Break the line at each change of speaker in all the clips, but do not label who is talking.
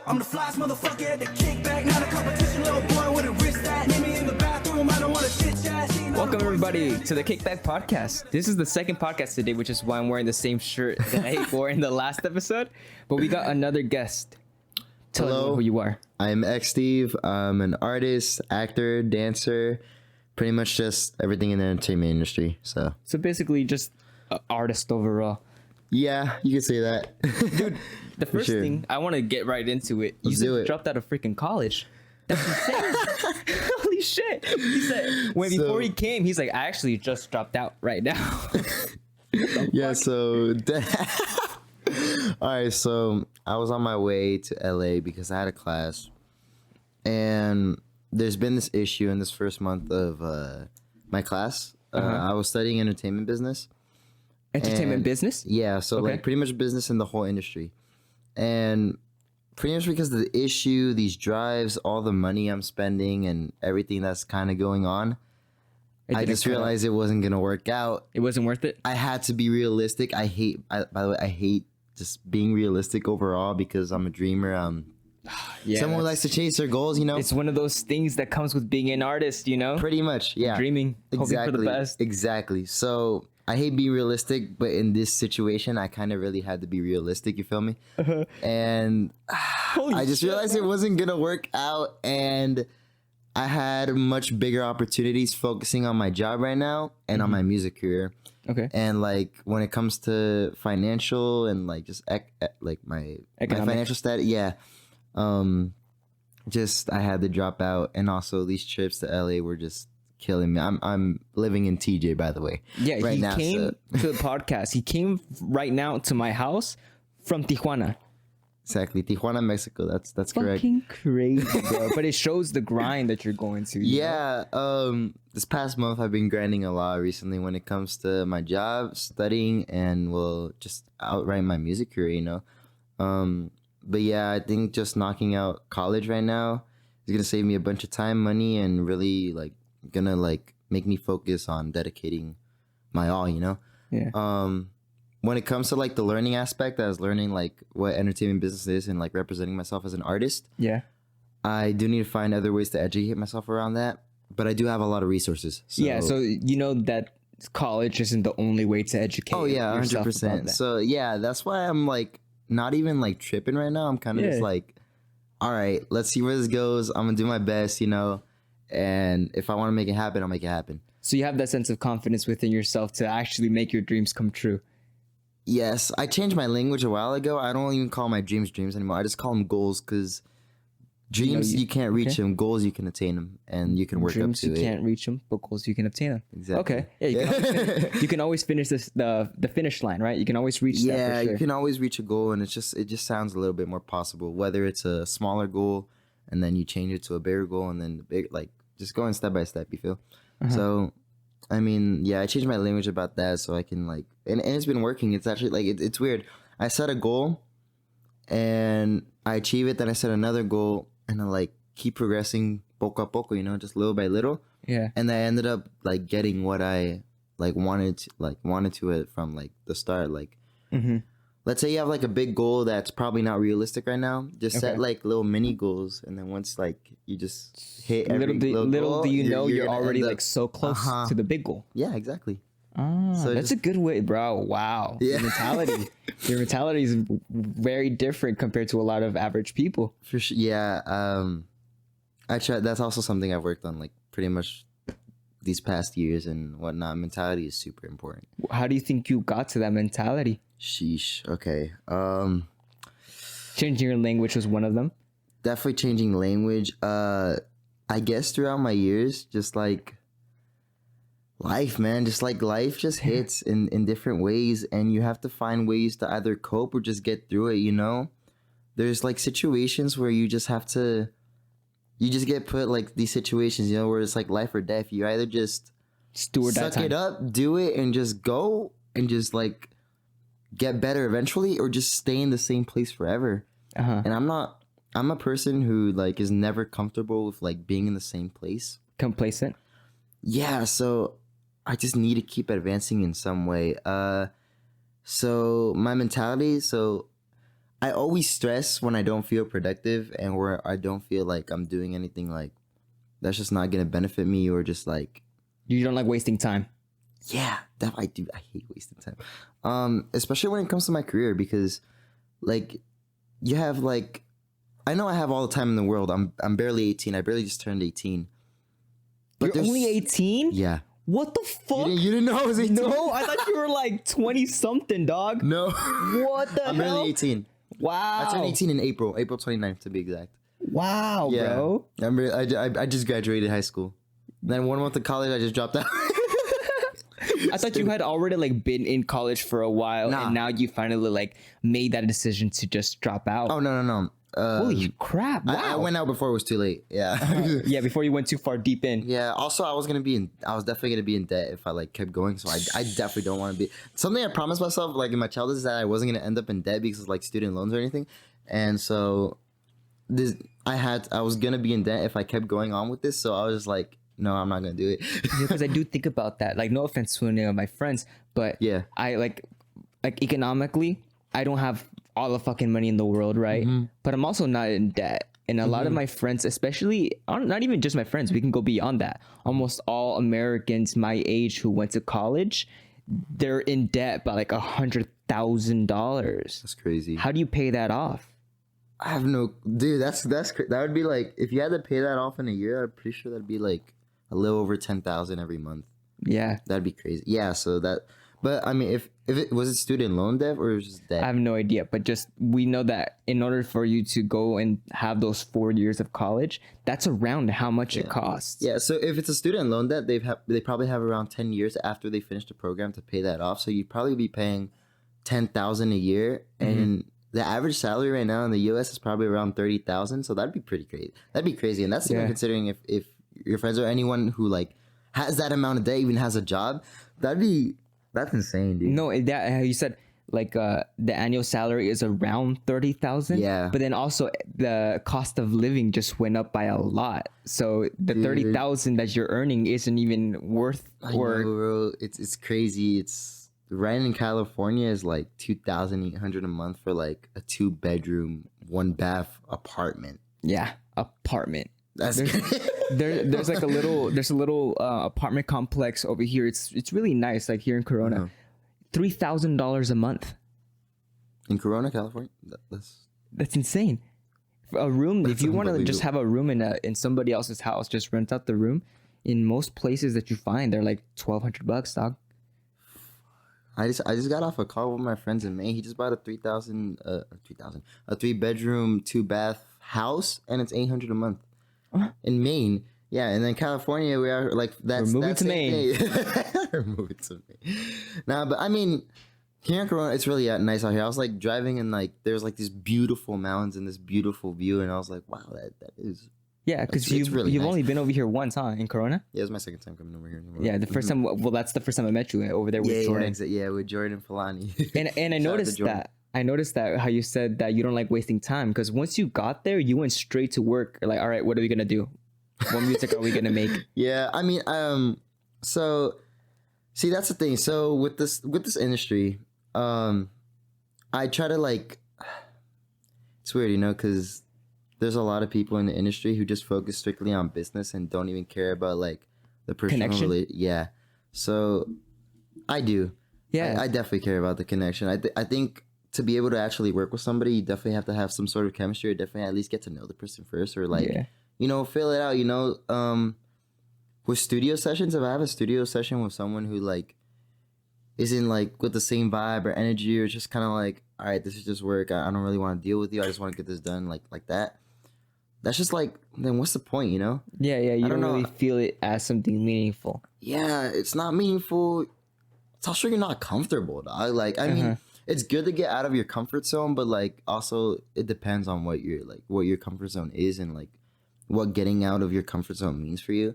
I'm the flyest motherfucker at the kickback, not a competition, little boy with a wrist that. Meet me in the bathroom, I don't want to chit chat.
Welcome everybody to the Kickback Podcast. This is the second podcast today, which is why I'm wearing the same shirt that I wore in the last episode. But we got another guest. Tell everyone who you are.
I'm Xteve. I'm an artist, actor, dancer, pretty much just everything in the entertainment industry. So
basically just an artist overall.
Yeah, you can say that.
Dude, the first thing, I want to get right into it. You dropped out of freaking college. That's insane. Holy shit. He said, before he came, he's like, I actually just dropped out right now.
Yeah, so... Alright, so I was on my way to LA because I had a class. And there's been this issue in this first month of my class. I was studying entertainment business.
Business?
Yeah, so like pretty much business in the whole industry. And pretty much because of the issue, these drives, all the money I'm spending and everything that's kind of going on, I just realized it wasn't going to work out.
It wasn't worth it?
I had to be realistic. By the way, I hate just being realistic overall because I'm a dreamer. Someone who likes to chase their goals, you know?
It's one of those things that comes with being an artist, you know?
Pretty much, yeah.
Dreaming, hoping for the best.
Exactly. So I hate being realistic, but in this situation, I kind of really had to be realistic, you feel me? And I just realized it wasn't going to work out, and I had much bigger opportunities focusing on my job right now and on my music career.
Okay.
And like when it comes to financial and like just my financial status, just I had to drop out, and also these trips to LA were just killing me. I'm living in TJ, by the way.
Yeah, he came to the podcast. He came right now to my house from Tijuana.
Exactly, Tijuana, Mexico. That's correct.
Fucking crazy, bro. But it shows the grind that you're going to.
Yeah. This past month I've been grinding a lot recently when it comes to my job, studying, and just outright my music career. You know. But yeah, I think just knocking out college right now is gonna save me a bunch of time, money, and really gonna make me focus on dedicating my all, you know?
Yeah.
When it comes to the learning aspect, I was learning what entertainment business is and representing myself as an artist.
Yeah.
I do need to find other ways to educate myself around that, but I do have a lot of resources. So.
Yeah, so you know that college isn't the only way to educate.
Oh yeah, 100%. So yeah, that's why I'm not even tripping right now. I'm kind of just all right, let's see where this goes. I'm gonna do my best, you know. And if I want to make it happen, I'll make it happen. So
you have that sense of confidence within yourself to actually make your dreams come true.
Yes. I changed my language a while ago. I don't even call my dreams anymore. I just call them goals, because dreams, you can't reach them. Goals, you can attain them, and you can work up to it.
Dreams, you can't reach them, but goals, you can obtain them.
Exactly.
Okay. Yeah, you can always finish the finish line, right? You can always reach that.
Yeah, you can always reach a goal, and it just sounds a little bit more possible, whether it's a smaller goal and then you change it to a bigger goal, and then the big, just going step by step, you feel? So, I mean, yeah, I changed my language about that so I can and it's been working. It's actually it's weird. I set a goal and I achieve it. Then I set another goal and I keep progressing poco a poco, you know, just little by little.
Yeah.
And I ended up getting what I wanted to it from the start. Let's say you have a big goal that's probably not realistic right now. Just set little mini goals, and then once you just hit every little goal,
do you know you're already so close to the big goal.
Yeah, exactly.
So that's a good way, bro. Wow.
Yeah.
Your mentality is very different compared to a lot of average people.
For sure. Yeah. I try. That's also something I've worked on pretty much these past years and whatnot. Mentality is super important.
How do you think you got to that mentality?
Sheesh. Okay.
Changing your language was one of them.
Definitely changing language. I guess throughout my years, just life, man, just life just hits in different ways, and you have to find ways to either cope or just get through it, you know? There's situations where you just have to, you just get put these situations, you know, where it's life or death. You either just suck it up, do it, and just go and just get better eventually, or just stay in the same place forever. And I'm a person who is never comfortable with being in the same place.
Complacent.
Yeah, so I just need to keep advancing in some way. So my mentality, I always stress when I don't feel productive and where I don't feel like I'm doing anything like that's just not gonna benefit me, or just like
You don't like wasting time.
yeah, that I do. I hate wasting time. Especially when it comes to my career, because like you have like I know I have all the time in the world. I'm barely 18. I barely just turned 18. But
You're only 18?
Yeah.
What the fuck?
You didn't know I was 18?
No, I thought you were like 20 something, dog.
No.
What the
I'm
hell?
barely 18.
Wow.
I turned 18 in April 29th to be exact.
Wow,
Yeah.
bro.
I just graduated high school. Then 1 month of college, I just dropped out.
I thought you had already like been in college for a while,
Nah.
and now you finally like made that decision to just drop out.
Oh, no.
Holy crap! Wow.
I went out before it was too late. Yeah.
Yeah, before you went too far deep in.
Yeah. Also, I was definitely gonna be in debt if I like kept going. So I definitely don't want to be. Something I promised myself like in my childhood is that I wasn't gonna end up in debt because of like student loans or anything. And so I was gonna be in debt if I kept going on with this. So I was just like, no, I'm not gonna do it.
Because I do think about that. Like, no offense to any of my friends, but
Yeah.
I like economically, I don't have all the fucking money in the world, right? But I'm also not in debt. And a lot of my friends, especially, not even just my friends, we can go beyond that. Almost all Americans my age who went to college, they're in debt by like $100,000.
That's crazy.
How do you pay that off?
I have no dude. That would be like if you had to pay that off in a year. I'm pretty sure that'd be like a little over 10,000 every month.
Yeah,
That'd be crazy. Yeah. So that. But I mean, if it was it student loan debt or was it just debt?
I have no idea, but just we know that in order for you to go and have those 4 years of college, that's around how much it costs.
Yeah, so if it's a student loan debt, they probably have around 10 years after they finish the program to pay that off. So you'd probably be paying $10,000 a year, and the average salary right now in the U.S. is probably around $30,000. So that'd be pretty crazy. That'd be crazy, and that's even considering if your friends or anyone who like has that amount of debt even has a job, that's insane, dude.
No, that you said like the annual salary is around 30,000.
Yeah.
But then also the cost of living just went up by a lot. So the 30,000 that you're earning isn't even worth.
I know, bro. It's crazy. It's rent in California is like $2,800 a month for like a 2-bedroom, 1-bath apartment.
Yeah, apartment.
That's
There's like a little apartment complex over here. It's really nice. Like here in Corona, $3,000 a month.
In Corona, California.
That's insane. A room. If you want to just have a room in somebody else's house, just rent out the room. In most places that you find, they're like $1,200, dog.
I just got off a call with my friends in Maine. He just bought a 3-bedroom, 2-bath house, and it's $800 a month. In Maine, yeah, and then California, we are like that's
We're moving
that's
to Maine.
We're moving to Maine. Nah, but I mean, here in Corona, it's really nice out here. I was like driving and like there's like these beautiful mountains and this beautiful view, and I was like, wow, that is.
Yeah, because
It's really
you've
nice.
only been over here once, huh? In Corona.
Yeah, it was my second time coming over here.
Yeah, the first time. Well, that's the first time I met you over there with Jordan.
Yeah, with Jordan Falani.
And I noticed that. I noticed that how you said that you don't like wasting time, because once you got there, you went straight to work. Like, all right, what are we gonna do? What music are we gonna make?
Yeah, I mean, so see, that's the thing. So with this industry, I try to like, it's weird, because there's a lot of people in the industry who just focus strictly on business and don't even care about like the personal
connection.
Yeah, so I do.
Yeah,
I definitely care about the connection. I think to be able to actually work with somebody, you definitely have to have some sort of chemistry, or definitely at least get to know the person first, or like. Yeah. Fill it out, with studio sessions, if I have a studio session with someone who, like, isn't, like, with the same vibe or energy, or just kind of like, all right, this is just work. I don't really want to deal with you. I just want to get this done, like that. That's just, like, then what's the point, Yeah,
you don't really feel it as something meaningful.
Yeah, it's not meaningful. It's also you're not comfortable, dog. Like, I mean, it's good to get out of your comfort zone, but, like, also it depends on what your comfort zone is, and, like, what getting out of your comfort zone means for you.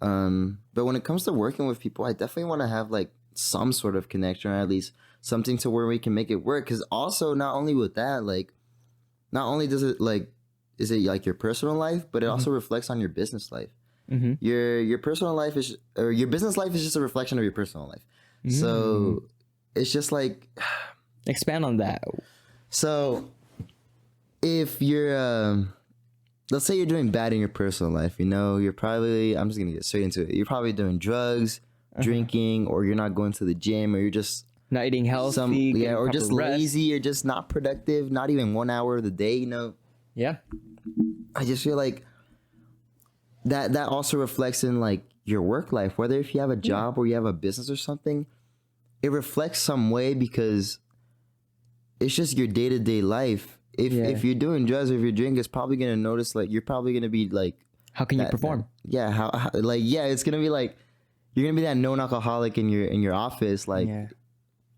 But when it comes to working with people, I definitely want to have like some sort of connection, or at least something to where we can make it work. Because also, not only with that, like, not only is it like your personal life, but it also reflects on your business life. Your personal life or your business life is just a reflection of your personal life. So it's just like,
expand on that.
So if you're let's say you're doing bad in your personal life, you know, you're probably, I'm just gonna get straight into it, you're probably doing drugs, drinking, or you're not going to the gym, or you're just
not eating healthy,
or just lazy, or just not productive, not even 1 hour of the day, you know.
Yeah,
I just feel like that also reflects in like your work life, whether if you have a job or you have a business or something, it reflects some way, because it's just your day-to-day life. If you're doing drugs or if you're drinking, it's probably gonna notice, like, you're probably gonna be like,
how can you perform?
How like, it's gonna be like you're gonna be that known alcoholic in your office, like,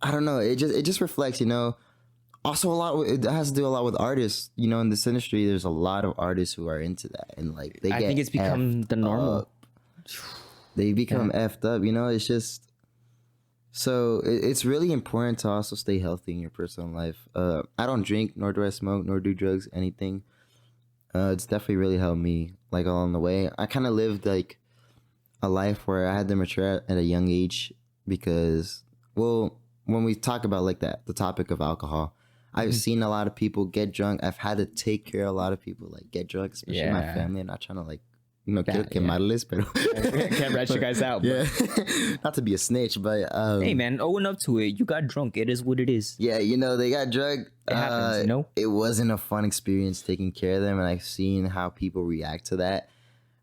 I don't know, it just reflects, you know. Also, it has to do a lot with artists, you know. In this industry, there's a lot of artists who are into that, and like I think it's become the normal. They become effed up, you know. It's just, so it's really important to also stay healthy in your personal life. I don't drink, nor do I smoke, nor do drugs, anything. It's definitely really helped me, like, along the way. I kind of lived like a life where I had to mature at a young age, because, well, when we talk about like that, the topic of alcohol, I've seen a lot of people get drunk. I've had to take care of a lot of people like get drunk, especially my family. I'm not trying to, like, you know, quemarles, pero
can't rat you guys out.
Yeah, not to be a snitch, but
hey man, own up to it. You got drunk. It is what it is.
Yeah, you know, they got drunk.
It happens, you know.
It wasn't a fun experience taking care of them, and I've seen how people react to that,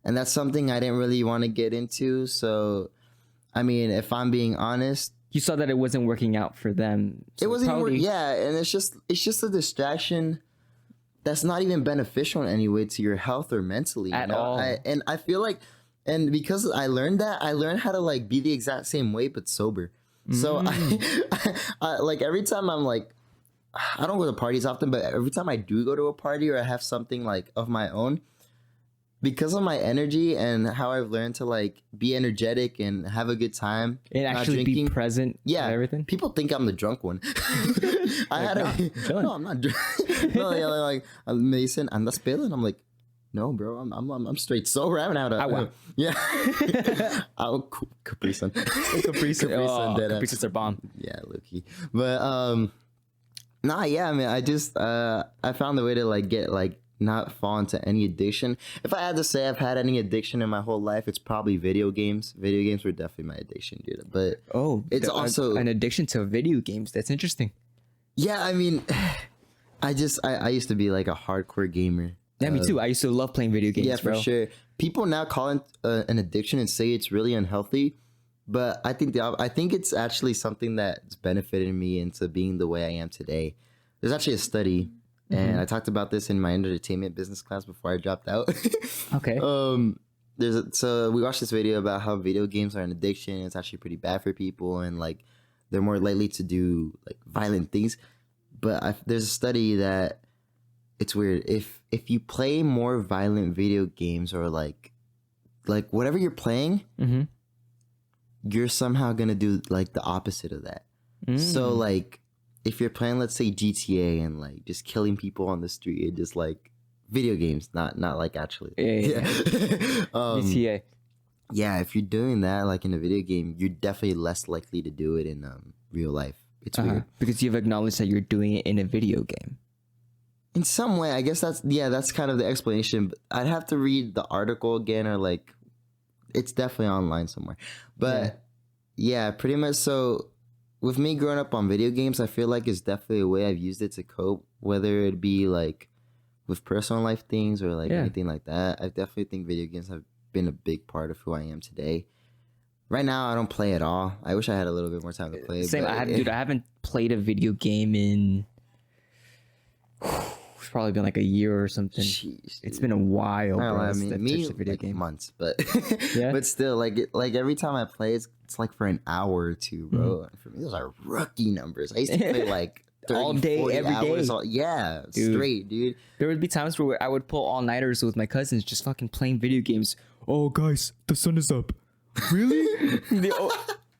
and that's something I didn't really want to get into. So, I mean, if I'm being honest,
you saw that it wasn't working out for them. So
it wasn't even and it's just a distraction that's not even beneficial in any way to your health or mentally
at all.
And I feel like, and because I learned how to, like, be the exact same way but sober. So I like, every time I'm like, I don't go to parties often, but every time I do go to a party or I have something like of my own, because of my energy and how I've learned to, like, be energetic and have a good time
and actually be present, everything.
People think I'm the drunk one. No, I'm not drunk. No, they're like, Mason, andas pedo, and I'm like, no, bro, I'm straight sober. I haven't had a Capri Sun. Capri
Suns are bomb.
Yeah, low-key. But I mean, I just I found the way to, like, get, like, not fall into any addiction. If I had to say I've had any addiction in my whole life, it's probably video games. Video games were definitely my addiction, dude. But it's also
an addiction to video games. That's interesting.
Yeah, I mean, I used to be like a hardcore gamer.
Yeah, me too. I used to love playing video games.
Yeah, for sure. People now call it an addiction and say it's really unhealthy, but I think it's actually something that's benefited me into being the way I am today. There's actually a study. And I talked about this in my entertainment business class before I dropped out.
Okay.
So we watched this video about how video games are an addiction. It's actually pretty bad for people, and, like, they're more likely to do, like, violent things. But there's a study that it's weird. If you play more violent video games, or like whatever you're playing, you're somehow gonna do, like, the opposite of that. So, like, if you're playing, let's say, GTA, and, like, just killing people on the street, and just, like, video games, not like actually.
GTA.
Yeah, if you're doing that, like, in a video game, you're definitely less likely to do it in real life. It's weird,
because you've acknowledged that you're doing it in a video game.
In some way, I guess that's kind of the explanation. But I'd have to read the article again, or, like, it's definitely online somewhere. But yeah, pretty much. So with me growing up on video games, I feel like it's definitely a way I've used it to cope, whether it be, like, with personal life things or, like, anything like that. I definitely think video games have been a big part of who I am today. Right now, I don't play at all. I wish I had a little bit more time to play.
Same. I haven't played a video game in it's probably been like a year or something.
Jeez,
it's been a while, bro.
I mean, me,
video
like,
game.
months, but but still, like every time I play, it's like for an hour or two, bro. And for me, those are rookie numbers. I used to play like 30,
all day, every
hours,
day.
Dude. Straight, dude.
There would be times where I would pull all-nighters with my cousins, just fucking playing video games. Oh, guys, the sun is up. Really?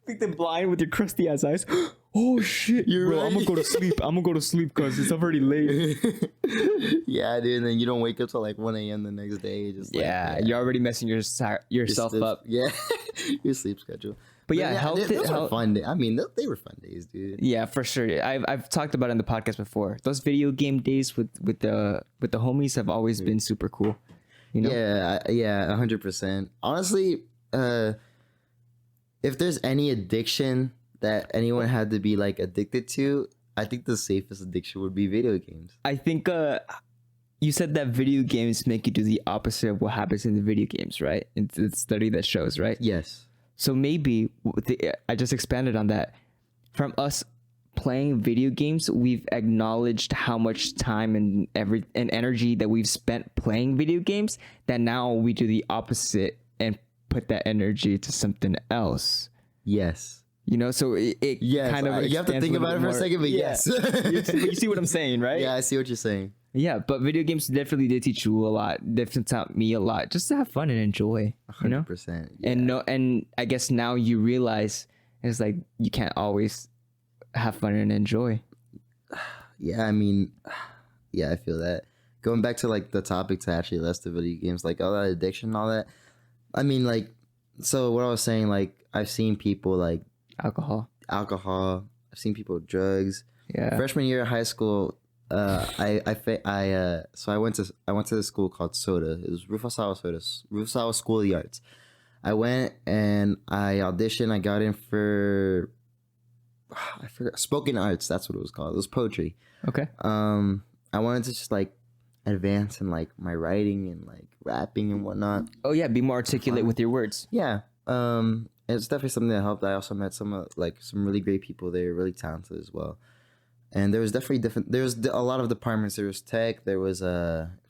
Think they're blind with your crusty ass eyes. Oh shit,
You're
bro!
right.
I'm gonna go to sleep because it's already late.
Yeah, dude. And then you don't wake up till like 1 a.m. the next day. Just
you're already messing yourself up.
Yeah, your sleep schedule.
But yeah,
those were fun days. I mean, they were fun days, dude.
Yeah, for sure. I've talked about it in the podcast before. Those video game days with the homies have always been super cool. You know?
Yeah, 100%. Honestly, if there's any addiction that anyone had to be like addicted to, I think the safest addiction would be video games. I think
you said that video games make you do the opposite of what happens in the video games, right? It's a study that shows, right?
Yes.
So maybe I just expanded on that. From us playing video games, we've acknowledged how much time and energy that we've spent playing video games, that now we do the opposite and put that energy to something else.
Yes.
You know, so it kind of
you have to think about it for a second, but yes.
You see what I'm saying, right?
Yeah, I see what you're saying.
Yeah, but video games definitely did teach you a lot. Definitely taught me a lot, just to have fun and enjoy.
100%.
Yeah. And I guess now you realize it's like you can't always have fun and enjoy.
Yeah, I mean, yeah, I feel that. Going back to like the topic to actually less the video games, like all that addiction and all that. I mean, like, so what I was saying, like, I've seen people like
alcohol.
I've seen people with drugs.
Yeah.
Freshman year of high school, so I went to this school called SOTA. It was Rufus School of the Arts. I went and I auditioned. I got in for I forgot, spoken arts. That's what it was called. It was poetry.
Okay.
I wanted to just like advance in like my writing and like rapping and whatnot.
Oh yeah, be more articulate with your words.
Yeah. It's definitely something that helped. I also met some really great people there, really talented as well. And there was definitely different. There was a lot of departments. There was tech. There was if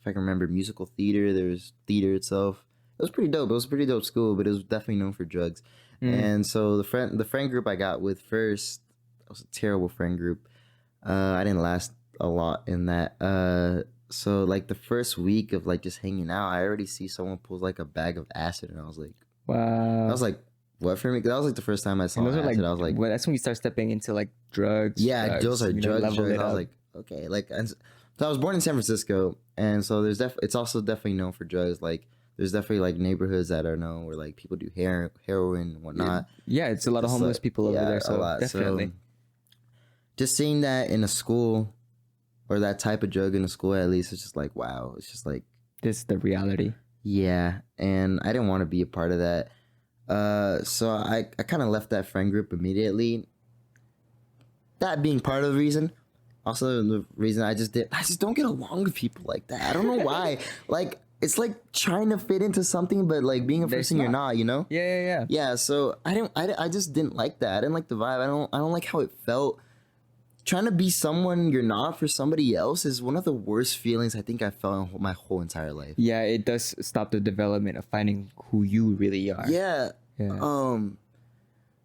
I can remember, musical theater. There was theater itself. It was pretty dope. It was a pretty dope school, but it was definitely known for drugs. And so the friend group I got with first, it was a terrible friend group. I didn't last a lot in that. So like the first week of like just hanging out, I already see someone pull like a bag of acid, and I was like,
wow.
I was like, what for me? Because that was like the first time I saw acid.
Like,
I was like,
well, that's when you start stepping into like drugs.
Yeah, those are drugs. I was like, okay, like, and so I was born in San Francisco, and so it's also definitely known for drugs. Like, there's definitely like neighborhoods that are known where like people do heroin and whatnot.
Yeah, it's a lot of homeless people over there. So a lot. Definitely. So,
just seeing that in a school, or that type of drug in a school, at least, it's just like, wow. It's just like,
this is the reality.
Yeah, and I didn't want to be a part of that. So I kind of left that friend group immediately. That being part of the reason. Also the reason I just don't get along with people like that. I don't know why. Like, it's like trying to fit into something, but like being a person you're not, you know?
Yeah.
Yeah, so I just didn't like that. I didn't like the vibe. I don't like how it felt. Trying to be someone you're not for somebody else is one of the worst feelings I think I felt in my whole entire life.
Yeah, it does stop the development of finding who you really are.
Yeah.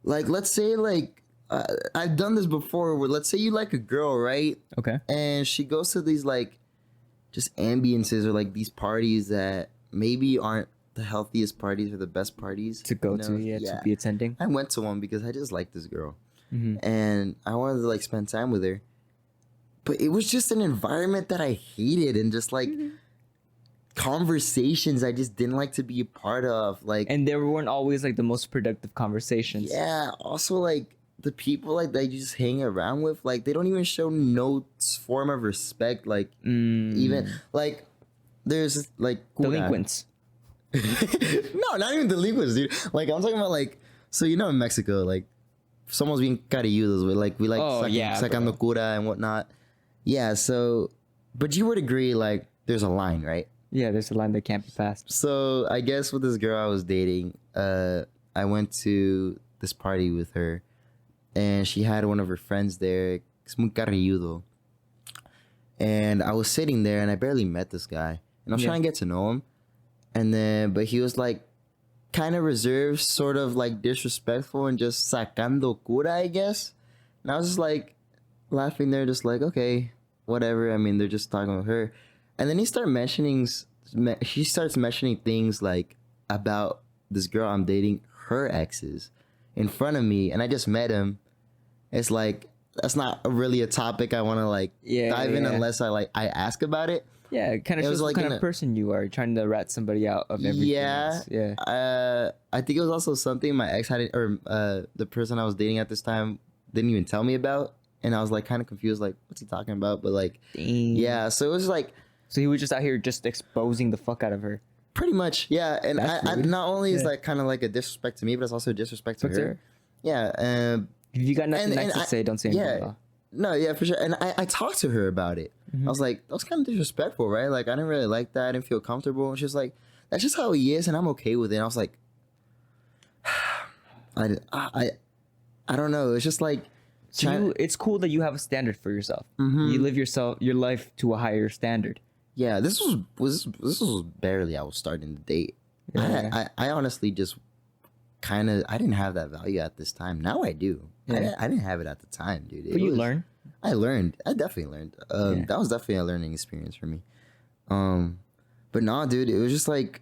Like, let's say like I've done this before, where let's say you like a girl, right?
Okay.
And she goes to these like just ambiences or like these parties that maybe aren't the healthiest parties or the best parties
to go to, to be attending.
I went to one because I just liked this girl. And I wanted to like spend time with her, but it was just an environment that I hated, and just like conversations I just didn't like to be a part of. Like,
and there weren't always like the most productive conversations.
Yeah. Also, like the people like that you just hang around with, like they don't even show no form of respect. Like even like there's like
delinquents.
No, not even delinquents, dude. Like I'm talking about like, so you know in Mexico, like, someone's being carayudos, we like sacando cura and whatnot. Yeah, so, but you would agree, like, there's a line, right?
Yeah, there's a line that can't be passed.
So I guess with this girl I was dating, I went to this party with her, and she had one of her friends there. It's muy carayudo. And I was sitting there, and I barely met this guy, and I was trying to get to know him, but he was like, kind of reserved, sort of like disrespectful, and just sacando cura, I guess. And I was just like laughing there, just like, okay, whatever. I mean, they're just talking with her. And then she starts mentioning things like about this girl I'm dating, her exes, in front of me, and I just met him. It's like, that's not really a topic I want to like dive in unless I ask about it.
Yeah, it kind of shows what kind of person you are, trying to rat somebody out of everything.
Yeah.
Yeah.
I think it was also something my ex had, or the person I was dating at this time didn't even tell me about. And I was like kind of confused, like, what's he talking about? But like,
Dang.
yeah, so it was like.
So he was just out here just exposing the fuck out of her.
Pretty much, yeah. And I not only is like kind of like a disrespect to me, but it's also a disrespect to her. Yeah.
If you got nothing nice to say, don't say anything.
Yeah. No, yeah, for sure. And I talked to her about it. I was like, that was kind of disrespectful, right? Like, I didn't really like that. I didn't feel comfortable. And she was like, that's just how he is, and I'm okay with it. And I was like, I don't know. It's just like,
it's cool that you have a standard for yourself. You live your life to a higher standard.
Yeah, this was barely I was starting to date. Yeah. I honestly just kind of, I didn't have that value at this time. Now I do. Yeah. I didn't have it at the time, dude.
But you learn.
I learned. I definitely learned. That was definitely a learning experience for me. But nah, dude, it was just like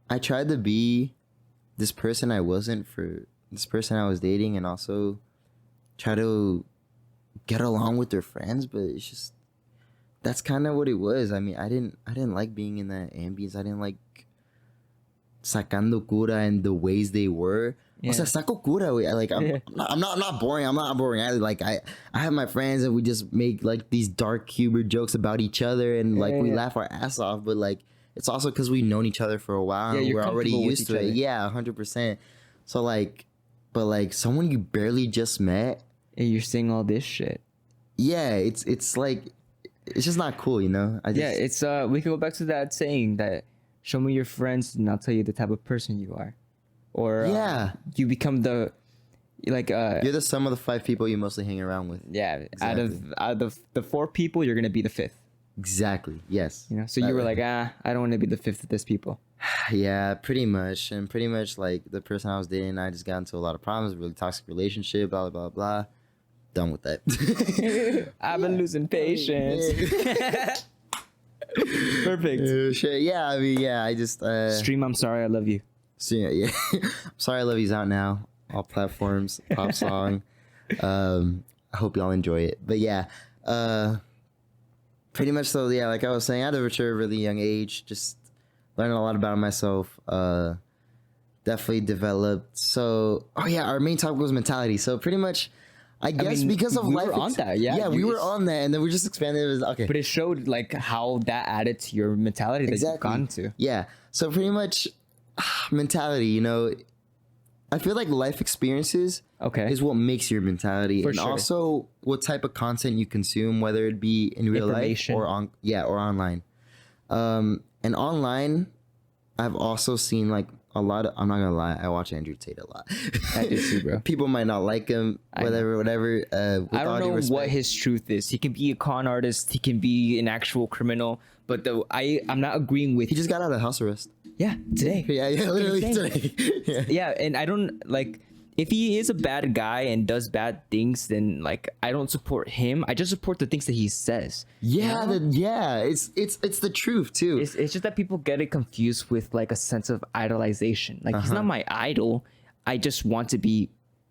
I tried to be this person I wasn't for this person I was dating, and also try to get along with their friends. But it's just that's kind of what it was. I mean, I didn't like being in that ambience. I didn't like sacando cura in the ways they were. Yeah. O sea, saco cura. Like I'm not boring. I'm not boring. I have my friends and we just make like these dark humor jokes about each other, and like we laugh our ass off. But like it's also because we've known each other for a while and we're already used to it. Yeah, 100%. So like, but like someone you barely just met,
and you're saying all this shit.
Yeah, it's like it's just not cool, you know.
It's we can go back to that saying that show me your friends and I'll tell you the type of person you are. Or you become the like
you're the sum of the 5 people you mostly hang around with.
Yeah, exactly. out of the 4 people, you're gonna be the 5th.
Exactly. Yes.
You know, so you were like, I don't want to be the 5th of this people.
Yeah, pretty much. And pretty much like the person I was dating, I just got into a lot of problems, really toxic relationship, blah blah blah. Done with that.
I've been losing patience. Perfect.
Shit. Yeah, I mean, yeah, I just
stream I'm Sorry I Love You.
So yeah. I'm Sorry I Love You's out now. All platforms, pop song. I hope y'all enjoy it. But yeah, pretty much so, yeah, like I was saying, I had to mature at a really young age, just learning a lot about myself. Definitely developed. So our main topic was mentality. So pretty much I guess because of
we
life
were on that, yeah,
we were on that, and then we just expanded it. Okay,
but it showed like how that added to your mentality that you've gone to.
Yeah, so pretty much mentality, you know, I feel like life experiences is what makes your mentality, and also what type of content you consume, whether it be in real life or online. And online, I've also seen like a lot of, I'm not gonna lie, I watch Andrew Tate a lot.
I do too, bro.
People might not like him, whatever.
I don't know what his truth is. He can be a con artist, he can be an actual criminal, but I'm not agreeing with.
He just got out of house arrest.
Yeah, today.
Yeah, literally today.
Yeah, and I don't like, if he is a bad guy and does bad things, then like I don't support him. I just support the things that he says.
Yeah, you know? It's the truth too.
It's just that people get it confused with like a sense of idolization. Like he's not my idol. I just want to be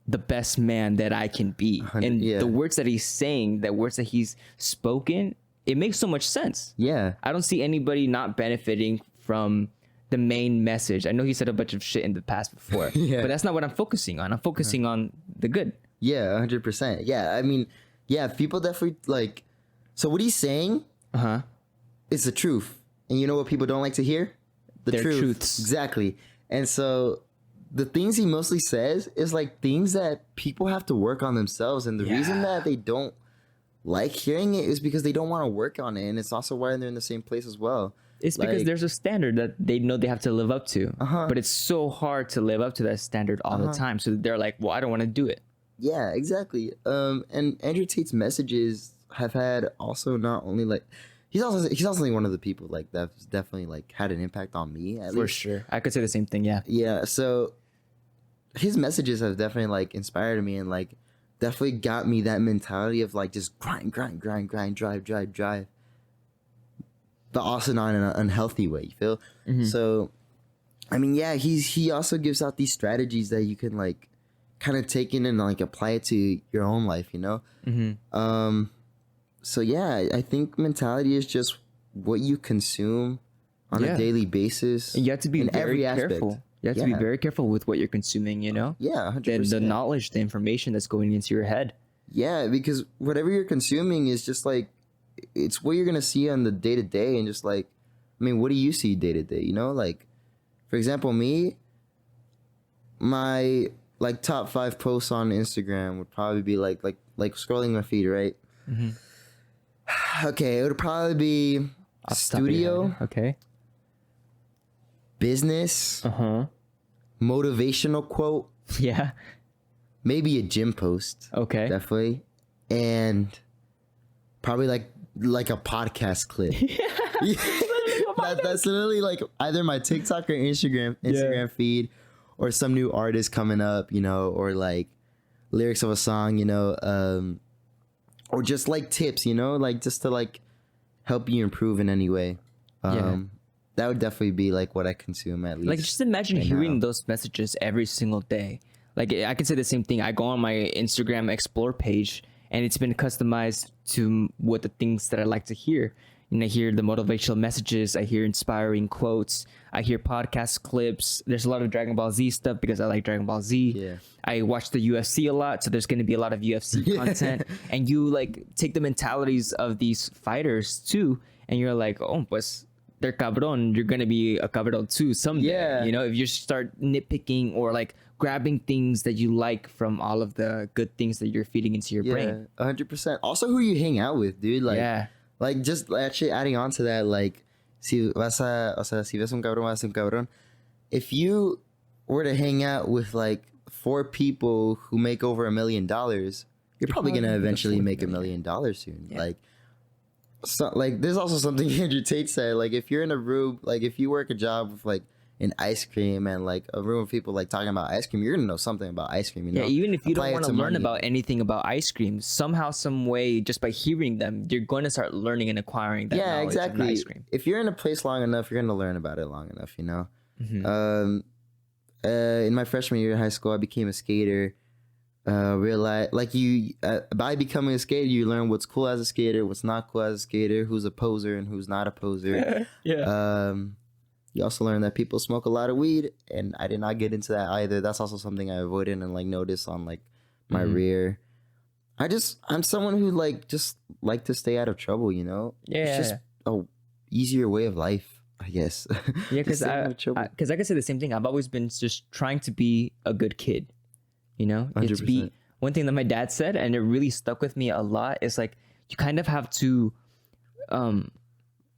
the best man that I can be. And the words that he's saying, the words that he's spoken, it makes so much sense.
Yeah,
I don't see anybody not benefiting from the main message. I know he said a bunch of shit in the past before, but that's not what I'm focusing on. I'm focusing on the good.
Yeah, 100%. Yeah, I mean, yeah, people definitely like. So what he's saying, is the truth, and you know what people don't like to hear? Their truths. Exactly. And so the things he mostly says is like things that people have to work on themselves, and the reason that they don't like hearing it is because they don't want to work on it, and it's also why they're in the same place as well.
It's because there's a standard that they know they have to live up to, but it's so hard to live up to that standard all the time. So they're like, well, I don't want to do it.
Yeah, exactly. And Andrew Tate's messages have had also not only like, he's also like one of the people like that's definitely like had an impact on me at least.
For sure. I could say the same thing. Yeah.
Yeah. So his messages have definitely like inspired me and like definitely got me that mentality of like just grind, drive. But also not in an unhealthy way, you feel? So, I mean, yeah, he also gives out these strategies that you can like kind of take in and like apply it to your own life, you know? So yeah, I think mentality is just what you consume on a daily basis.
And you have to be very careful. You have to be very careful with what you're consuming, you know?
Yeah, 100%.
The knowledge, the information that's going into your head.
Yeah, because whatever you're consuming is just like, it's what you're going to see on the day to day. And just like, I mean, what do you see day to day? You know, like, for example, me, my like top 5 posts on Instagram would probably be like scrolling my feed, right? Mm-hmm. Okay, it would probably be studio.
Okay.
Business. Motivational quote.
Yeah. Maybe
a gym post.
Okay.
Definitely. And probably like a podcast clip. That's literally like either my TikTok or Instagram feed, or some new artist coming up, you know, or like lyrics of a song, you know, or just like tips, you know, like just to like help you improve in any way. That would definitely be like what I consume at least.
Like just imagine hearing those messages every single day. Like I could say the same thing. I go on my Instagram Explore page and it's been customized to what the things that I like to hear. And I hear the motivational messages. I hear inspiring quotes. I hear podcast clips. There's a lot of Dragon Ball Z stuff because I like Dragon Ball Z.
Yeah.
I watch the UFC a lot, so there's going to be a lot of UFC content. And you like take the mentalities of these fighters too, and you're like, oh, pues they're cabron. You're going to be a cabron too someday.
Yeah.
You know, if you start nitpicking or like grabbing things that you like from all of the good things that you're feeding into your brain.
100%. Also, who you hang out with, dude. Like, like just actually adding on to that, like, si ves un cabrón, vas a un cabrón. If you were to hang out with like 4 people who make over $1 million, you're probably gonna eventually make $1 million soon. Yeah. Like there's also something Andrew Tate said. Like if you're in a room, like if you work a job with like an ice cream and like a room of people like talking about ice cream, you're gonna know something about ice cream. You know?
Yeah, even if you don't want to learn about anything about ice cream, somehow, some way, just by hearing them, you're going to start learning and acquiring that knowledge of ice cream.
If you're in a place long enough, you're gonna learn about it long enough. You know. Mm-hmm. In my freshman year of high school, I became a skater. Realize like by becoming a skater, you learn what's cool as a skater, what's not cool as a skater, who's a poser and who's not a poser. You also learn that people smoke a lot of weed, and I did not get into that either. That's also something I avoided and like noticed on like my rear. I'm someone who like just like to stay out of trouble, you know? It's just a easier way of life, I guess.
Yeah, because I could say the same thing. I've always been just trying to be a good kid, you know?
100%.
To be, one thing that my dad said, and it really stuck with me a lot, is like you kind of have to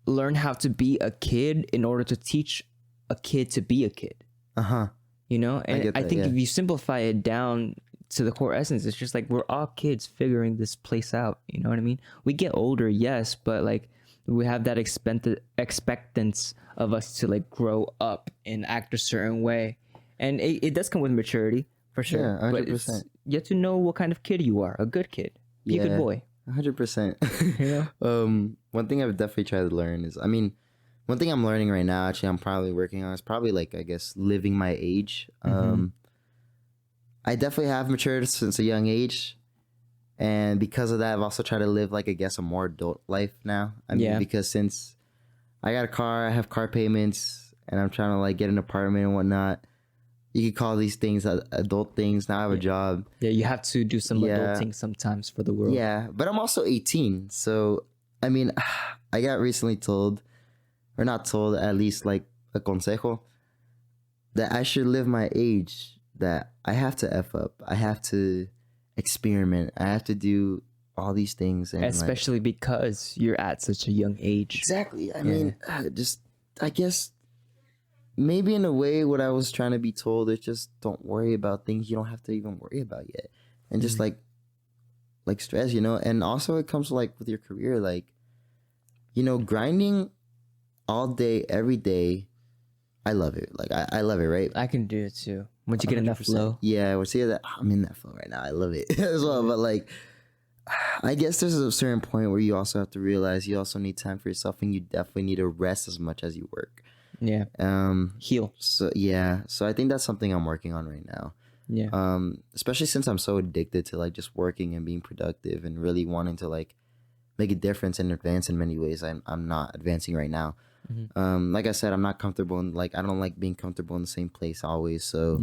learn how to be a kid in order to teach a kid to be a kid. You know? And I think if you simplify it down to the core essence, it's just like we're all kids figuring this place out. You know what I mean? We get older, yes, but like we have that expectance of us to like grow up and act a certain way. And it does come with maturity, for sure.
Yeah, 100%.
But you have to know what kind of kid you are. A good kid. Be a good boy.
100%.
Yeah.
One thing I would definitely try to learn is, one thing I'm learning right now, actually, I'm probably working on is probably like, I guess, living my age. I definitely have matured since a young age. And because of that, I've also tried to live like, I guess, a more adult life now. I mean, because since I got a car, I have car payments, and I'm trying to like get an apartment and whatnot. You could call these things adult things. Now I have a job. Yeah,
you have to do some adulting sometimes for the world.
Yeah, but I'm also 18. So, I mean, I got recently told, or not told, at least like a consejo, that I should live my age, that I have to F up. I have to experiment. I have to do all these things. And
especially like, because you're at such a young age.
Exactly. I mean, I guess... maybe in a way what I was trying to be told is just don't worry about things you don't have to even worry about yet. And just like stress, you know? And also it comes like with your career, like, you know, grinding all day, every day. I love it. Like I love it, right?
I can do it too. Once you get enough flow.
Yeah, we'll see that I'm in that flow right now. I love it as well. But like, I guess there's a certain point where you also have to realize you also need time for yourself, and you definitely need to rest as much as you work.
Yeah. Heal.
So I think that's something I'm working on right now.
Yeah.
Especially since I'm so addicted to like just working and being productive and really wanting to like make a difference and advance in many ways. I'm not advancing right now. Like I said, I'm not comfortable in I don't like being comfortable in the same place always. So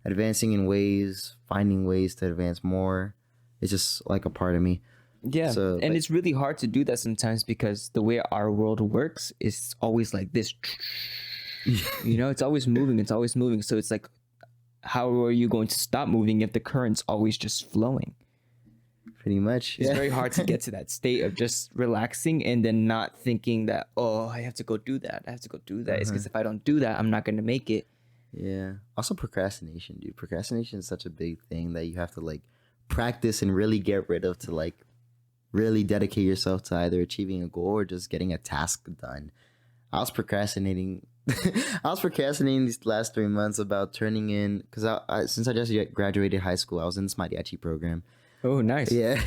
advancing in ways, finding ways to advance more, it's just like a part of me.
Yeah, so, and it's really hard to do that sometimes because the way our world works is always like this. You know, it's always moving. So it's like, how are you going to stop moving if the current's always just flowing?
Pretty much.
It's very hard to get to that state of just relaxing and then not thinking that, oh, I have to go do that. It's because if I don't do that, I'm not going to make it.
Yeah. Also procrastination, dude. Procrastination is such a big thing that you have to like practice and really get rid of to like really dedicate yourself to either achieving a goal or just getting a task done. I was procrastinating these last 3 months about turning in, because since I just graduated high school, I was in this mariachi program.
Oh, nice.
Yeah.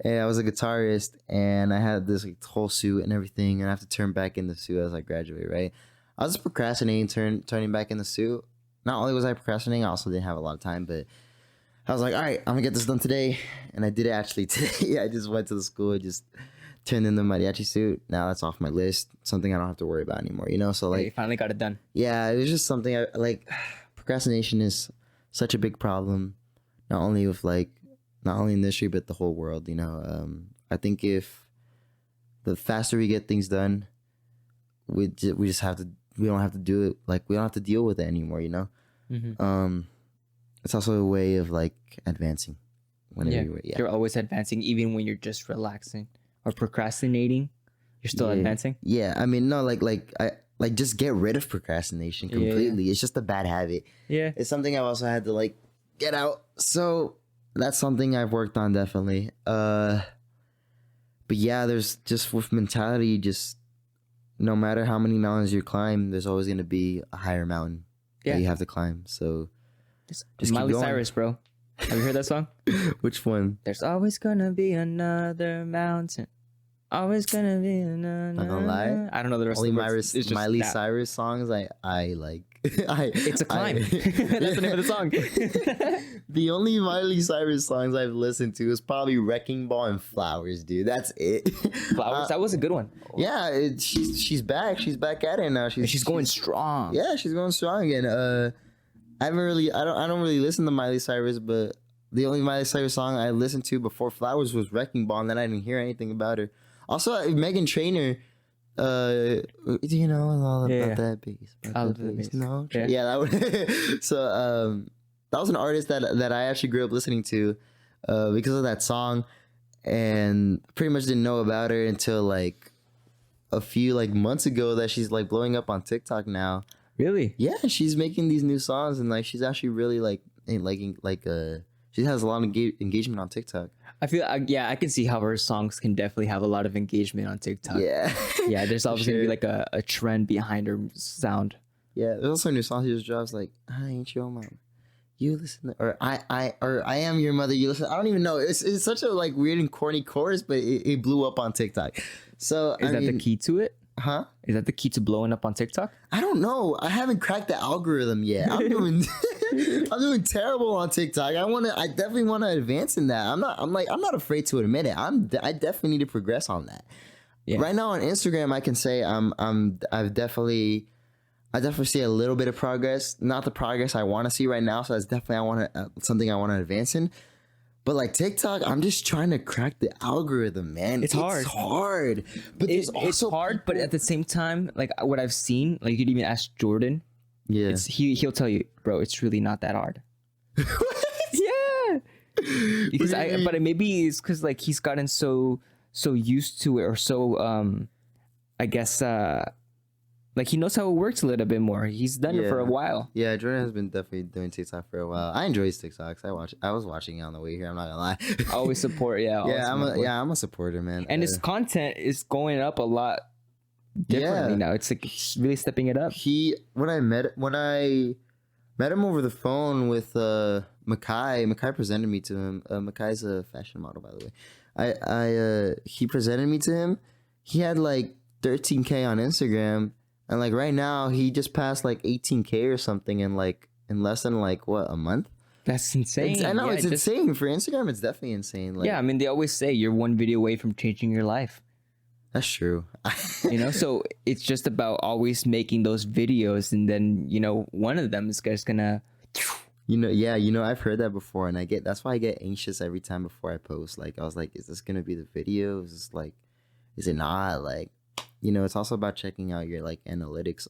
And I was a guitarist, and I had this like, whole suit and everything, and I have to turn back in the suit as I graduate, right? I was procrastinating turning back in the suit. Not only was I procrastinating, I also didn't have a lot of time, but I was like, all right, I'm gonna get this done today. And I did it actually today. I just went to the school and just turned in the mariachi suit. Now that's off my list. Something I don't have to worry about anymore, you know? So like,
you finally got it done.
Yeah, it was just something I like. Procrastination is such a big problem, not only in the industry, but the whole world, you know? I think if the faster we get things done, we don't have to do it. Like, we don't have to deal with it anymore, you know? It's also a way of like advancing.
You're always advancing, even when you're just relaxing or procrastinating. You're still advancing.
Yeah, I mean, no, like just get rid of procrastination completely. Yeah. It's just a bad habit. Yeah, it's something I've also had to like get out. So that's something I've worked on definitely. But yeah, there's just with mentality, just no matter how many mountains you climb, there's always gonna be a higher mountain that you have to climb. So.
Just Miley Cyrus, bro. Have you heard that song?
Which one?
There's always gonna be another mountain. Always gonna be another.
Not gonna lie.
I don't know the rest
only
of the words.
Miley Cyrus songs I like.
It's a climb. That's the name of the song.
The only Miley Cyrus songs I've listened to is probably Wrecking Ball and Flowers, dude. That's it.
Flowers, that was a good one.
Yeah, she's back. She's back at it now.
She's going strong.
Yeah, she's going strong again. I don't really listen to Miley Cyrus, but the only Miley Cyrus song I listened to before Flowers was Wrecking Ball, and then I didn't hear anything about her. Also, Meghan Trainor, do you know all about that bass? Bass? No? Yeah, that would. So that was an artist that I actually grew up listening to because of that song, and pretty much didn't know about her until like a few like months ago that she's like blowing up on TikTok now.
Really?
Yeah, she's making these new songs, and like she's actually really she has a lot of engagement on TikTok.
I feel I can see how her songs can definitely have a lot of engagement on TikTok.
Yeah.
Yeah, there's always gonna be like a trend behind her sound.
Yeah, there's also a new song she just drops like I ain't your mama. You listen to, or I am your mother, you listen. I don't even know. It's such a like weird and corny chorus, but it blew up on TikTok. So
is that the key to it?
Huh?
Is that the key to blowing up on TikTok?
I don't know. I haven't cracked the algorithm yet. I'm doing terrible on TikTok. I definitely want to advance in that. I'm not afraid to admit it. I definitely need to progress on that. Yeah. Right now on Instagram, I can say I definitely see a little bit of progress. Not the progress I want to see right now. So that's definitely something I want to advance in. But like TikTok, I'm just trying to crack the algorithm, man.
It's hard.
But
it's hard, but at the same time, like what I've seen, like you could even ask Jordan. Yeah. He'll tell you, bro, it's really not that hard. Yeah. Because but maybe it's because like he's gotten so used to it, or so I guess like he knows how it works a little bit more. He's done it for a while.
Yeah, Jordan has been definitely doing TikTok for a while. I enjoy his TikToks. I was watching it on the way here. I'm not gonna lie.
Always support. Yeah.
I'm a supporter, man.
And his content is going up a lot differently now. It's like really stepping it up.
When I met him over the phone with Makai presented me to him. Makai's a fashion model, by the way. He presented me to him. He had like 13K on Instagram. And like right now, he just passed like 18K or something in less than like a month.
That's insane.
I know it's insane for Instagram. It's definitely insane.
I mean, they always say you're one video away from changing your life.
That's true.
So it's just about always making those videos, and then one of them is just gonna
I've heard that before, and that's why I get anxious every time before I post. Like, I was like, is this gonna be the video? Is it not? Like, it's also about checking out your like analytics.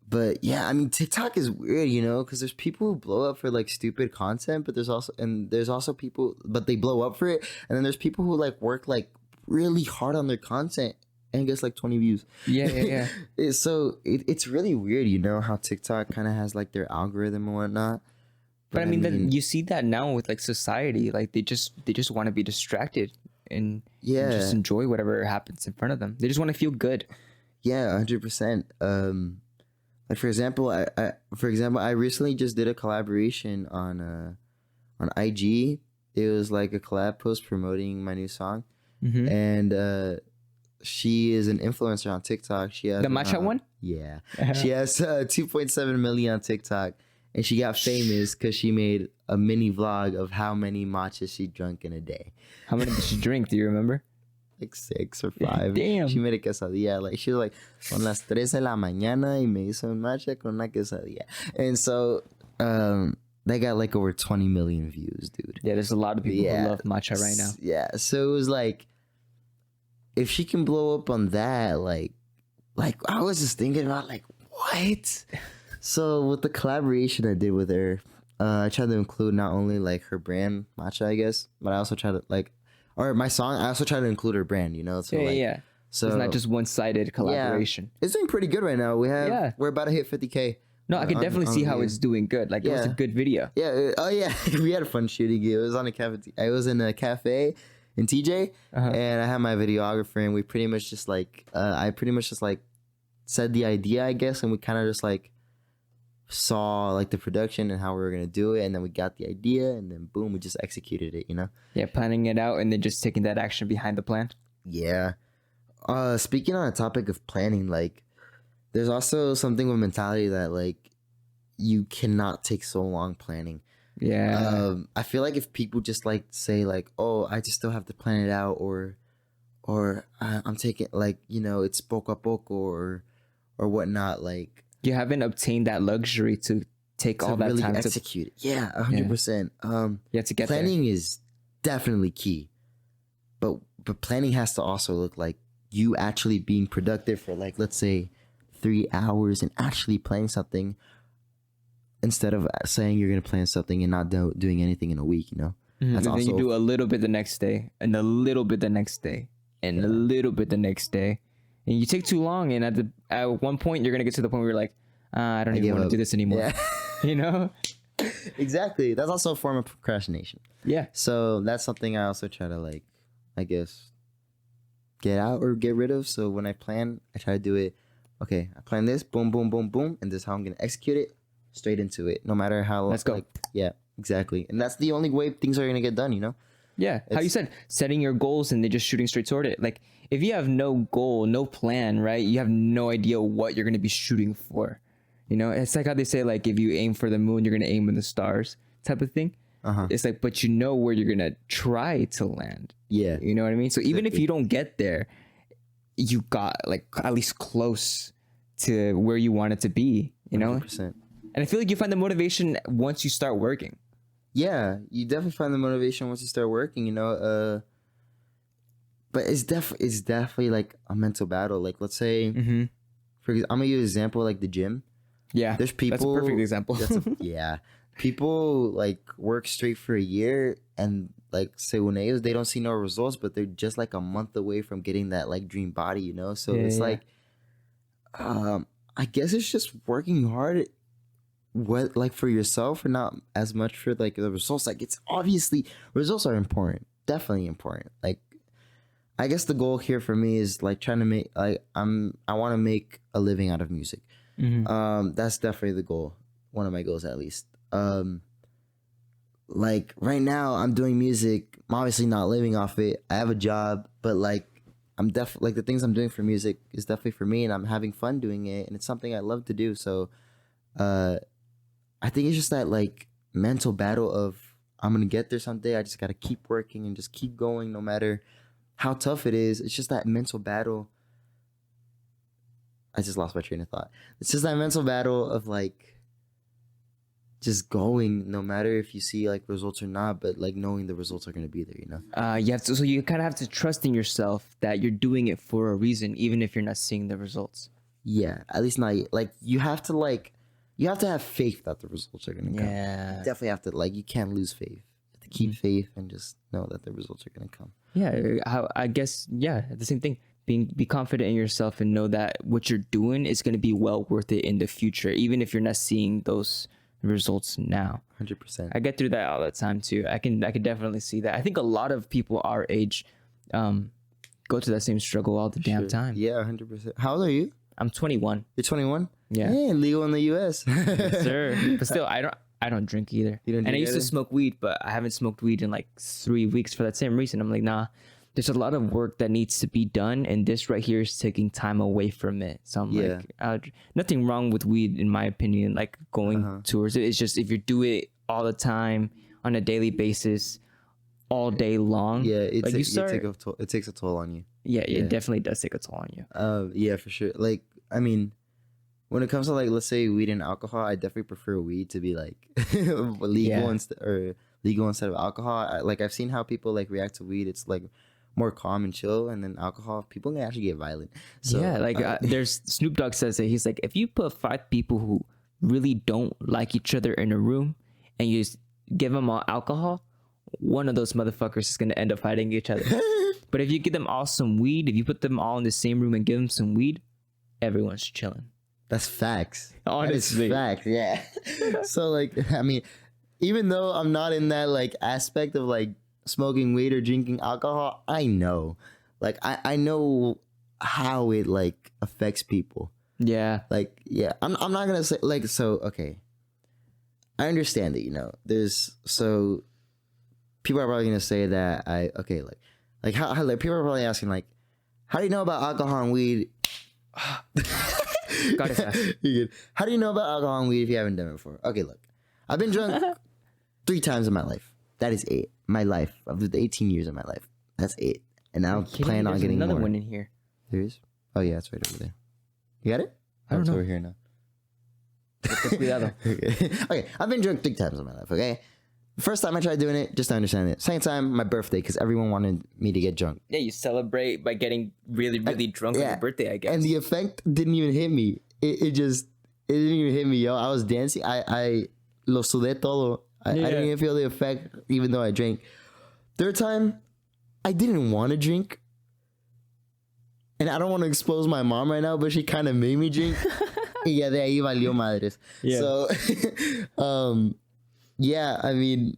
But yeah, I mean, TikTok is weird, because there's people who blow up for like stupid content, but there's also people, but they blow up for it, and then there's people who like work like really hard on their content and gets like 20 views.
Yeah.
It's really weird, how TikTok kind of has like their algorithm and whatnot.
But I mean, then you see that now with like society, like they just want to be distracted and just enjoy whatever happens in front of them. They just want to feel good.
Yeah, 100%. Like for example, I recently just did a collaboration on IG. It was like a collab post promoting my new song. Mm-hmm. And she is an influencer on TikTok. She has
the matcha one.
Yeah, she has 2.7 million on TikTok, and she got famous because she made a mini vlog of how many matchas she drank in a day.
How many did she drink? Do you remember?
Like 6 or 5.
Damn.
She made a quesadilla. Like she was like, son las 3 de la mañana y me hizo un matcha con una quesadilla. And so they got like over 20 million views, dude.
Yeah, there's a lot of people who love matcha right now.
Yeah, so it was like, if she can blow up on that, like I was just thinking about like, what? So with the collaboration I did with her, I tried to include not only like her brand matcha, I guess, but I also tried to like, or my song, I also try to include her brand, So
yeah. So it's not just one-sided collaboration.
Yeah, it's doing pretty good right now. We're about to hit 50K.
No, I can definitely see how it's doing good. Like, it was a good video.
Yeah. Oh, yeah. We had a fun shooting. It was on a cafe. I was in a cafe in TJ, and I had my videographer, and we pretty much just like, I pretty much just like said the idea, I guess, and we kind of just like saw like the production and how we were going to do it, and then we got the idea, and then boom, we just executed it,
Yeah, planning it out and then just taking that action behind the plan.
Yeah. Speaking on the topic of planning, like, there's also something with mentality that like you cannot take so long planning.
Yeah.
I feel like if people just like say like, oh, I just still have to plan it out, or I'm taking like, it's poco a poco or whatnot, like
you haven't obtained that luxury to take all that
really
time
execute it. Yeah, 100%.
You have to get
planning
there.
is definitely key, but planning has to also look like you actually being productive for like, let's say 3 hours and actually planning something, instead of saying you're gonna plan something and not doing anything in a week.
That's and then you do a little bit the next day, and a little bit the next day, and a little bit the next day. And you take too long, and at one point you're gonna get to the point where you're like, I don't even want to do this anymore. Yeah.
Exactly. That's also a form of procrastination.
Yeah.
So that's something I also try to like, I guess, get out or get rid of. So when I plan, I try to do it. Okay, I plan this, boom, boom, boom, boom, and this is how I'm gonna execute it. Straight into it, no matter how.
Let's go.
Like, yeah, exactly. And that's the only way things are gonna get done.
Yeah, how you said, setting your goals and then just shooting straight toward it. Like, if you have no goal, no plan, right? You have no idea what you're going to be shooting for. It's like how they say, like, if you aim for the moon, you're going to aim in the stars type of thing. It's like, but you know where you're going to try to land.
Yeah.
You know what I mean? So even if you don't get there, you got, like, at least close to where you want it to be,
100%.
And I feel like you find the motivation once you start working.
Yeah, you definitely find the motivation once you start working, but it's definitely like a mental battle. Like, let's say, I'm gonna give you an example, like the gym.
Yeah,
there's people.
That's a perfect example.
Yeah, people like work straight for a year, and like según ellos, they don't see no results, but they're just like a month away from getting that like dream body, So it's like, I guess it's just working hard. What, like, for yourself, or not as much for like the results. Like, it's obviously, results are important, definitely important. Like, I guess the goal here for me is like trying to make, like, I want to make a living out of music. That's definitely the goal, one of my goals at least. Like right now I'm doing music, I'm obviously not living off it. I have a job, but like I'm definitely, like, the things I'm doing for music is definitely for me, and I'm having fun doing it, and it's something I love to do. So I think it's just that like mental battle of, I'm gonna get there someday. I just gotta keep working and just keep going, no matter how tough it is. It's just that mental battle. I just lost my train of thought. It's just that mental battle of like just going, no matter if you see like results or not, but like knowing the results are going to be there, you know?
You have to, so you kind of have to trust in yourself that you're doing it for a reason, even if you're not seeing the results.
Yeah, at least not like you have to have faith that the results are going to come.
Yeah.
You definitely have to, like, you can't lose faith. You have to keep faith and just know that the results are going to come.
Yeah, I guess, yeah, the same thing. Be confident in yourself and know that what you're doing is going to be well worth it in the future, even if you're not seeing those results now.
100%.
I get through that all the time too. I can definitely see that. I think a lot of people our age go through that same struggle all the damn time.
Yeah, 100%. How old are you?
I'm 21.
You're 21?
Yeah.
Hey, legal in the US.
Yes, sir. But still, I don't drink either.
You don't drink
and I used
either?
to smoke weed, but I haven't smoked weed in like 3 weeks for that same reason. I'm like, nah, there's a lot of work that needs to be done, and this right here is taking time away from it. So I'm like, nothing wrong with weed in my opinion, like going towards it. It's just if you do it all the time on a daily basis, all day long,
it
takes
a toll on you.
Yeah, it definitely does take a toll on you.
Yeah, for sure. Like, I mean, when it comes to like, let's say weed and alcohol, I definitely prefer weed to be like legal instead of alcohol. Like, I've seen how people like react to weed. It's like more calm and chill, and then alcohol, people can actually get violent. So
yeah, like there's Snoop Dogg says that he's like, if you put 5 people who really don't like each other in a room and you just give them all alcohol, one of those motherfuckers is going to end up fighting each other. But if you give them all some weed, if you put them all in the same room and give them some weed, everyone's chilling.
That's facts.
Honestly.
That is facts, yeah. So like, I mean, even though I'm not in that like aspect of like smoking weed or drinking alcohol, I know. Like, I know how it like affects people.
Yeah.
Like, yeah, I'm not gonna say like, so okay, I understand that, you know, so people are probably gonna say that how like people are probably asking like, how do you know about alcohol and weed?
Got it fast.
You're good. How do you know about alcohol and weed if you haven't done it before? Okay, look, I've been drunk 3 times in my life. That is 8. My life of the 18 years of my life. That's 8, and I plan on getting
another
more.
one in here.
There is. Oh yeah, it's right over there. You got it?
I don't know.
It's over here now.
Cuidado.
Okay, I've been drunk 3 times in my life. Okay, first time I tried doing it, just to understand it. Second time, my birthday, because everyone wanted me to get drunk.
Yeah, you celebrate by getting really, really drunk on your birthday, I guess.
And the effect didn't even hit me. It didn't even hit me, yo. I was dancing. I lo sudé todo. I didn't even feel the effect, even though I drank. Third time, I didn't want to drink. And I don't want to expose my mom right now, but she kind of made me drink. Y ya de ahí valió madres.
Yeah.
So, yeah, I mean,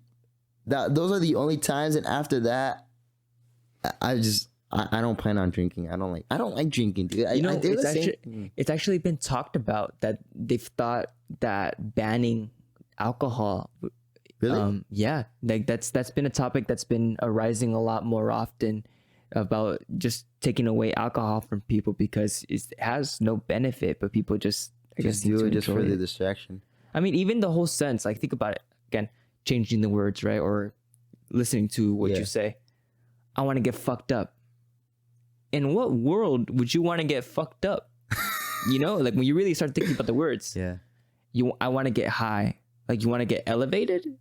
those are the only times. And after that, I don't plan on drinking. I don't like drinking, dude.
You know, it's actually been talked about that they've thought that banning alcohol.
Really?
Yeah, like that's been a topic that's been arising a lot more often, about just taking away alcohol from people because it has no benefit, but people just
do it just for the distraction.
I mean, even the whole sense, like think about it again, changing the words, right? Or listening to what you say. I want to get fucked up. In what world would you want to get fucked up? You know, like when you really start thinking about the words.
Yeah.
I want to get high. Like you want to get elevated.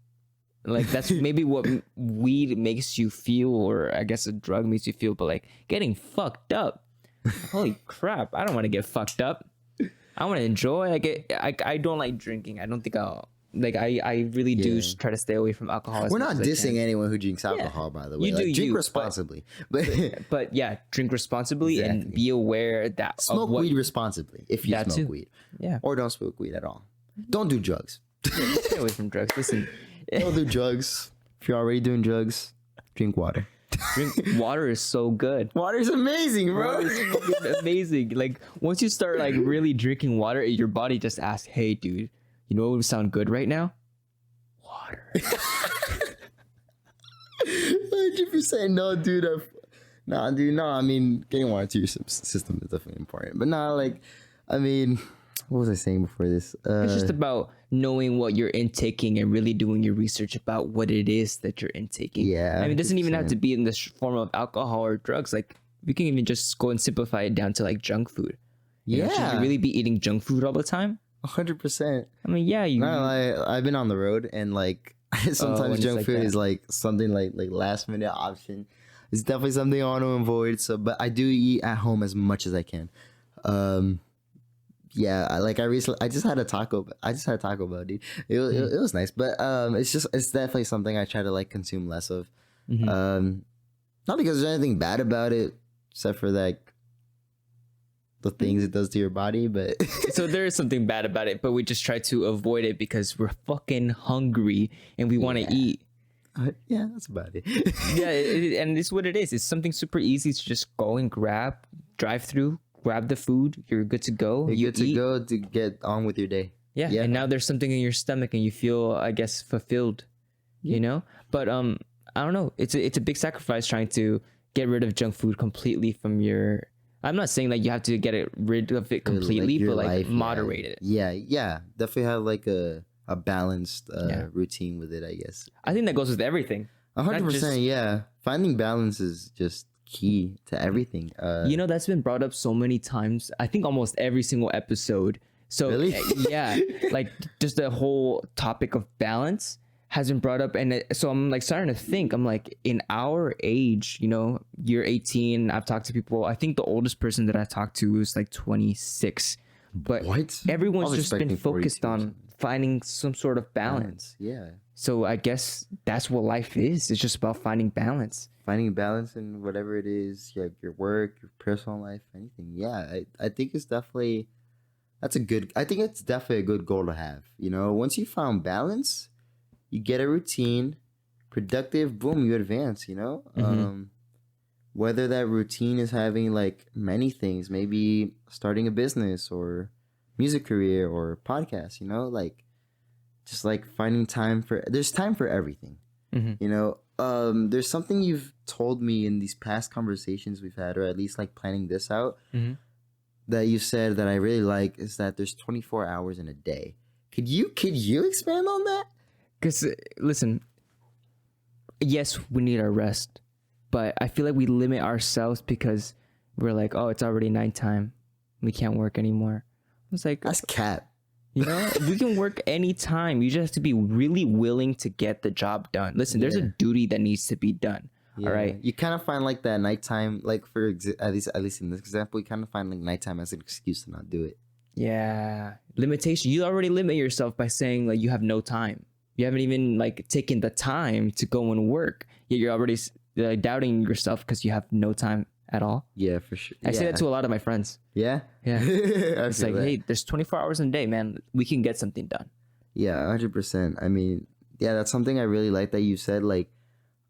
Like that's maybe what weed makes you feel, or I guess a drug makes you feel. But like getting fucked up, holy crap! I don't want to get fucked up. I want to enjoy. I don't like drinking. I don't think I'll like. I really do try to stay away from alcohol.
We're not dissing anyone who drinks alcohol, by the way. Drink responsibly.
But yeah, drink responsibly and be aware that
smoke weed responsibly if you smoke weed.
Yeah,
or don't smoke weed at all. Don't do drugs.
Stay away from drugs. Listen.
Don't do drugs. If you're already doing drugs, drink water.
Water is so good.
Water is amazing, bro.
Water is fucking amazing. Like once you start like really drinking water, your body just asks, "Hey, dude, you know what would sound good right now? Water."
100% no, dude. No. I mean, getting water to your system is definitely important. But nah, like, I mean, what was I saying before this?
It's just about knowing what you're intaking and really doing your research about what it is that you're intaking.
Yeah,
I mean, it doesn't even have
100%.
to be in the form of alcohol or drugs. Like, we can even just go and simplify it down to like junk food. You know, should you really be eating junk food all the time?
100%.
I mean, yeah,
I've been on the road, and like sometimes
it's
junk
like
food
that.
is like something like last minute option. It's definitely something I want to avoid. So, but I do eat at home as much as I can. Yeah, I just had a taco Bell, dude. It was nice, but it's definitely something I try to like consume less of. Not because there's anything bad about it, except for like the things it does to your body, but
So there is something bad about it, but we just try to avoid it because we're fucking hungry and we want to eat.
yeah, that's about it.
Yeah, and it's what it is. It's something super easy to just go and drive through, grab the food. You're good to go.
You're
You
good to
eat.
go to get on with your day.
Yeah, and now there's something in your stomach and you feel, I guess, fulfilled. You know, but I don't know. It's a big sacrifice trying to get rid of junk food completely from your. I'm not saying like you have to get rid of it completely,
your
but like
life,
moderate it.
Yeah. Definitely have like a balanced routine with it, I guess.
I think that goes with everything.
100%. Yeah, finding balance is just key to everything.
You know, that's been brought up so many times. I think almost every single episode. So
Really?
Yeah, like just the whole topic of balance has been brought up, and so I'm like starting to think. I'm like, in our age, you know, you're 18. I've talked to people. I think the oldest person that I talked to was like 26. But
What?
everyone's
I was
just been
expecting
focused
42 or
on
something.
finding some sort of balance.
Yeah,
So I guess that's what life is. It's just about finding balance.
finding balance in whatever it is, your work, your personal life, anything. Yeah, I think it's definitely I think it's definitely a good goal to have. You know, once you found balance, you get a routine, productive, boom, you advance, you know? Whether that routine is having like many things, maybe starting a business or music career or podcast, you know, like just like finding there's time for everything. You know, there's something you've told me in these past conversations we've had, or at least like planning this out, that you said that I really like, is that there's 24 hours in a day. Could you expand on that?
Because listen, yes, we need our rest, but I feel like we limit ourselves because we're like, oh, it's already nighttime, we can't work anymore. It's like,
That's cap.
you know, we can work anytime. You just have to be really willing to get the job done. Listen, there's a duty that needs to be done.
Yeah.
All right.
You kind of find like that nighttime, like at least in this example, you kind of find like nighttime as an excuse to not do it.
Yeah. Limitation. You already limit yourself by saying like you have no time. You haven't even like taken the time to go and work. Yet you're already doubting yourself because you have no time at all.
Yeah, for sure.
I say that to a lot of my friends.
Yeah.
Yeah. It's like,
that.
hey, there's 24 hours in a day, man. We can get something done.
Yeah, 100%. I mean, yeah, that's something I really like that you said. Like,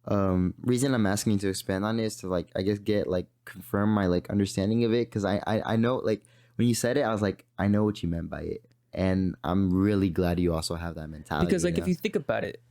reason I'm asking you to expand on is to like, I guess confirm my like understanding of it, because I know, like, when you said it, I was like, I know what you meant by it, and I'm really glad you also have that mentality.
Because like, if you think about it,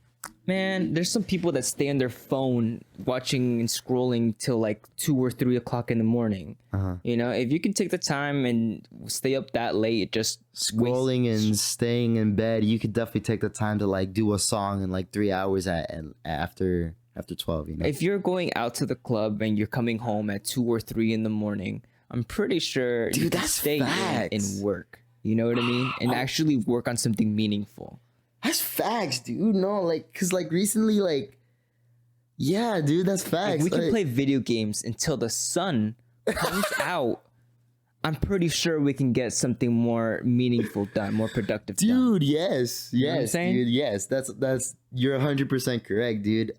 man, there's some people that stay on their phone watching and scrolling till like 2 or 3 o'clock in the morning. You know, if you can take the time and stay up that late, just
scrolling and staying in bed, you could definitely take the time to like do a song in like 3 hours after 12. You know,
if you're going out to the club and you're coming home at 2 or 3 in the morning, I'm pretty sure you can
that's
stay
facts.
in work. You know what I mean? And actually work on something meaningful.
that's facts, dude. No, like, cause like recently, like, yeah, dude, that's facts.
If we can
Like,
play video games until the sun comes out, I'm pretty sure we can get something more meaningful done, more productive done.
dude, yes,
know what I'm
yes,
saying?
dude, yes. That's you're 100% correct, dude.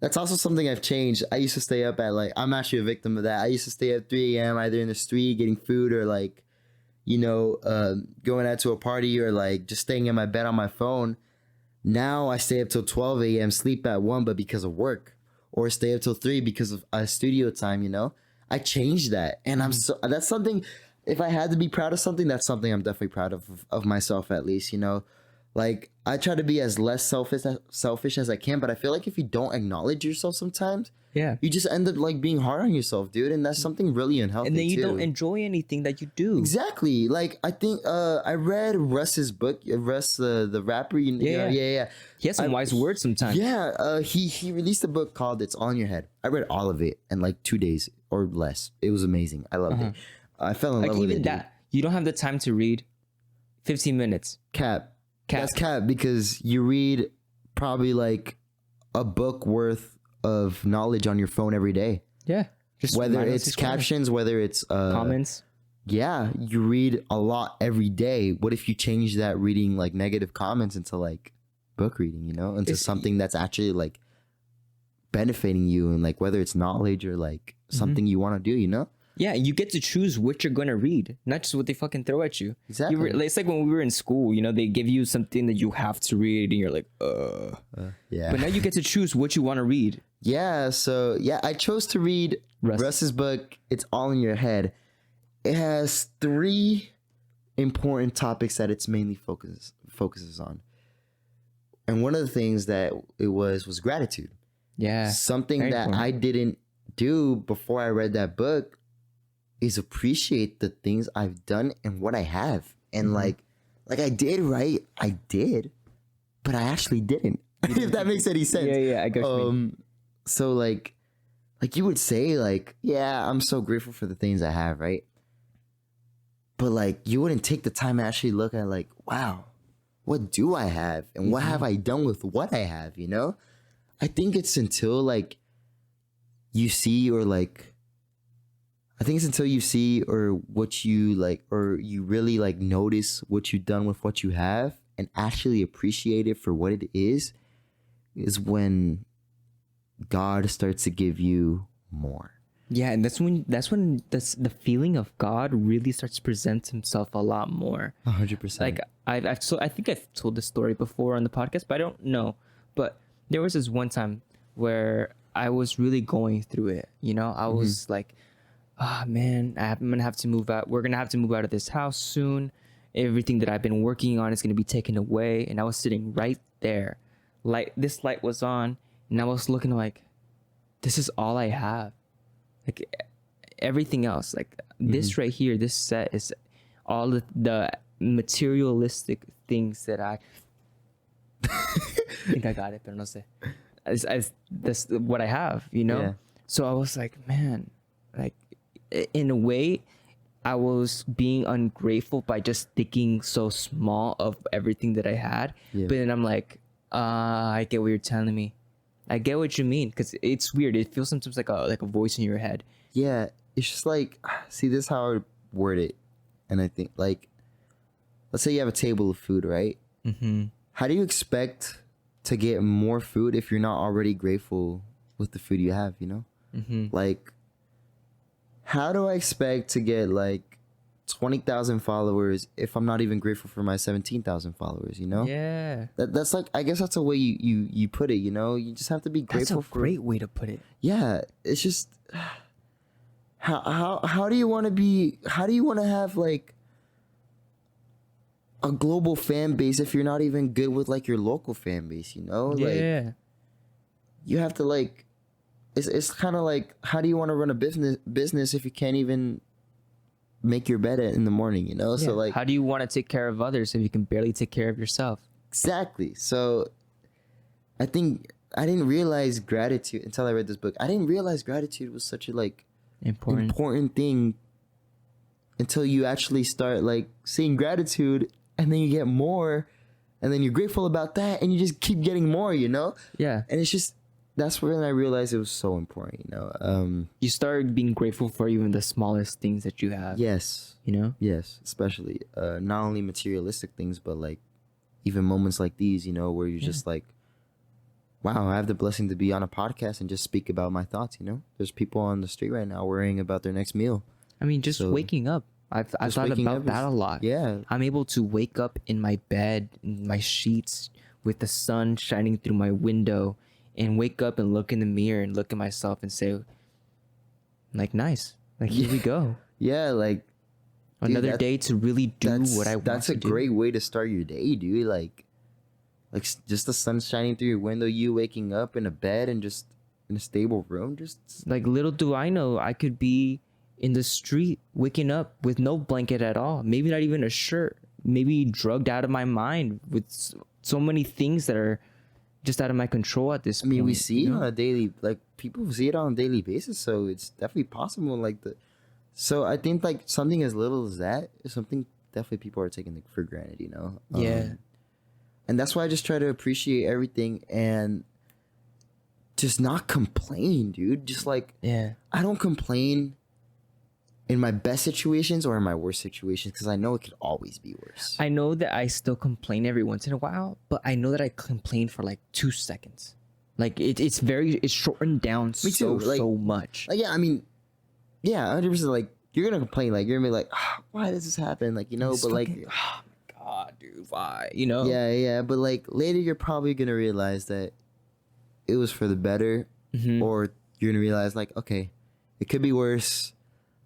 That's also something I've changed. I used to stay up at like, I'm actually a victim of that. I used to stay at 3 a.m. either in the street getting food or like, you know, going out to a party or like just staying in my bed on my phone. Now I stay up till 12 a.m., sleep at 1, but because of work, or stay up till 3 because of studio time, you know? I changed that. And that's something, if I had to be proud of something, that's something I'm definitely proud of myself, at least, you know? Like, I try to be as less selfish as I can, but I feel like if you don't acknowledge yourself sometimes,
Yeah.
you just end up like being hard on yourself, dude, and that's something really unhealthy.
And then you
too.
don't enjoy anything that you do.
Exactly. Like I think I read Russ's book. Russ, the rapper. Yeah.
He has some wise words sometimes.
Yeah. He released a book called "It's All in Your Head." I read all of it in like 2 days or less. It was amazing. I loved it. I fell in love with it.
Even that, you don't have the time to read 15 minutes.
Cap. That's cap, because you read probably like a book worth of knowledge on your phone every day.
Yeah.
Just whether it's captions, whether it's
comments.
Yeah, you read a lot every day. What if you change that reading like negative comments into like book reading, into something that's actually like benefiting you, and like whether it's knowledge or like something you want to do,
Yeah, you get to choose what you're going to read, not just what they fucking throw at you.
Exactly.
It's like when we were in school, they give you something that you have to read and you're like,
yeah.
But now you get to choose what you want to read.
Yeah, so I chose to read Russ's book, It's All in Your Head. It has 3 important topics that it's mainly focuses on. And one of the things that it was gratitude.
Yeah.
Something that I didn't do before I read that book is appreciate the things I've done and what I have. And like I did, right? I did, but I actually didn't. If that makes any sense.
Yeah, I guess.
So like you would say like, yeah, I'm so grateful for the things I have, right? But like you wouldn't take the time to actually look at like, wow, what do I have? And what have I done with what I have, I think it's until like you see or like, I think it's until you see or what you like, or you really like notice what you've done with what you have and actually appreciate it for what it is when God starts to give you more.
Yeah, and that's when the feeling of God really starts to present himself a lot more.
100%.
Like I think I've told this story before on the podcast, but I don't know. But there was this one time where I was really going through it. I was like, man, I'm gonna have to move out. We're gonna have to move out of this house soon. Everything that I've been working on is gonna be taken away. And I was sitting right there, this light was on, and I was looking like, this is all I have. Like everything else, like this right here, this set is all the materialistic things that I think I got it, but no sé. That's what I have, Yeah. So I was like, man, like in a way, I was being ungrateful by just thinking so small of everything that I had. Yeah. But then I'm like, I get what you're telling me. I get what you mean, because it's weird. It feels sometimes like a voice in your head.
Yeah, it's just like, see, this is how I would word it. And I think, like, let's say you have a table of food, right? Mm-hmm. How do you expect to get more food if you're not already grateful with the food you have, Mm-hmm. Like, how do I expect to get, like, 20,000 followers if I'm not even grateful for my 17,000 followers,
Yeah.
That's like, I guess that's a way you put it, You just have to be grateful.
That's a great way to put it.
Yeah, it's just how do you want to have like a global fan base if you're not even good with like your local fan base,
Yeah.
Like, you have to like, it's kind of like, how do you want to run a business if you can't even make your bed in the morning,
Yeah.
So like,
how do you want to take care of others if you can barely take care of yourself?
Exactly. So I think I didn't realize gratitude until I read this book. I didn't realize gratitude was such a like important thing until you actually start like seeing gratitude, and then you get more, and then you're grateful about that, and you just keep getting more,
Yeah.
And it's just, that's when I realized it was so important,
You start being grateful for even the smallest things that you have.
Yes. Yes, especially not only materialistic things, but like even moments like these, where you're just like, wow, I have the blessing to be on a podcast and just speak about my thoughts, There's people on the street right now worrying about their next meal.
I mean, just waking up. I've thought about that a lot.
Yeah.
I'm able to wake up in my bed, in my sheets, with the sun shining through my window, and wake up and look in the mirror and look at myself and say, like, nice. Like, here we go.
Yeah, like,
another day to really do what I want to do.
That's a great way to start your day, dude. Like just the sun shining through your window, you waking up in a bed and just in a stable room. Just
like, little do I know, I could be in the street waking up with no blanket at all, maybe not even a shirt, maybe drugged out of my mind with so many things that are just out of my control at this point.
I mean, we see it on a daily, like, people see it on a daily basis, so it's definitely possible. Like, so I think, like, something as little as that is something definitely people are taking for granted, you know?
Yeah.
And that's why I just try to appreciate everything and just not complain, dude. Just like, I don't complain in my best situations or in my worst situations, because I know it could always be worse.
I know that I still complain every once in a while, but I know that I complain for like 2 seconds. Like, it's shortened down so much.
Like, yeah, I mean, yeah, 100%. Like, you're gonna complain, like, you're gonna be like, oh, why does this happen? Like, you know, but like,
oh my God, dude, why? You know?
Yeah, but like later you're probably gonna realize that it was for the better, or you're gonna realize, like, okay, it could be worse,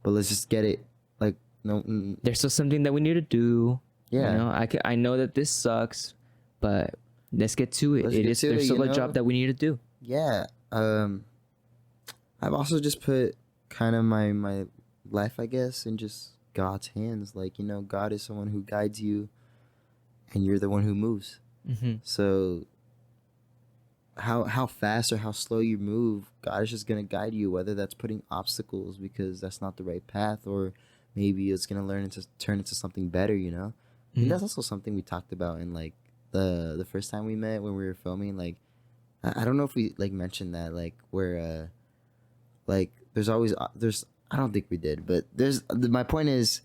but let's just get it. Like, no,
there's still something that we need to do.
Yeah,
you know, I know that this sucks, but let's get to it. There's still a job that we need to do.
Yeah. I've also just put kind of my life, I guess, in just God's hands. Like, you know, God is someone who guides you, and you're the one who moves. So how fast or how slow you move, God is just gonna guide you, whether that's putting obstacles because that's not the right path, or maybe it's gonna turn into something better, you know. And that's also something we talked about in like the first time we met when we were filming. Like, I don't know if we like mentioned that, like, where like there's I don't think we did, but my point is,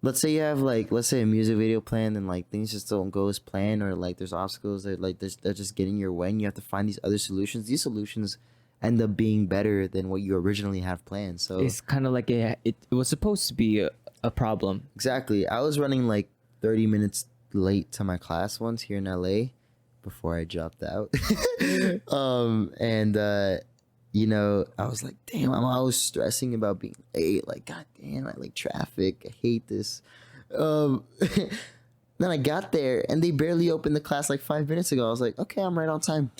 let's say you have, like, let's say a music video planned and like things just don't go as planned, or like there's obstacles that like they're just getting your way, and you have to find these other solutions. These solutions end up being better than what you originally have planned. So
it's kind of like it was supposed to be a problem.
Exactly. I was running like 30 minutes late to my class once here in LA before I dropped out. You know, I was like, damn, I'm always stressing about being late. Like, god damn, I like traffic. I hate this. Then I got there and they barely opened the class like 5 minutes ago. I was like, okay, I'm right on time.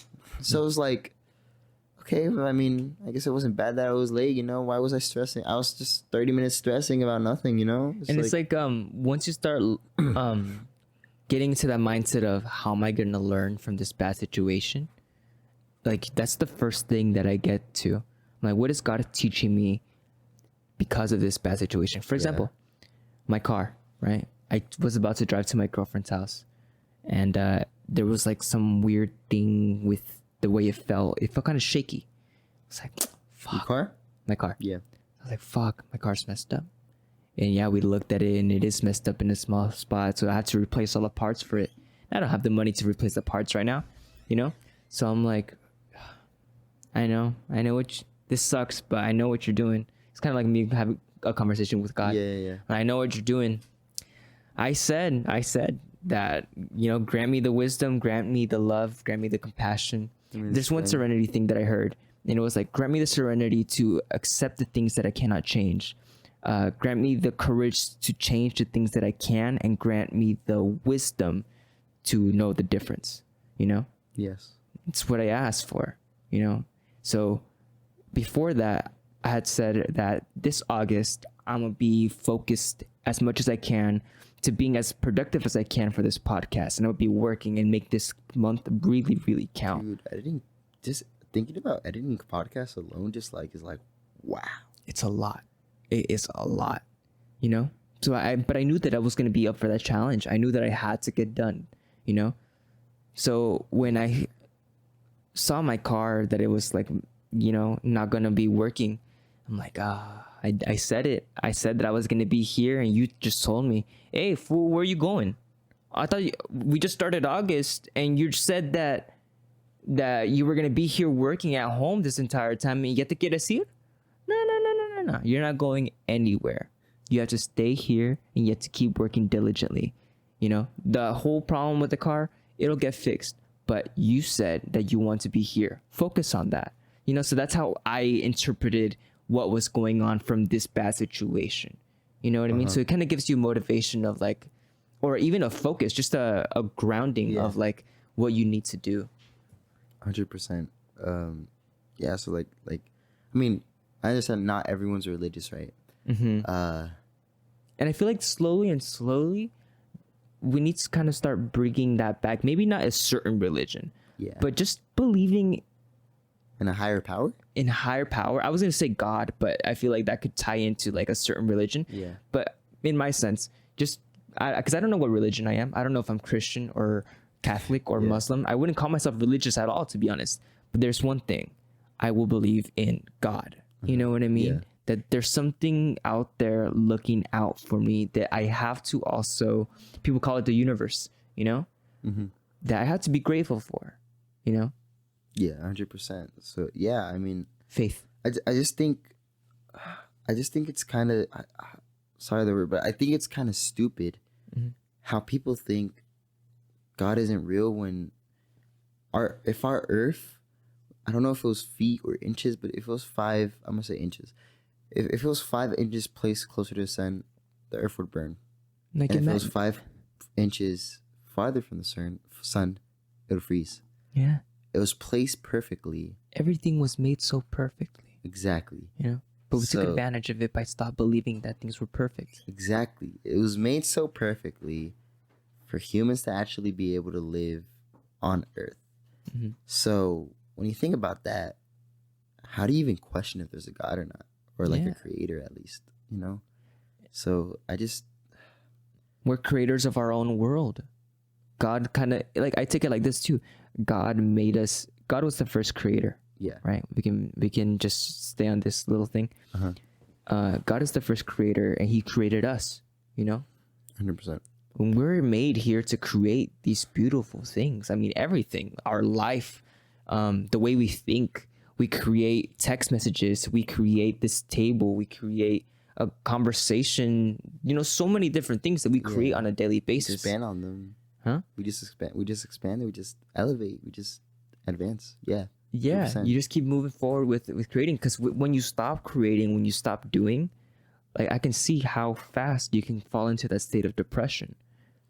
So it was like, okay, I mean, I guess it wasn't bad that I was late, you know? Why was I stressing? I was just 30 minutes stressing about nothing, you know?
It's like once you start getting into that mindset of how am I going to learn from this bad situation, like, that's the first thing that I get to. I'm like, what is God teaching me because of this bad situation? For example, my car, right? I was about to drive to my girlfriend's house, and there was like some weird thing with the way it felt. It felt kind of shaky. I was like, fuck.
Your car?
My car.
Yeah.
I was like, fuck, my car's messed up. And yeah, we looked at it and it is messed up in a small spot. So I had to replace all the parts for it. I don't have the money to replace the parts right now, you know? So I'm like, I know this sucks, but I know what you're doing. It's kind of like me having a conversation with God.
Yeah.
I know what you're doing. I said that, you know, grant me the wisdom, grant me the love, grant me the compassion. There's one serenity thing that I heard, and it was like, grant me the serenity to accept the things that I cannot change. Grant me the courage to change the things that I can, and grant me the wisdom to know the difference, you know?
Yes.
It's what I asked for, you know? So before that, I had said that this August, I'm going to be focused as much as I can to being as productive as I can for this podcast. And I'll be working and make this month really, really count.
Dude, just thinking about editing podcasts alone is like, wow.
It's a lot. It is a lot, you know? But I knew that I was going to be up for that challenge. I knew that I had to get done, you know? So when I saw my car that it was like, you know, not going to be working, I'm like, I said it. I said that I was going to be here, and you just told me, hey, fool, where are you going? I thought we just started August, and you said that you were going to be here working at home this entire time, and yet to get us here? No. You're not going anywhere. You have to stay here, and you have to keep working diligently. You know, the whole problem with the car, it'll get fixed. But you said that you want to be here. Focus on that. You know, so that's how I interpreted what was going on from this bad situation. You know what I mean? So it kind of gives you motivation of like, or even a focus, just a grounding of like what you need to do.
100%. Yeah, so like I mean, I understand not everyone's religious, right?
And I feel like slowly we need to kind of start bringing that back. Maybe not a certain religion, but just believing
in a higher power.
In higher power. I was gonna say God, but I feel like that could tie into like a certain religion.
Yeah.
But in my sense, just because I don't know what religion I am. I don't know if I'm Christian or Catholic or Muslim. I wouldn't call myself religious at all, to be honest. But there's one thing: I will believe in God. You know what I mean? Yeah. That there's something out there looking out for me that I have to also, people call it the universe, you know, that I have to be grateful for, you know?
Yeah, 100%. So, yeah, I mean,
faith.
I just think it's kind of, sorry the word, but I think it's kind of stupid how people think God isn't real when if our earth, I don't know if it was feet or inches, but if it was 5, I'm going to say inches. If it was 5 inches placed closer to the sun, the earth would burn.
Like
and if it was 5 inches farther from the sun, it would freeze.
Yeah.
It was placed perfectly.
Everything was made so perfectly.
Exactly.
You know? But we took advantage of it by stop believing that things were perfect.
Exactly. It was made so perfectly for humans to actually be able to live on Earth. So when you think about that, how do you even question if there's a God or not? Or like a creator at least, you know? So
we're creators of our own world. God kind of, like, I take it like this too. God made us. God was the first creator.
Yeah.
Right? We can just stay on this little thing. God is the first creator and he created us, you know?
100%.
We're made here to create these beautiful things. I mean, everything, our life, the way we think, we create text messages, we create this table, we create a conversation, you know, so many different things that we create on a daily basis.
We expand on them.
Huh?
We just expand, we just elevate, we just advance. Yeah.
Yeah, 100%. You just keep moving forward with creating, because when you stop creating, when you stop doing, like, I can see how fast you can fall into that state of depression,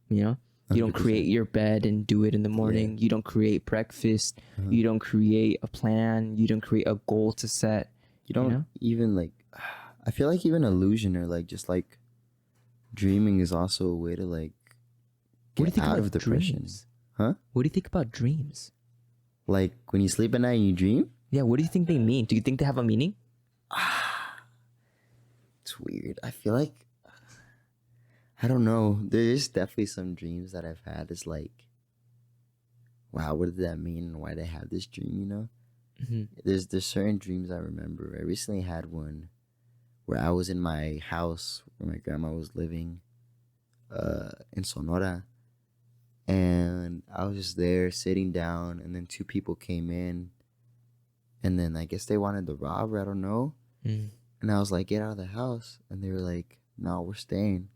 you know? You don't
100%.
create your bed and do it in the morning. You don't create breakfast. You don't create a plan. You don't create a goal to set.
You don't even, like, I feel like even illusion or like just like dreaming is also a way to like get out of depression.
Dreams?
Huh?
What do you think about dreams?
Like when you sleep at night and you dream?
Yeah, what do you think they mean? Do you think they have a meaning?
It's weird. I feel like, I don't know. There's definitely some dreams that I've had. It's like, wow, what did that mean? And why did I have this dream, you know? There's certain dreams I remember. I recently had one where I was in my house where my grandma was living in Sonora. And I was just there sitting down, and then 2 people came in. And then I guess they wanted to rob her, I don't know. And I was like, get out of the house. And they were like, no, we're staying.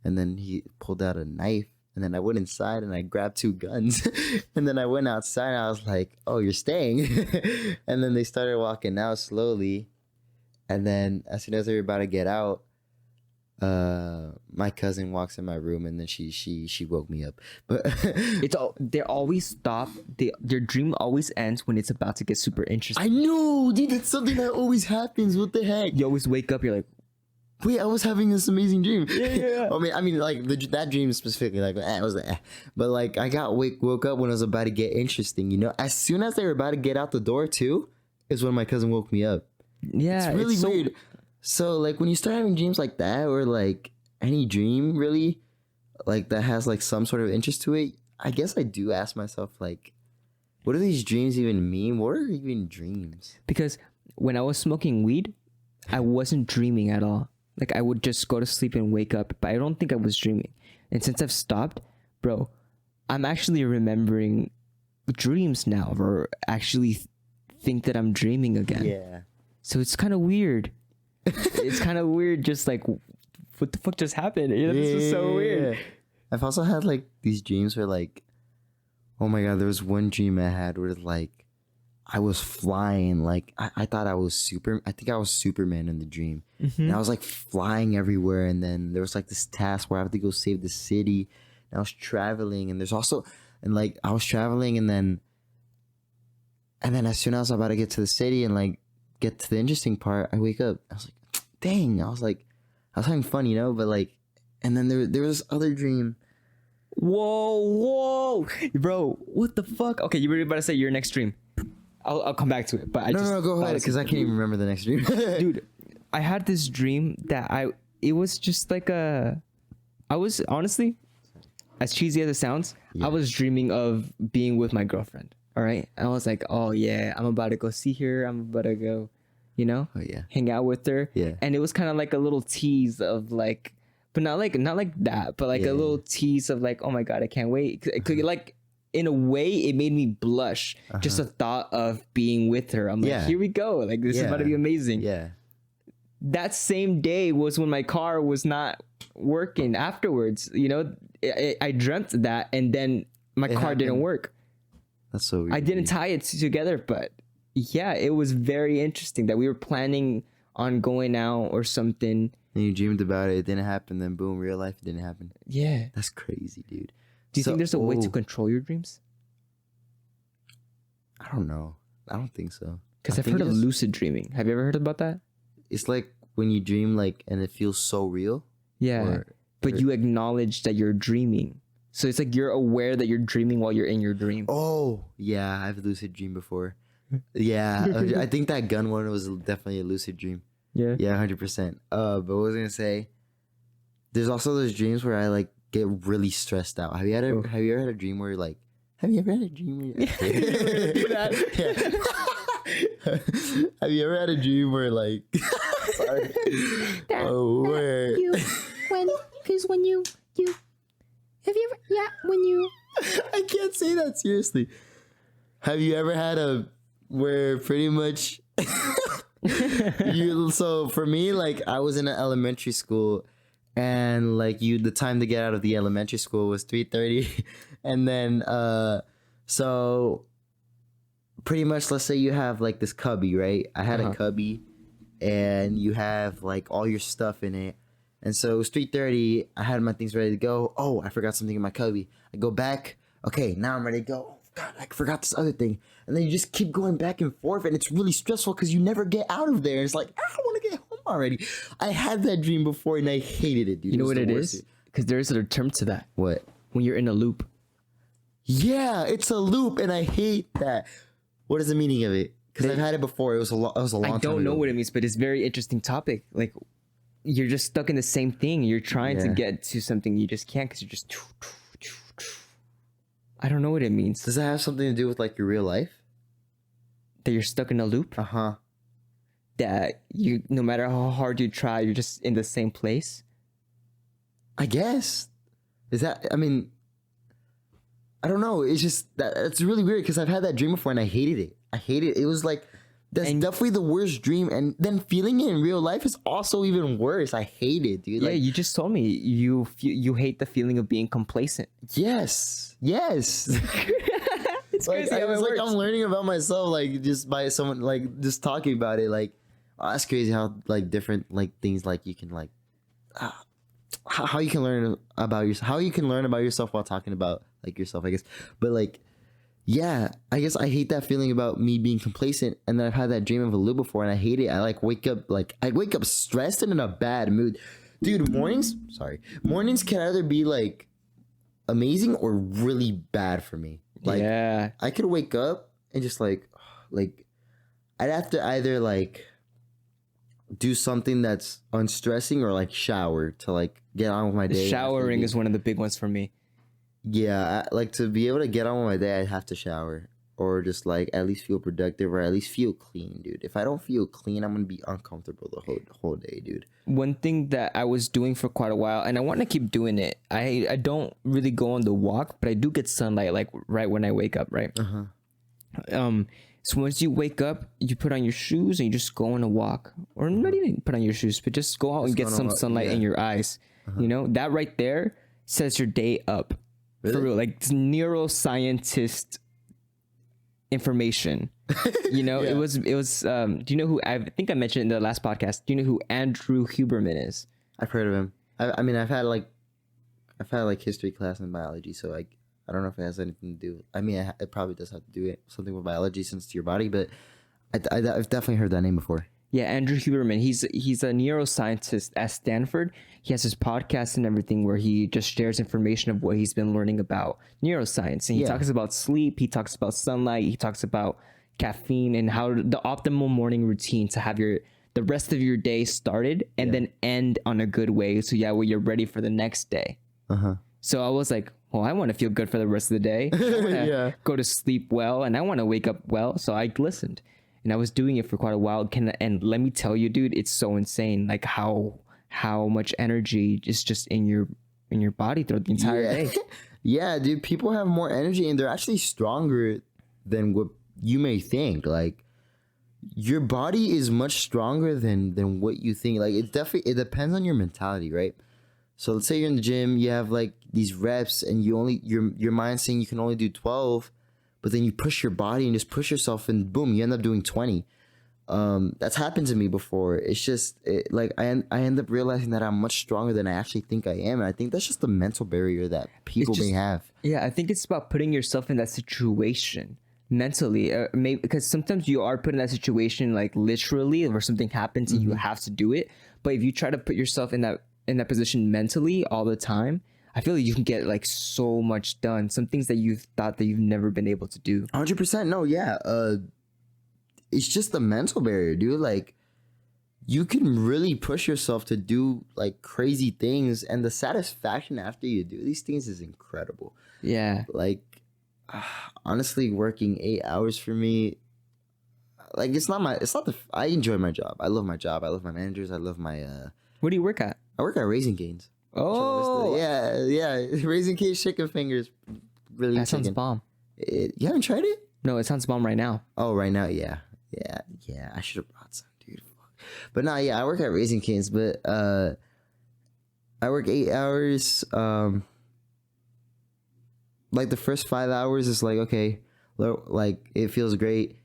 And then he pulled out a knife. And then I went inside and I grabbed 2 guns. And then I went outside and I was like, oh, you're staying? And then they started walking out slowly. And then as soon as they were about to get out, my cousin walks in my room, and then she woke me up. But
they always stop. Their dream always ends when it's about to get super interesting.
I know, dude. That's something that always happens. What the heck?
You always wake up. You're like,
wait, I was having this amazing dream.
Yeah.
I mean, like that dream specifically, like it was like, but like I got woke up when it was about to get interesting. You know, as soon as they were about to get out the door too, is when my cousin woke me up.
Yeah,
it's really weird. So like when you start having dreams like that, or like any dream really, like that has like some sort of interest to it, I guess I do ask myself, like, what do these dreams even mean? What are even dreams?
Because when I was smoking weed, I wasn't dreaming at all. Like, I would just go to sleep and wake up, but I don't think I was dreaming. And since I've stopped, bro, I'm actually remembering dreams now, or actually think that I'm dreaming again.
Yeah.
So it's kind of weird. It's kind of weird, just like, what the fuck just happened? You know, this is so weird.
I've also had like these dreams where like, oh my God, there was one dream I had where like I was flying. Like I thought I was Superman in the dream. And I was like flying everywhere. And then there was like this task where I have to go save the city. And I was traveling, and there's also, and like I was traveling, and then And then as soon as I was about to get to the city and like get to the interesting part, I wake up. I was like, dang. I was having fun, you know. But like, and then there was this other dream.
Whoa, bro, what the fuck? Okay, you were about to say your next dream. I'll come back to it, but
No, go ahead, because I can't even remember the next dream.
Dude, I had this dream that it was just like I was honestly, as cheesy as it sounds, I was dreaming of being with my girlfriend. All right. I was like, oh yeah, I'm about to go see her. I'm about to go, hang out with her.
Yeah.
And it was kind of like a little tease of like, but not like that, but like a little tease of like, oh my God, I can't wait. Like in a way, it made me blush. Just the thought of being with her. I'm like, here we go. Like this is about to be amazing.
Yeah.
That same day was when my car was not working afterwards. I dreamt that, and then my car didn't work.
That's so weird.
I didn't tie it together, but yeah, it was very interesting that we were planning on going out or something.
And you dreamed about it. It didn't happen. Then boom, real life, it didn't happen.
Yeah.
That's crazy, dude.
Do you think there's a way to control your dreams?
I don't know. I don't think so.
Because I've heard of lucid dreaming. Have you ever heard about that?
It's like when you dream like, and it feels so real.
Yeah. But you acknowledge that you're dreaming. So it's like you're aware that you're dreaming while you're in your dream.
Oh, yeah. I've lucid dreamed before. Yeah. I think that gun one was definitely a lucid dream.
Yeah.
Yeah, 100%. But what was I going to say? There's also those dreams where I like get really stressed out. Have you ever had a dream where you're like, have you ever had a dream where have you ever had a dream where like, sorry.
When you have you ever, when you
I can't say that seriously. Have you ever had where pretty much so for me, like I was in an elementary school and like the time to get out of the elementary school was 3:30 and then so pretty much let's say you have like this cubby, right? I had a cubby and you have like all your stuff in it. And so it was 3:30. I had my things ready to go. Oh, I forgot something in my cubby. I go back. Okay, now I'm ready to go. Oh, God, I forgot this other thing. And then you just keep going back and forth. And it's really stressful because you never get out of there. It's like, I want to get home already. I had that dream before and I hated it, dude.
You know what it is? Because there is a term to that.
What?
When you're in a loop.
Yeah, it's a loop. And I hate that. What is the meaning of it? Because I've had it before. It was a long time ago.
I don't know what it means, but it's a very interesting topic. Like, you're just stuck in the same thing. You're trying to get to something. You just can't because you're just... I don't know what it means.
Does that have something to do with like your real life?
That you're stuck in a loop? That you, no matter how hard you try, you're just in the same place?
I guess. Is that... I mean... I don't know. It's just... It's really weird because I've had that dream before and I hated it. I hated it. It was like... That's definitely the worst dream, and then feeling it in real life is also even worse. I hate it, dude.
Yeah,
like,
you just told me you hate the feeling of being complacent.
Yes.
It's
Like,
crazy how it works.
I'm learning about myself, like just by someone, like just talking about it. Like, that's crazy how like different like things like you can like how you can learn about yourself, how you can learn about yourself while talking about like yourself, I guess. But like. Yeah, I guess I hate that feeling about me being complacent, and then I've had that dream of a loop before, and I hate it. I wake up stressed and in a bad mood, dude. Mornings can either be like amazing or really bad for me. Like,
yeah,
I could wake up and just like I'd have to either like do something that's unstressing or like shower to like get on with my day.
Showering is one of the big ones for me.
Yeah, like to be able to get on with my day, I'd have to shower or just like at least feel productive or at least feel clean, dude. If I don't feel clean, I'm gonna be uncomfortable the whole day, dude.
One thing that I was doing for quite a while, and I want to keep doing it. I don't really go on the walk, but I do get sunlight like right when I wake up, right? So once you wake up, you put on your shoes and you just go on a walk, or not even put on your shoes, but just go out and get some sunlight in your eyes. You know, that right there sets your day up. Really? For real, like neuroscientist information. You know, it was. Do you know who? I think I mentioned in the last podcast. Do you know who Andrew Huberman is?
I've heard of him. I mean, I've had like history class in biology, so I don't know if it has anything to do. I mean, it probably does have to do something with biology since it's your body, but I've definitely heard that name before.
Yeah, Andrew Huberman. He's a neuroscientist at Stanford. He has his podcast and everything where he just shares information of what he's been learning about neuroscience. And he talks about sleep. He talks about sunlight. He talks about caffeine and how the optimal morning routine to have the rest of your day started and then end on a good way. So where you're ready for the next day. So I was like, well, I want to feel good for the rest of the day. I wanna go to sleep well, and I want to wake up well. So I listened. And I was doing it for quite a while. And let me tell you, dude, it's so insane. Like how much energy is just in your body throughout the entire day.
Yeah, dude, people have more energy and they're actually stronger than what you may think. Like your body is much stronger than what you think. Like it depends on your mentality, right? So let's say you're in the gym, you have like these reps and your mind's saying you can only do 12. But then you push your body and just push yourself and boom, you end up doing 20. That's happened to me before. It's just like I end up realizing that I'm much stronger than I actually think I am. And I think that's just the mental barrier that people may have.
Yeah, I think it's about putting yourself in that situation mentally. Maybe because sometimes you are put in that situation like literally where something happens and you have to do it. But if you try to put yourself in that position mentally all the time, I feel like you can get like so much done. Some things that you've thought that you've never been able to do.
100%. No, yeah. It's just the mental barrier, dude. Like you can really push yourself to do like crazy things, and the satisfaction after you do these things is incredible.
Yeah.
Like honestly, working 8 hours for me, like I enjoy my job. I love my job. I love my managers. I love my
Where do you work at?
I work at Raising Cane's.
Oh,
yeah. Raising Cane's chicken fingers, really.
That sounds bomb.
You haven't tried it?
No, it sounds bomb right now.
Oh, right now, yeah. I should have brought some, dude. But no, yeah, I work at Raising Cane's, but I work 8 hours. Like the first 5 hours is like okay, like it feels great.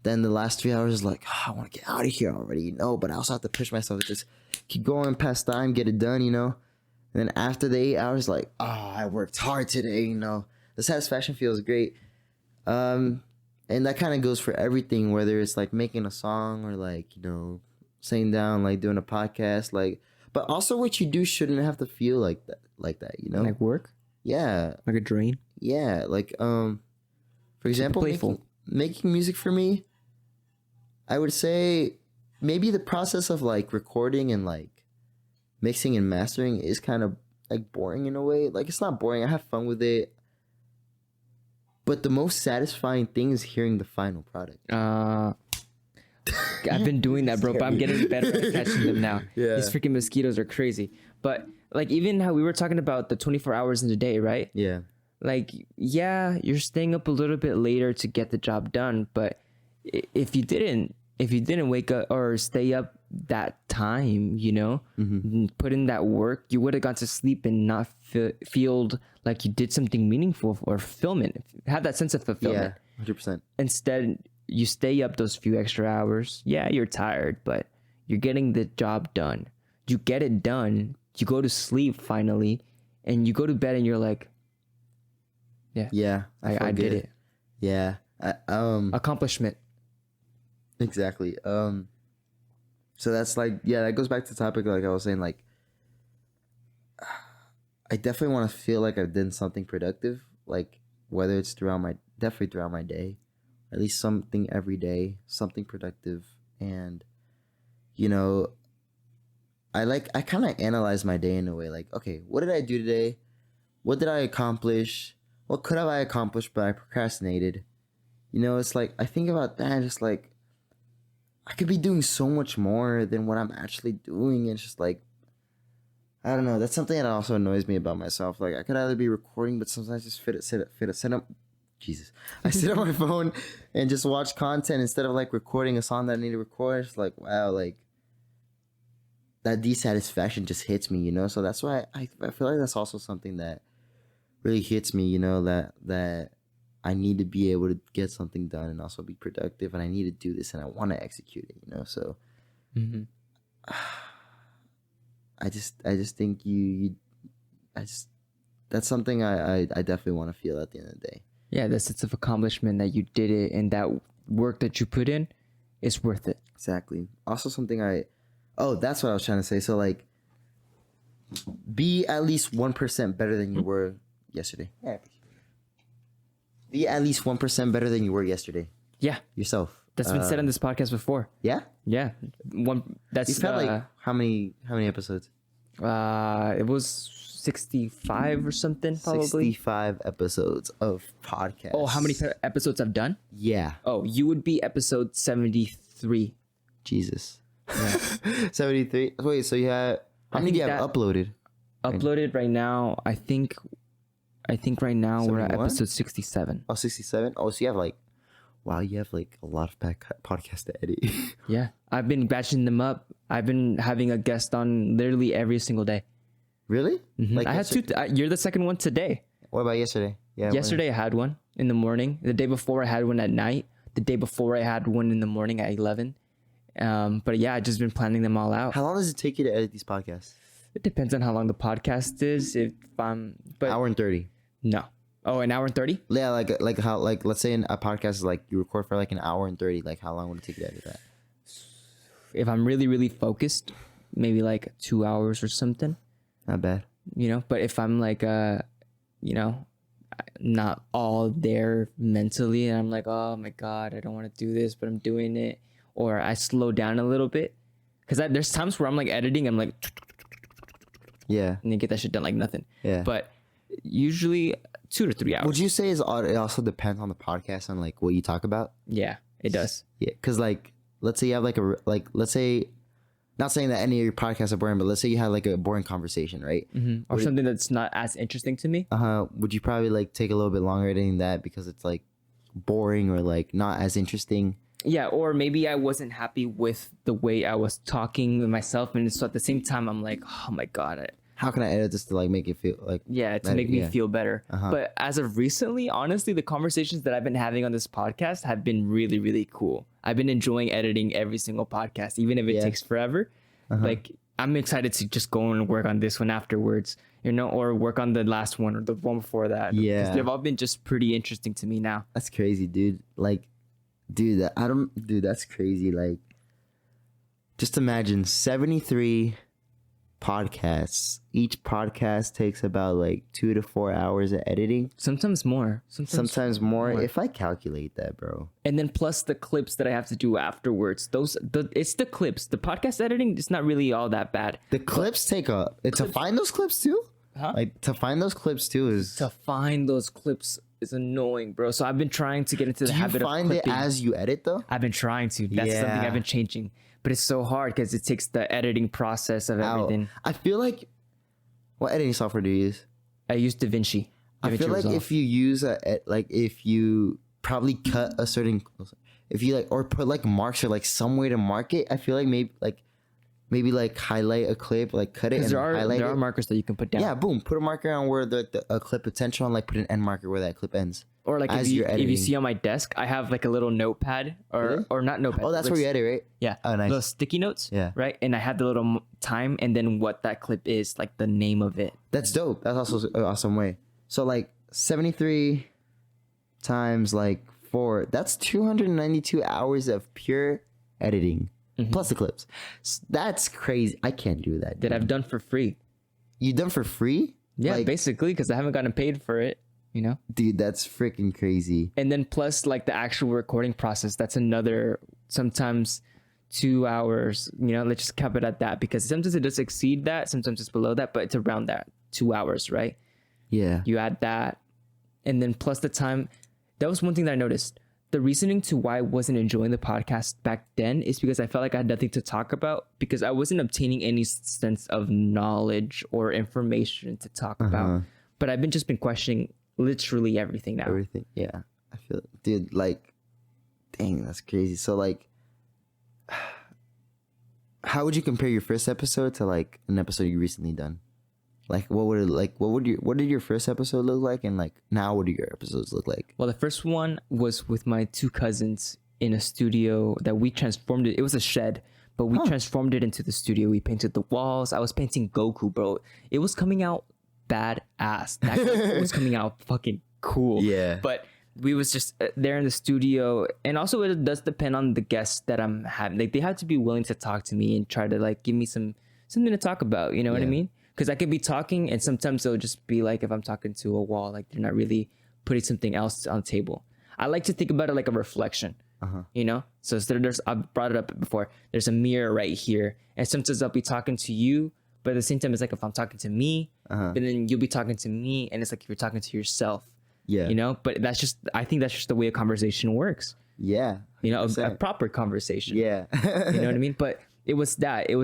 Then the last 3 hours is like, oh, I want to get out of here already, But I also have to push myself to just keep going past time, get it done, And then after the 8 hours, like, oh, I worked hard today, The satisfaction feels great. And that kind of goes for everything, whether it's like making a song or like, sitting down, like doing a podcast, like, but also what you do shouldn't have to feel like that,
Like work?
Yeah.
Like a drain?
Yeah. Like, for example, making music for me, I would say maybe the process of like recording and like mixing and mastering is kind of like boring in a way. Like it's not boring. I have fun with it. But the most satisfying thing is hearing the final product.
I've been doing that, bro, but I'm getting better at catching them now.
Yeah.
These freaking mosquitoes are crazy. But like even how we were talking about the 24 hours in a day, right?
Yeah.
Like, yeah, you're staying up a little bit later to get the job done, but if you didn't wake up or stay up that time, put in that work, you would have gone to sleep and not feel like you did something meaningful or fulfillment. Have that sense of fulfillment.
Yeah, 100%.
Instead, you stay up those few extra hours. Yeah, you're tired, but you're getting the job done. You get it done. You go to sleep finally, and you go to bed and you're like,
yeah,
I did it.
Yeah.
Accomplishment.
Exactly. So that's like, that goes back to the topic. Like I was saying, like, I definitely want to feel like I've done something productive, like whether it's definitely throughout my day, at least something every day, something productive. And, I kind of analyze my day in a way like, okay, what did I do today? What did I accomplish? What could have I accomplished, but I procrastinated? It's like, I think about that and just like, I could be doing so much more than what I'm actually doing. It's just like, I don't know. That's something that also annoys me about myself. Like I could either be recording, but sometimes I just I sit on my phone and just watch content instead of like recording a song that I need to record. It's like, wow, like that dissatisfaction just hits me, So that's why I feel like that's also something that really hits me, that I need to be able to get something done and also be productive, and I need to do this and I want to execute it, So I just think that's something I definitely want to feel at the end of the day.
Yeah, the sense of accomplishment that you did it and that work that you put in is worth it.
Exactly. Also something that's what I was trying to say. So like, be at least 1% better than you were yesterday. Yeah. Be at least 1% better than you were yesterday.
Yeah.
Yourself.
That's been said on this podcast before.
Yeah?
Yeah. You've
had like how many episodes?
It was 65 or something, probably.
65 episodes of podcast.
Oh, how many episodes I've done?
Yeah.
Oh, you would be episode 73.
Jesus. Yeah. 73. Wait, so you have how many do you have uploaded?
Uploaded right now, I think right now
71?
we're at episode 67.
Oh, 67? Oh, so you have like a lot of podcasts to edit.
Yeah. I've been batching them up. I've been having a guest on literally every single day.
Really?
Mm-hmm. Like I had two. You're the second one today.
What about yesterday? Yeah.
Yesterday I had one in the morning. The day before I had one at night. The day before I had one in the morning at 11. But yeah, I just been planning them all out.
How long does it take you to edit these podcasts?
It depends on how long the podcast is.
Hour and 30.
No. Oh, an hour and 30?
Yeah, like how let's say a podcast is like you record for like an hour and 30. Like how long would it take you to edit that?
If I'm really, really focused, maybe like 2 hours or something.
Not bad.
But if I'm like, not all there mentally and I'm like, oh my God, I don't want to do this, but I'm doing it. Or I slow down a little bit. Because there's times where I'm like editing, I'm like,
yeah.
And you get that shit done like nothing.
Yeah.
But usually 2 to 3 hours.
Would you say it also depends on the podcast on like what you talk about?
Yeah, it does.
Yeah, because like let's say you have let's say, not saying that any of your podcasts are boring, but let's say you have like a boring conversation, right?
Mm-hmm. Or something that's not as interesting to me.
Would you probably like take a little bit longer editing that because it's like boring or like not as interesting?
Yeah, or maybe I wasn't happy with the way I was talking with myself, and so at the same time I'm like, oh my God,
how can I edit this to like make it feel like
to make me feel better. But as of recently, honestly, the conversations that I've been having on this podcast have been really, really cool. I've been enjoying editing every single podcast, even if it takes forever. Like I'm excited to just go and work on this one afterwards, or work on the last one or the one before that.
Yeah,
they've all been just pretty interesting to me now.
That's crazy, dude. Like, that's crazy. Like, just imagine 73 podcasts. Each podcast takes about like 2 to 4 hours of editing.
Sometimes more.
Sometimes more. If I calculate that, bro.
And then plus the clips that I have to do afterwards. It's the clips. The podcast editing is not really all that bad.
The clips take to find those clips too?
Huh?
Like to find those clips too is
annoying, bro. So I've been trying to get into the habit of clipping.
Do you find it as you edit though?
I've been trying to. That's something I've been changing. But it's so hard because it takes the editing process of everything.
I feel like, what editing software do you use?
I use DaVinci.
I feel like if you use if you probably cut a certain, if you like, or put like marks or like some way to mark it, I feel like maybe highlight a clip, like cut it and highlight it.
There are markers that you can put down.
Yeah, boom. Put a marker on where a clip potential and like put an end marker where that clip ends.
Or like if you see on my desk, I have like a little notepad or not notepad.
Oh, that's where you edit, right?
Yeah.
Oh, nice.
Little sticky notes.
Yeah.
Right. And I have the little time and then what that clip is, like the name of it.
That's dope. That's also an awesome way. So like 73 times like 4, that's 292 hours of pure editing. Plus the clips. That's crazy. I can't do that.
That I've done for free.
You done for free?
Yeah, basically, because I haven't gotten paid for it.
Dude, that's freaking crazy.
And then plus like the actual recording process, that's another sometimes 2 hours. Let's just cap it at that because sometimes it does exceed that, sometimes it's below that, but it's around that 2 hours, right?
Yeah.
You add that, and then plus the time. That was one thing that I noticed. The reasoning to why I wasn't enjoying the podcast back then is because I felt like I had nothing to talk about because I wasn't obtaining any sense of knowledge or information to talk about. But I've just been questioning literally everything now.
Everything. Yeah. I feel, dude, like, dang, that's crazy. So like, how would you compare your first episode to like an episode you recently done? Like, what did your first episode look like? And like now what do your episodes look like?
Well, the first one was with my 2 cousins in a studio that we transformed it. It was a shed, but we transformed it into the studio. We painted the walls. I was painting Goku, bro. It was coming out badass. That guy was coming out fucking cool.
Yeah.
But we was just there in the studio, and also it does depend on the guests that I'm having. Like they have to be willing to talk to me and try to like give me something to talk about. You know what I mean? Because I could be talking, and sometimes it'll just be like if I'm talking to a wall, like they're not really putting something else on the table. I like to think about it like a reflection. You know, so there's I've brought it up before. There's a mirror right here, and sometimes I'll be talking to you, but at the same time, it's like if I'm talking to me, but then you'll be talking to me, and it's like if you're talking to yourself.
Yeah.
You know, but I think that's just the way a conversation works.
Yeah.
You know, a proper conversation.
Yeah.
You know what I mean? But it was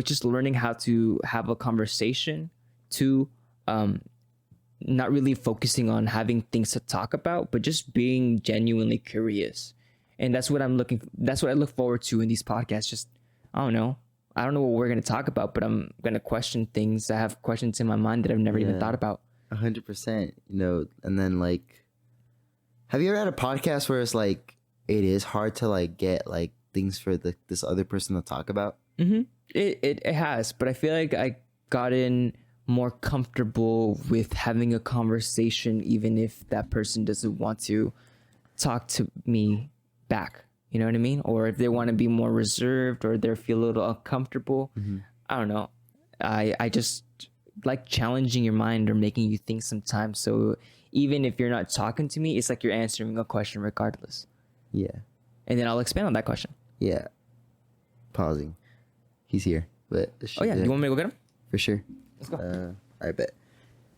just learning how to have a conversation to not really focusing on having things to talk about, but just being genuinely curious. And that's what I look forward to in these podcasts. Just, I don't know what we're going to talk about, but I'm going to question things. I have questions in my mind that I've never even thought about.
100%, you know, and then like, have you ever had a podcast where it's like, it is hard to like get like things for this other person to talk about?
Mm-hmm. It has, but I feel like I gotten more comfortable with having a conversation, even if that person doesn't want to talk to me back. You know what I mean? Or if they want to be more reserved, or they feel a little uncomfortable. I don't know. I just like challenging your mind or making you think sometimes. So even if you're not talking to me, it's like you're answering a question regardless.
Yeah.
And then I'll expand on that question.
Yeah. Pausing. He's here. But
Oh yeah, you want me to go get him?
For sure.
Let's go.
All right, bet.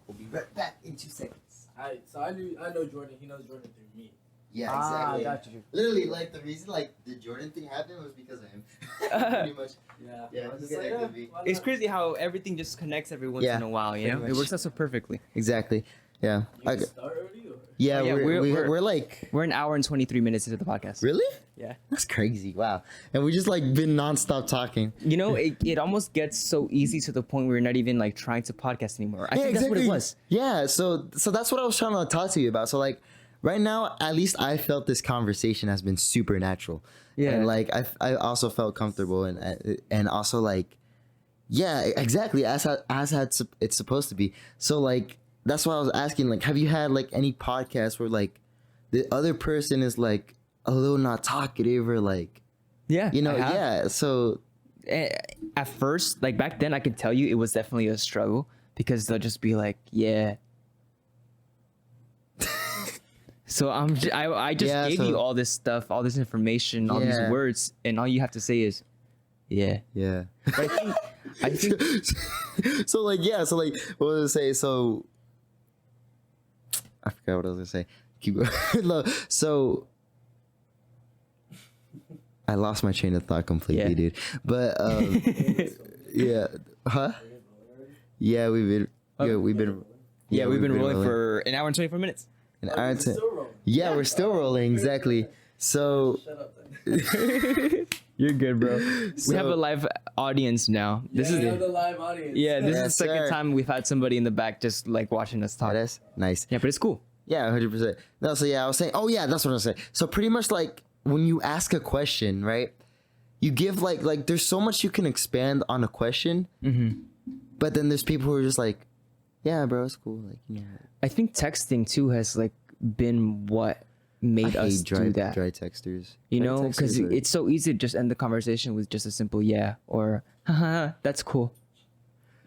We'll be right back in 2 seconds.
Alright, so I know Jordan. He knows Jordan through me.
Yeah, exactly.
Got you.
Literally, like the reason like the Jordan thing happened was because of him. Pretty much.
Yeah.
Yeah,
Just
he's
like,
got that good
It's crazy how everything just connects every once in a while, you know?
pretty
It
much.
works out so perfectly.
Exactly. Yeah.
You can start already, or?
Yeah,
yeah,
we're like,
We're an hour and 23 minutes into the podcast.
really?
Yeah.
That's crazy. Wow. And we just like been nonstop talking.
You know, it almost gets so easy to the point where you're not even like trying to podcast anymore. I think that's what it was.
Yeah, so that's what I was trying to talk to you about. So like right now, at least I felt this conversation has been super natural.
Yeah.
And like I also felt comfortable and also like, yeah, exactly as it's supposed to be. So like that's why I was asking, like, have you had like any podcasts where like the other person is like a little not talkative or like,
Yeah.
you know,
I have.
yeah. So
At first, like back then, I can tell you it was definitely a struggle because they'll just be like, yeah. So I just gave you all this stuff, all this information, all these words, and all you have to say is, yeah.
yeah.
But I think
So like, yeah, so like, what was I say? So I forgot what I was gonna say. Keep going. No, so I lost my train of thought completely, dude. But yeah, huh? Yeah, we've been
rolling for an hour and 24 minutes.
an hour and 10.
Still rolling.
Yeah, we're still rolling, exactly. So
Shut up then.
You're good, bro. We have a live audience now. This is
the live audience.
this is the
Yes,
second
sir.
time we've had somebody in the back just like watching us talk.
that's nice.
Yeah, but it's cool.
Yeah, 100%. No, so yeah, I was saying, oh yeah, that's what I was saying. So pretty much like when you ask a question, right? You give like there's so much you can expand on a question, but then there's people who are just like, yeah, bro, it's cool. Like, you know,
I think texting too has like been what made
I
us
hate dry,
do that.
dry texters.
You
Dry
know, because
texters are-
it's so easy to just end the conversation with just a simple yeah or haha, that's cool,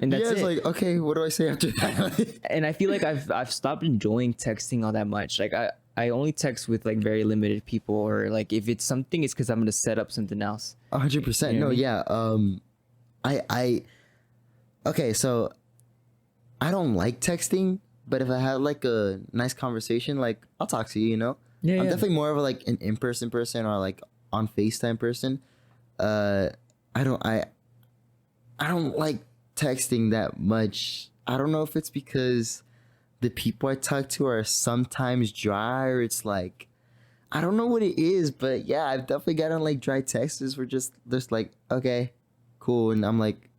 and that's
yeah, it's
it.
like, okay, what do I say after that?
And I feel like I've stopped enjoying texting all that much. Like I only text with like very limited people, or like if it's something, it's because I'm gonna set up something else.
100%.
You know
No,
what
yeah. I okay, so I don't like texting, but if I had like a nice conversation, like I'll talk to you, you know?
Yeah,
I'm
yeah.
definitely more of a, like an in-person person or like on FaceTime person. I don't like texting that much. I don't know if it's because the people I talk to are sometimes dry, or it's like, I don't know what it is, but yeah, I've definitely gotten like dry texts where just like, okay, cool. And I'm like,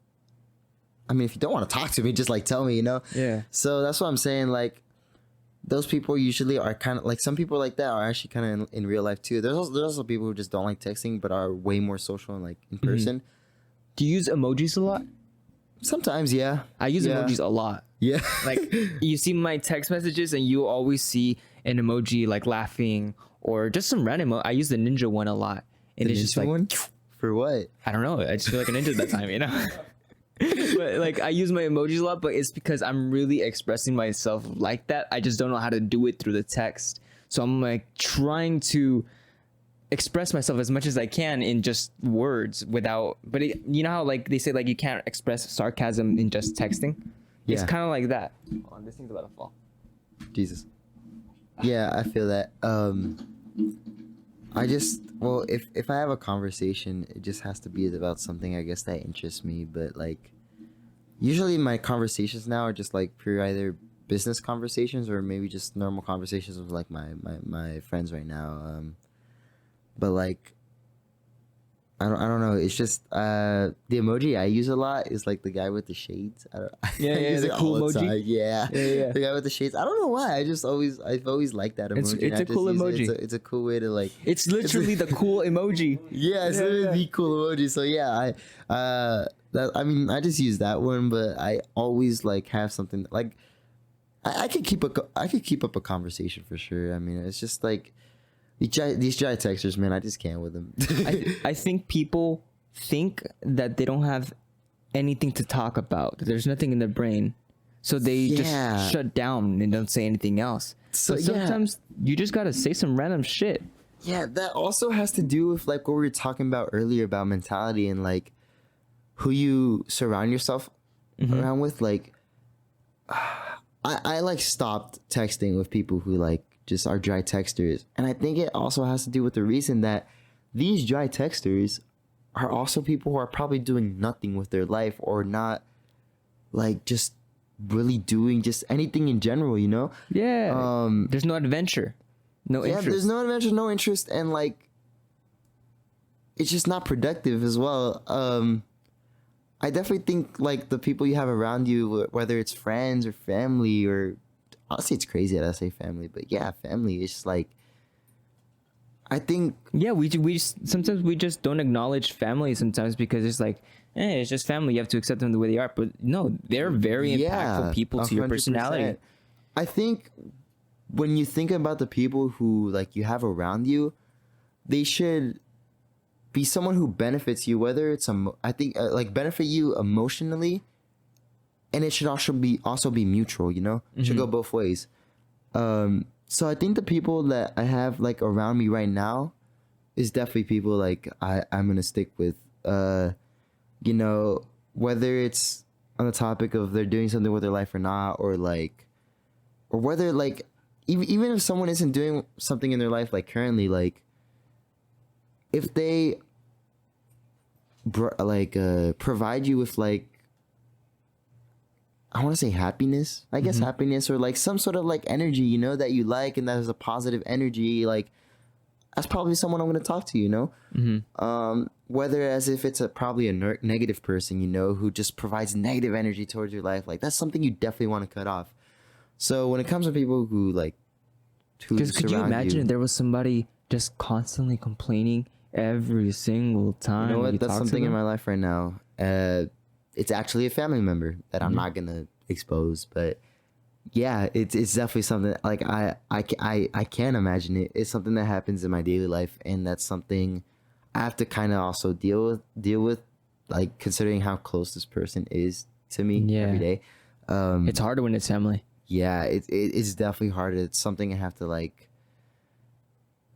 I mean, if you don't want to talk to me, just like tell me, you know?
Yeah.
So that's what I'm saying. Like, those people usually are kind of like, some people like that are actually kind of in real life too. There's also people who just don't like texting but are way more social and like in person.
Do you use emojis a lot?
Sometimes, yeah.
I use
Yeah.
emojis a lot.
Yeah.
Like you see my text messages and you always see an emoji like laughing or just some random. I use the ninja one a lot, and
The
it's just
ninja
like
one? For what?
I don't know. I just feel like a ninja that time, you know. But like I use my emojis a lot, but it's because I'm really expressing myself like that. I just don't know how to do it through the text, so I'm like trying to express myself as much as I can in just words without. But you know how like they say like you can't express sarcasm in just texting.
Yeah.
It's kind of like that. Oh, this thing's about to fall.
Jesus. Yeah, I feel that. I just, well, if I have a conversation, it just has to be about something, I guess, that interests me. But like, usually my conversations now are just like pure either business conversations or maybe just normal conversations with like my friends right now. But like, I don't know. It's just the emoji I use a lot is like the guy with the shades. I use
the
it
cool
all the
emoji.
time. Yeah,
Yeah.
the guy with the shades. I don't know why. I've always liked that emoji.
It's a cool emoji.
It's a cool way to like.
It's literally the cool emoji.
Yeah, it's literally the cool emoji. So yeah, I mean, I just use that one, but I always like have something like I could keep up a conversation for sure. I mean, it's just like these dry texters, man. I just can't with them.
I think people think that they don't have anything to talk about. There's nothing in their brain, so they just shut down and don't say anything else. So sometimes you just gotta say some random shit.
Yeah, that also has to do with like what we were talking about earlier about mentality and like who you surround yourself around with. Like, I like stopped texting with people who like just are dry texters, and I think it also has to do with the reason that these dry texters are also people who are probably doing nothing with their life or not like just really doing just anything in general, you know?
Yeah. There's no adventure. No interest.
There's no adventure, no interest, and like it's just not productive as well. I definitely think like the people you have around you, whether it's friends or family, or honestly, it's crazy that I say family, but yeah, family. It's just like I think
we sometimes we just don't acknowledge family sometimes because it's like, it's just family. You have to accept them the way they are. But no, they're very impactful people to your
100%.
personality.
I think when you think about the people who like you have around you, they should be someone who benefits you, whether it's I think like benefit you emotionally, and it should also be mutual, you know? It should go both ways. So I think the people that I have like around me right now is definitely people like I'm gonna stick with. You know, whether it's on the topic of they're doing something with their life or not, or whether like even if someone isn't doing something in their life like currently, like if they provide you with like, I want to say happiness, I guess happiness, or like some sort of like energy, you know, that you like and that is a positive energy, like that's probably someone I'm going to talk to, you know? Whether as if it's probably a negative person, you know, who just provides negative energy towards your life, like that's something you definitely want to cut off. So when it comes to people who like,
because could you imagine if there was somebody just constantly complaining every single time?
You know what? That's something in my life right now. It's actually a family member that I'm not gonna expose, but yeah, it's definitely something like I can't imagine it. It's something that happens in my daily life, and that's something I have to kind of also deal with, like considering how close this person is to me every day.
It's harder when it's family.
Yeah, it's definitely hard. It's something I have to like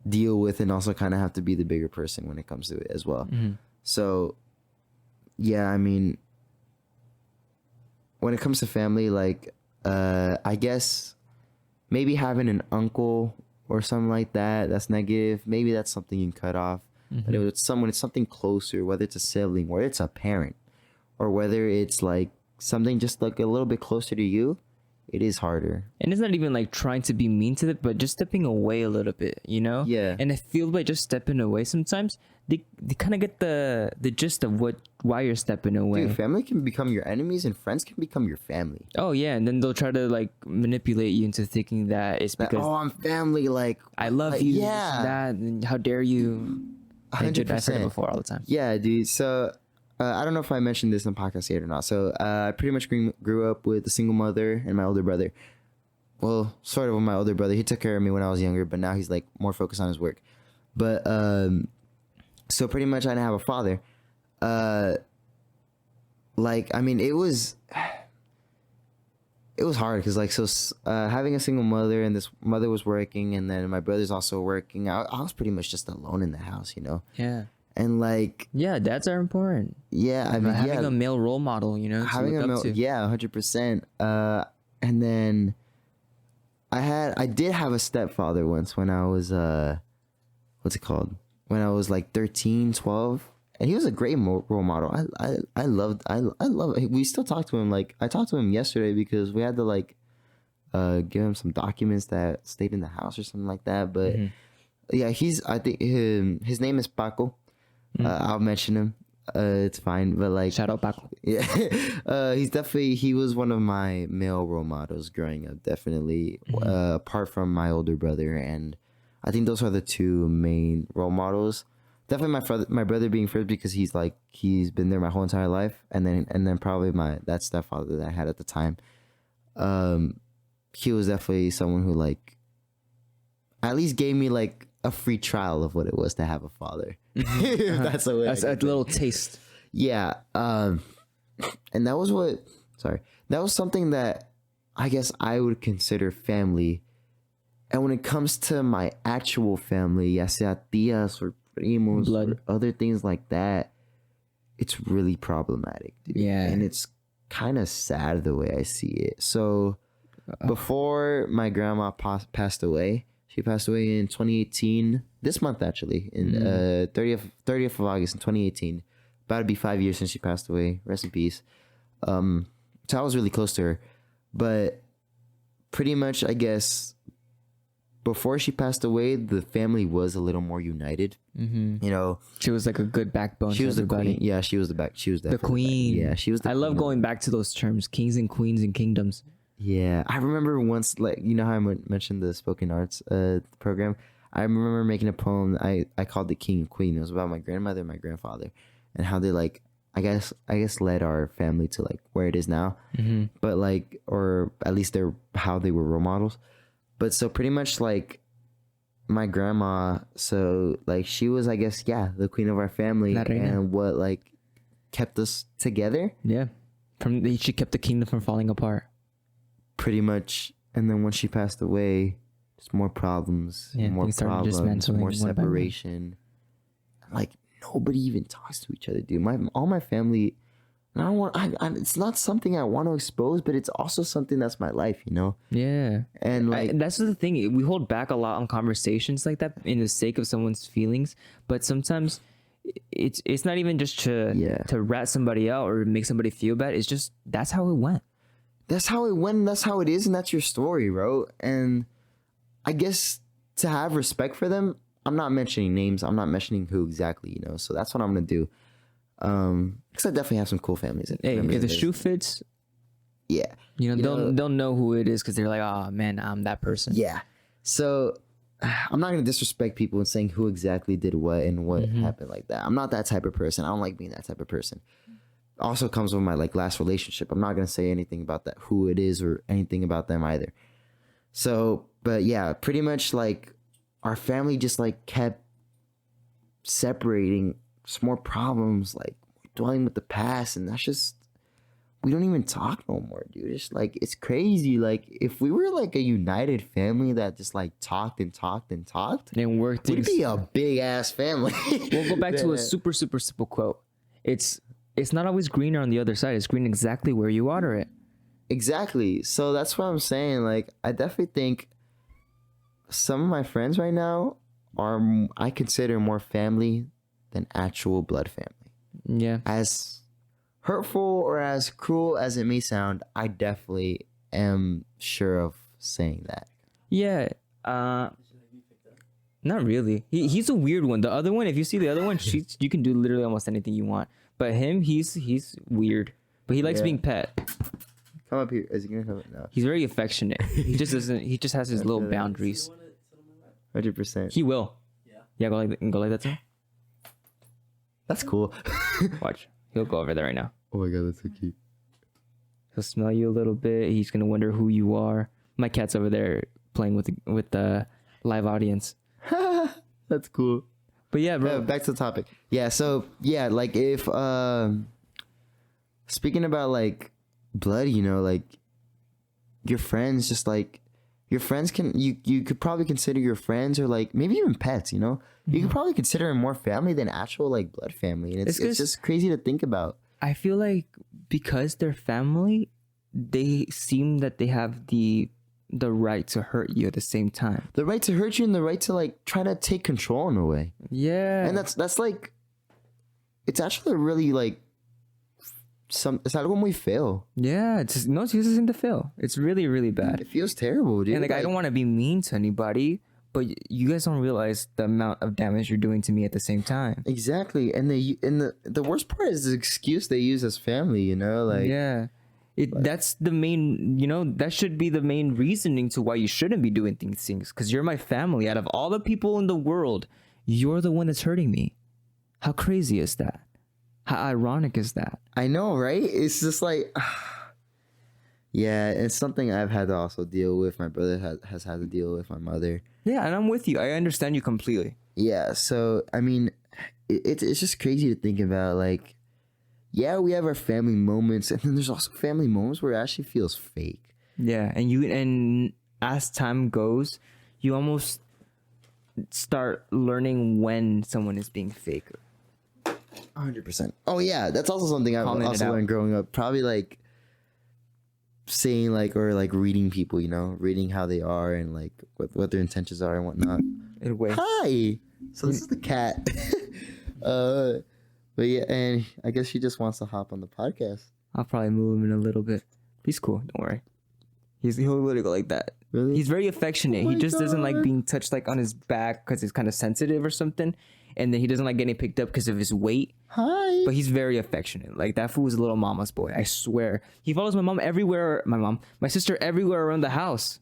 deal with, and also kind of have to be the bigger person when it comes to it as well. So yeah, I mean, when it comes to family, like I guess maybe having an uncle or something like that's negative. Maybe that's something you can cut off. But if it's something closer, whether it's a sibling, whether it's a parent, or whether it's like something just like a little bit closer to you, it is harder. And
it's not even like trying to be mean to them, but just stepping away a little bit, you know?
Yeah.
And I feel by just stepping away sometimes, they kind of get the gist of why you're stepping away.
Dude, family can become your enemies and friends can become your family.
Oh yeah, and then they'll try to like manipulate you into thinking that it's because
I'm family, like
I love you, that, and how dare you?
100%.
I've heard it before all the time.
Yeah, dude. So I don't know if I mentioned this in the podcast yet or not. So I pretty much grew up with a single mother and my older brother. Well, sort of with my older brother. He took care of me when I was younger, but now he's like more focused on his work. But so pretty much I didn't have a father. Like, I mean, it was hard because like, so having a single mother, and this mother was working, and then my brother's also working. I was pretty much just alone in the house, you know?
Yeah.
And like,
yeah, dads are important.
Yeah, I mean,
having a male role model, you know,
having a male, yeah, 100%. And then I did have a stepfather once when I was what's it called? When I was like 13, 12. And he was a great role model. I love it. We still talk to him. Like, I talked to him yesterday because we had to like give him some documents that stayed in the house or something like that. But yeah, I think his name is Paco. I'll mention him. It's fine. But like,
shout out Paco.
Yeah. He was one of my male role models growing up, definitely. Apart from my older brother, and I think those are the two main role models. Definitely my brother being first because he's been there my whole entire life, and then probably that stepfather that I had at the time. He was definitely someone who like at least gave me like a free trial of what it was to have a father. That's a
little taste.
Yeah. And that was something that I guess I would consider family. And when it comes to my actual family, ya sea tías or primos or other things like that, it's really problematic, dude.
Yeah.
And it's kind of sad the way I see it. So before my grandma passed away, she passed away in 2018, this month actually, in 30th of August in 2018. About to be 5 years since she passed away. Rest in peace. So I was really close to her. But pretty much, I guess, before she passed away, the family was a little more united. You know,
she was like a good backbone.
She was the queen. Yeah, she was she was
the queen.
Yeah, she was.
I love going back to those terms: kings and queens and kingdoms.
Yeah, I remember once, like, you know how I mentioned the spoken arts program. I remember making a poem. I called it King and Queen. It was about my grandmother and my grandfather, and how they like, I guess led our family to like where it is now. But like, or at least how they were role models. But so pretty much like my grandma, so like she was, I guess, the queen of our family, and what like kept us together. Yeah,
she kept the kingdom from falling apart.
Pretty much. And then when she passed away, just more problems, more separation. Like, nobody even talks to each other, dude. All my family, and it's not something I want to expose, but it's also something that's my life, you know?
Yeah.
And like,
that's the thing. We hold back a lot on conversations like that in the sake of someone's feelings, but sometimes it's not even just to rat somebody out or make somebody feel bad. It's just, that's how it went.
That's how it went, and that's how it is, and that's your story, bro. And I guess to have respect for them, I'm not mentioning names. I'm not mentioning who exactly, you know. So that's what I'm gonna do. Because I definitely have some cool families.
Hey, if the shoe fits, you know, they'll know who it is because they're like, oh man, I'm that person.
Yeah. So I'm not gonna disrespect people and saying who exactly did what and what happened like that. I'm not that type of person. I don't like being that type of person. Also comes with my like last relationship. I'm not gonna say anything about that, who it is, or anything about them either. So, but yeah, pretty much like our family just like kept separating. Some more problems, like dwelling with the past, and that's just, we don't even talk no more, dude. It's like, it's crazy. Like, if we were like a united family that just like talked and worked, we'd be a big ass family.
We'll go back to a super simple quote. It's not always greener on the other side. It's green exactly where you water it.
Exactly. So that's what I'm saying. Like, I definitely think some of my friends right now I consider more family than actual blood family. Yeah. As hurtful or as cruel as it may sound, I definitely am sure of saying that.
Yeah. Not really. He's a weird one. The other one, if you see the other one, you can do literally almost anything you want. But him, he's weird. But he likes being pet.
Come up here. Is he gonna come? No.
He's very affectionate. He just doesn't. He just has his little boundaries.
100%.
He will. Yeah. Yeah. Go like that too.
That's cool.
Watch. He'll go over there right now.
Oh my god, that's so cute.
He'll smell you a little bit. He's gonna wonder who you are. My cat's over there playing with the live audience.
That's cool.
But yeah, bro.
Back to the topic. Yeah, so yeah, like if speaking about like blood, you know, like your friends, just like your friends you could probably consider your friends or like maybe even pets, you know. You could probably consider them more family than actual like blood family, and it's just crazy to think about.
I feel like because they're family, they seem that they have the right to hurt you at the same time.
The right to hurt you and the right to like try to take control in a way.
Yeah.
And that's like, it's actually really like es algo muy feo.
Yeah, it's in the feel. It's really, really bad.
It feels terrible, dude.
And like I don't want to be mean to anybody, but you guys don't realize the amount of damage you're doing to me at the same time.
Exactly. And the worst part is the excuse they use as family, you know, like
yeah. That's the main, you know, that should be the main reasoning to why you shouldn't be doing things because you're my family. Out of all the people in the world, you're the one that's hurting me. How crazy is that? How ironic is that?
I know, right? It's just like, yeah, it's something I've had to also deal with. My brother has had to deal with, my mother.
Yeah, and I'm with you. I understand you completely.
Yeah, so, I mean, it's just crazy to think about, like, yeah, we have our family moments, and then there's also family moments where it actually feels fake.
Yeah, and as time goes, you almost start learning when someone is being fake.
100%. Oh yeah, that's also something I've
Calling
also learned growing up. Probably like saying like or like reading people, you know, reading how they are and like what their intentions are and whatnot. Hi. So this is the cat. But yeah, and I guess she just wants to hop on the podcast.
I'll probably move him in a little bit. He's cool. Don't worry. He'll literally go like that.
Really?
He's very affectionate.
Oh
he just doesn't
God.
like being touched like on his back because it's kind of sensitive or something. And then he doesn't like getting picked up because of his weight.
Hi.
But he's very affectionate. Like that fool is a little mama's boy. I swear. He follows my mom everywhere. My sister everywhere around the house.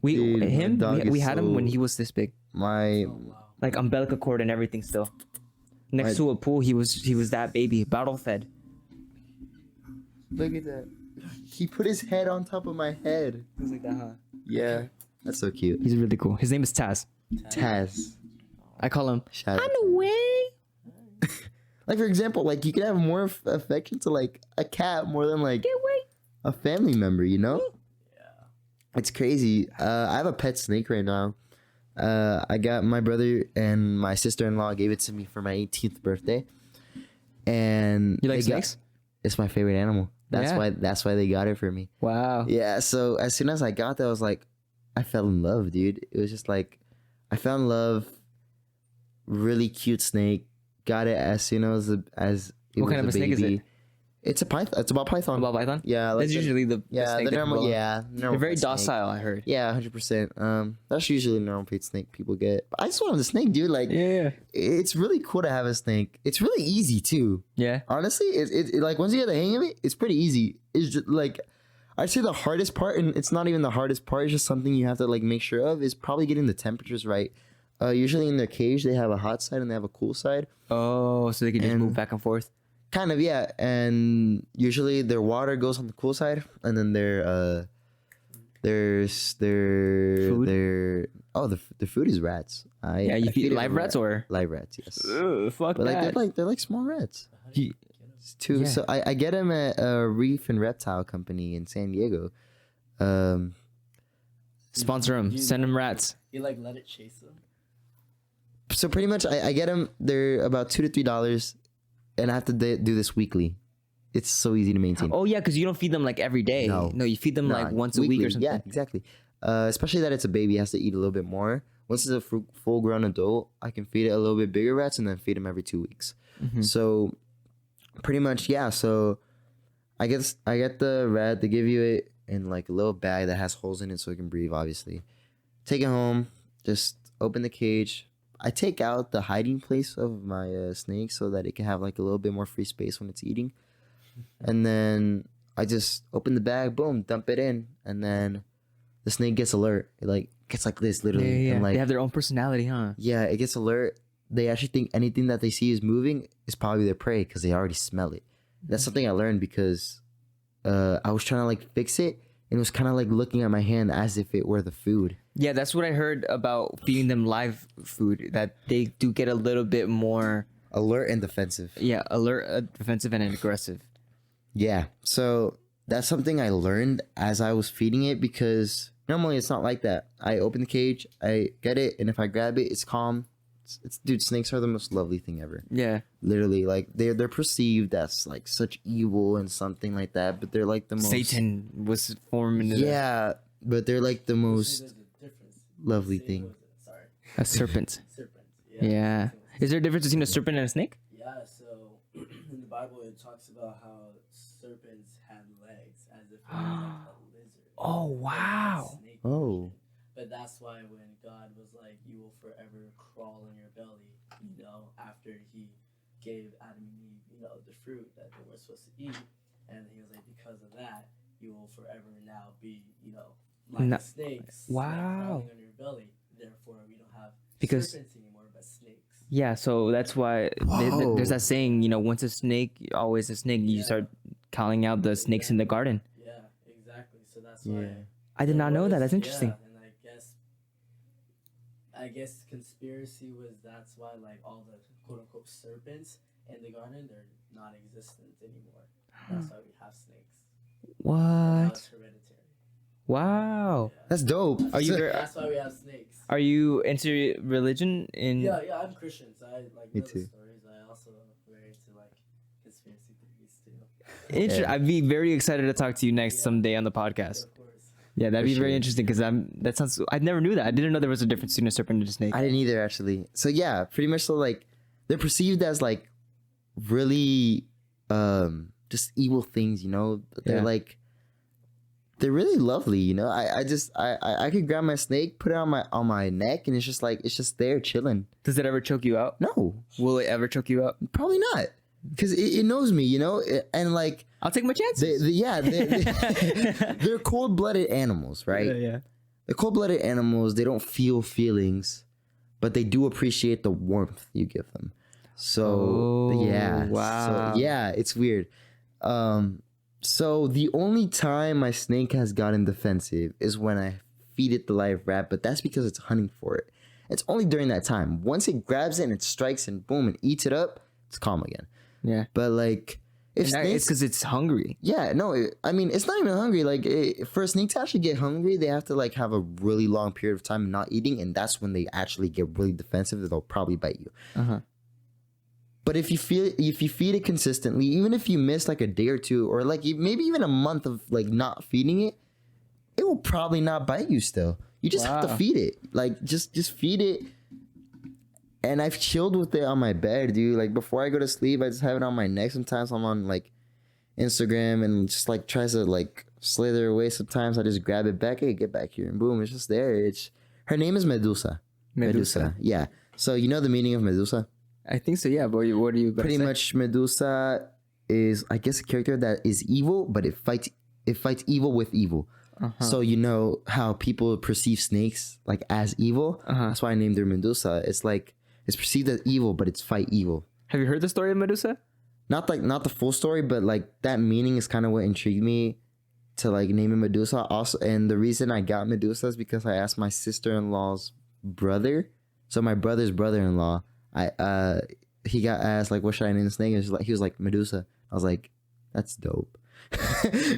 Dude,
We had him when he was this big. Like umbilical cord and everything still. Next to a pool, he was that baby, bottle fed.
Look at that. He put his head on top of my head.
He was like that, huh?
Yeah. That's so cute.
He's really cool. His name is Taz.
Taz.
I call him.
Shout out.
Way.
Like for example, like you could have more affection to like a cat more than like a family member, you know? Yeah. It's crazy. I have a pet snake right now. I got my brother and my sister-in-law gave it to me for my 18th birthday. And
you like snakes?
It's my favorite animal. That's why they got it for me.
Wow.
Yeah, so as soon as I got that, I was like, I fell in love, dude. It was just like I fell in love. Really cute snake. Got it as soon as it
what
was
kind of a snake is it?
It's a python. It's about python.
About python?
Yeah,
that's usually the snake.
The normal. Yeah,
they're very docile. I heard.
Yeah, 100%. That's usually the normal pet snake people get. But I just wanted a snake, dude. Like,
yeah,
it's really cool to have a snake. It's really easy too.
Yeah,
honestly, it like once you get the hang of it, it's pretty easy. It's just like I'd say the hardest part, and it's not even the hardest part. It's just something you have to like make sure of. Is probably getting the temperatures right. Usually in their cage, they have a hot side and they have a cool side.
Oh, so they can just move back and forth.
Kind of, yeah. And usually their water goes on the cool side, and then their food. The food is rats.
You feed live rats or
live rats? Yes.
Ugh, fuck
but
that.
They're like small rats. Too. Yeah. So I get them at a reef and reptile company in San Diego.
Sponsor them. Send them rats.
You like let it chase them.
So pretty much, I get them. They're about $2 to $3, and I have to do this weekly. It's so easy to maintain.
Oh yeah, because you don't feed them like every day. No, you feed them like once a week or something.
Yeah, exactly. Especially that it's a baby, it has to eat a little bit more. Once it's a full-grown adult, I can feed it a little bit bigger rats and then feed them every 2 weeks. Mm-hmm. So pretty much, yeah. So I get the rat. They give you it in like a little bag that has holes in it so it can breathe. Obviously, take it home. Just open the cage. I take out the hiding place of my snake so that it can have like a little bit more free space when it's eating. And then I just open the bag, boom, dump it in, and then the snake gets alert. It like gets like this, literally.
Yeah.
And, like,
they have their own personality, huh?
Yeah, it gets alert. They actually think anything that they see is moving is probably their prey because they already smell it. That's something I learned because I was trying to like fix it, and it was kind of like looking at my hand as if it were the food.
Yeah, that's what I heard about feeding them live food, that they do get a little bit more
Alert and defensive.
Yeah, alert, defensive, and aggressive.
Yeah. So that's something I learned as I was feeding it, because normally it's not like that. I open the cage, I get it, and if I grab it, it's calm. Dude, snakes are the most lovely thing ever.
Yeah.
Literally, like they're perceived as like such evil and something like that, but they're like the most
Satan was forming
Yeah, but they're like the most
There's a difference.
lovely
Snake
thing.
was sorry.
a serpent.
Serpent.
Yeah. Is there a difference between a serpent and a snake?
Yeah, so in the Bible it talks about how serpents had legs as if it was like a lizard.
Oh,
Like
wow.
snake
Oh.
motion. But that's why when God was like, you will forever crawl in your belly, you know, after he gave Adam and Eve, you know, the fruit that they were supposed to eat. And he was like, because of that, you will forever now be, you know, like snakes. like,
Wow.
crawling on your belly. Therefore, we don't have
Because-
serpents anymore, but snakes.
Yeah, so that's why
Whoa.
there's that saying, you know, once a snake, always a snake. You
Yeah.
start calling out the snakes in the garden.
Yeah, exactly. So that's
Yeah.
why.
I did not know that. That's
Yeah,
interesting.
and I guess conspiracy was that's why like all the quote unquote serpents in the garden, they're non existent anymore. That's why we have snakes. Now
What?
it's hereditary.
Wow.
Yeah.
That's dope.
Are you very,
That's why we have snakes.
are you into religion?
Yeah, I'm Christian, so I like
Me
know
too.
the stories. I also very into like conspiracy theories too.
Yeah.
I'd be very excited to talk to you next someday on the podcast.
Of course.
Yeah, that'd
For
be very
sure.
interesting because that sounds. I never knew that. I didn't know there was a difference between a serpent and a snake.
I didn't either, actually. So yeah, pretty much so like they're perceived as like really just evil things, you know. But they're
Yeah.
like they're really lovely, you know. I could grab my snake, put it on my neck, and it's just there chilling.
Does it ever choke you out?
No,
Will it ever choke you out?
probably not, because it knows me, you know. And like
I'll take my chances.
they're cold-blooded animals, right?
Yeah.
The cold-blooded animals, they don't feel feelings, but they do appreciate the warmth you give them. So
Oh,
yeah,
wow.
So, yeah, it's weird. So the only time my snake has gotten defensive is when I feed it the live rat, but that's because it's hunting for it. It's only during that time. Once it grabs it and it strikes and boom and eats it up, it's calm again.
Yeah.
But like if
And it's
snakes,
because it's hungry.
yeah, no, I mean, it's not even hungry. Like, for a snake to actually get hungry, they have to, like, have a really long period of time not eating, and that's when they actually get really defensive. They'll probably bite you.
Uh-huh.
But if you feed it consistently, even if you miss, like, a day or two, or, like, maybe even a month of, like, not feeding it, it will probably not bite you still. You just have to
Wow.
feed it. Like, just feed it. And I've chilled with it on my bed, dude. Like, before I go to sleep, I just have it on my neck. Sometimes I'm on, like, Instagram and just, like, tries to, like, slither away. Sometimes I just grab it back. Hey, get back here. And boom, it's just there. Her name is Medusa.
Medusa.
Yeah. So, you know the meaning of Medusa?
I think so, yeah. But what are you about
Pretty
to say?
much Medusa is, I guess, a character that is evil, but it fights evil with evil.
Uh-huh.
So you know how people perceive snakes like as evil?
Uh-huh.
That's why I named her Medusa. It's like it's perceived as evil, but it's fight evil.
Have you heard the story of Medusa?
Not the full story, but like that meaning is kind of what intrigued me to like name it Medusa. Also, and the reason I got Medusa is because I asked my sister-in-law's brother. So my brother's brother-in-law, he got asked like, what should I name the snake? And he was like Medusa. I was like, that's dope.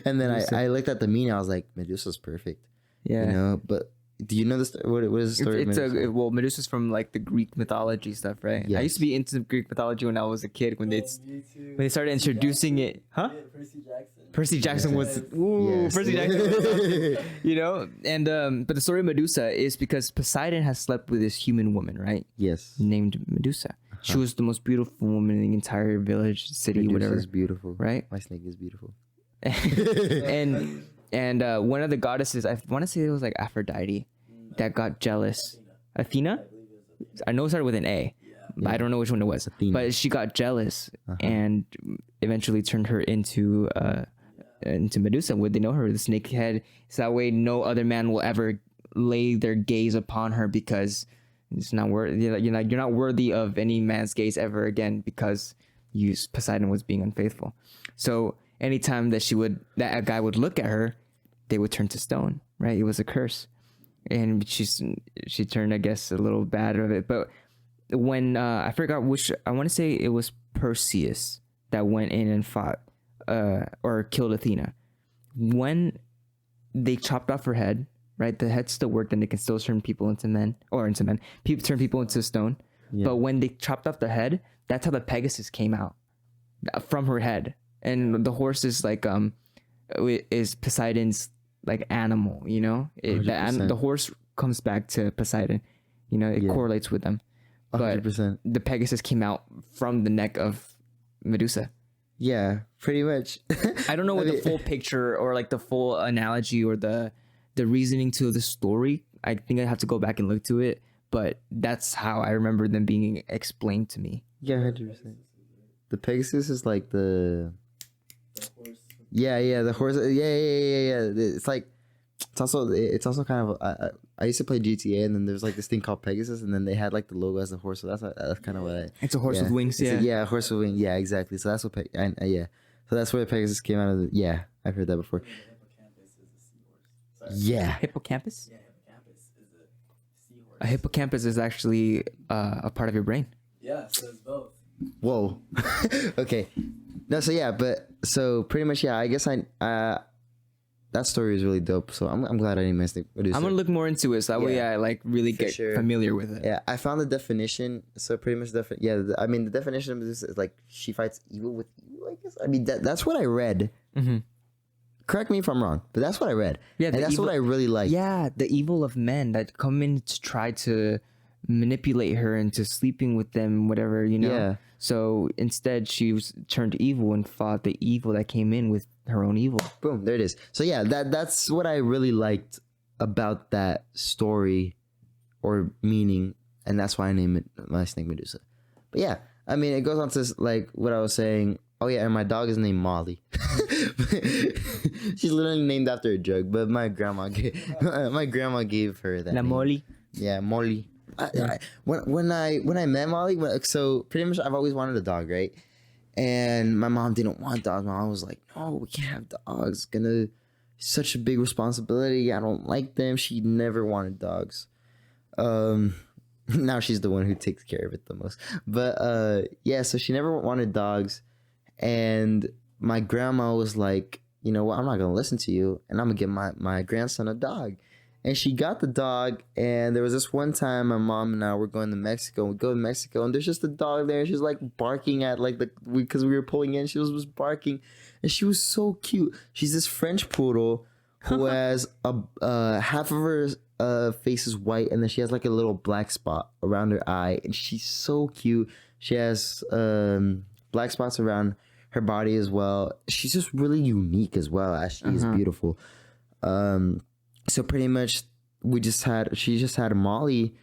And then I looked at the meaning. I was like, Medusa's perfect.
Yeah.
You know, but do you know this? What is the story?
It's
of Medusa?
well, Medusa's from like the Greek mythology stuff, right? I
Yes.
used to be into Greek mythology when I was a kid. When
Me too.
when they started introducing it, huh?
Yeah, Percy Jackson.
Percy Jackson was
Yes.
ooh,
Yes.
Percy Jackson was awesome, you know. And but the story of Medusa is because Poseidon has slept with this human woman, right?
Yes.
Named Medusa. She was the most beautiful woman in the entire village, city, whatever.
Medusa's beautiful.
Right?
My snake is beautiful.
and one of the goddesses, I want to say it was like Aphrodite, that got jealous. Athena? I know it started with an A, but I don't know which one it was.
Athena.
But she got jealous and eventually turned her into Medusa. Would they know her? The snake head. So that way, no other man will ever lay their gaze upon her because it's not worthy. You're not worthy of any man's gaze ever again because Poseidon was being unfaithful. So anytime that a guy would look at her, they would turn to stone, right? It was a curse. And she turned, I guess, a little bad of it. But when I forgot I want to say it was Perseus that went in and fought or killed Athena. When they chopped off her head, right? The head still worked, and they can still turn people into men. People turn people into stone. Yeah. But when they chopped off the head, that's how the Pegasus came out from her head. And the horse is like is Poseidon's like animal, you know. The horse comes back to Poseidon, you know. It correlates with them. But 100%. The Pegasus came out from the neck of Medusa.
Yeah, pretty much.
I don't know what the full picture or like the full analogy or the reasoning to the story. I think I have to go back and look to it, but that's how I remember them being explained to me.
Yeah, 100%. The Pegasus is like the horse. Yeah, the horse. Yeah. It's like it's also kind of. I used to play GTA, and then there's like this thing called Pegasus, and then they had like the logo as a horse. So that's kind of what.
It's a horse with wings. Yeah,
a horse with wings. Yeah, exactly. So that's what. So that's where Pegasus came out of. I've heard that before. Yeah.
Hippocampus?
Yeah, hippocampus is a seahorse.
A hippocampus is actually a part of your brain.
Yeah, so it's both.
Whoa. Okay. No, so pretty much, I guess that story is really dope. So I'm glad I didn't miss it.
I'm gonna look more into it, so that way I like really get familiar with it.
Yeah, I found the definition. So pretty much the definition of this is like she fights evil with evil, I guess. I mean that's what I read.
Mm-hmm.
Correct me if I'm wrong, but that's what I read.
Yeah,
and that's what I really like.
Yeah, the evil of men that come in to try to manipulate her into sleeping with them, whatever, you know.
Yeah.
So instead, she was turned evil and fought the evil that came in with her own evil.
Boom, there it is. So yeah, that's what I really liked about that story or meaning, and that's why I named it my snake Medusa. But yeah, I mean, it goes on to like what I was saying. Oh yeah, and my dog is named Molly. She's literally named after a joke, but my grandma gave her that.
La
name.
Molly.
Yeah, Molly. When I met Molly, so pretty much I've always wanted a dog, right? And my mom didn't want dogs. My mom was like, "No, we can't have dogs. It's such a big responsibility. I don't like them." She never wanted dogs. Now she's the one who takes care of it the most. But yeah, so she never wanted dogs, and my grandma was like, "You know what? I'm not gonna listen to you, and I'm gonna get my grandson a dog." And she got the dog, and there was this one time my mom and I were going to Mexico. We go to Mexico, and there's just a dog there. And she's like barking at because we were pulling in. She was barking, and she was so cute. She's this French poodle who has half of her face is white, and then she has like a little black spot around her eye, and she's so cute. She has black spots around her body as well. She's just really unique as well as she is beautiful. So pretty much she just had Molly,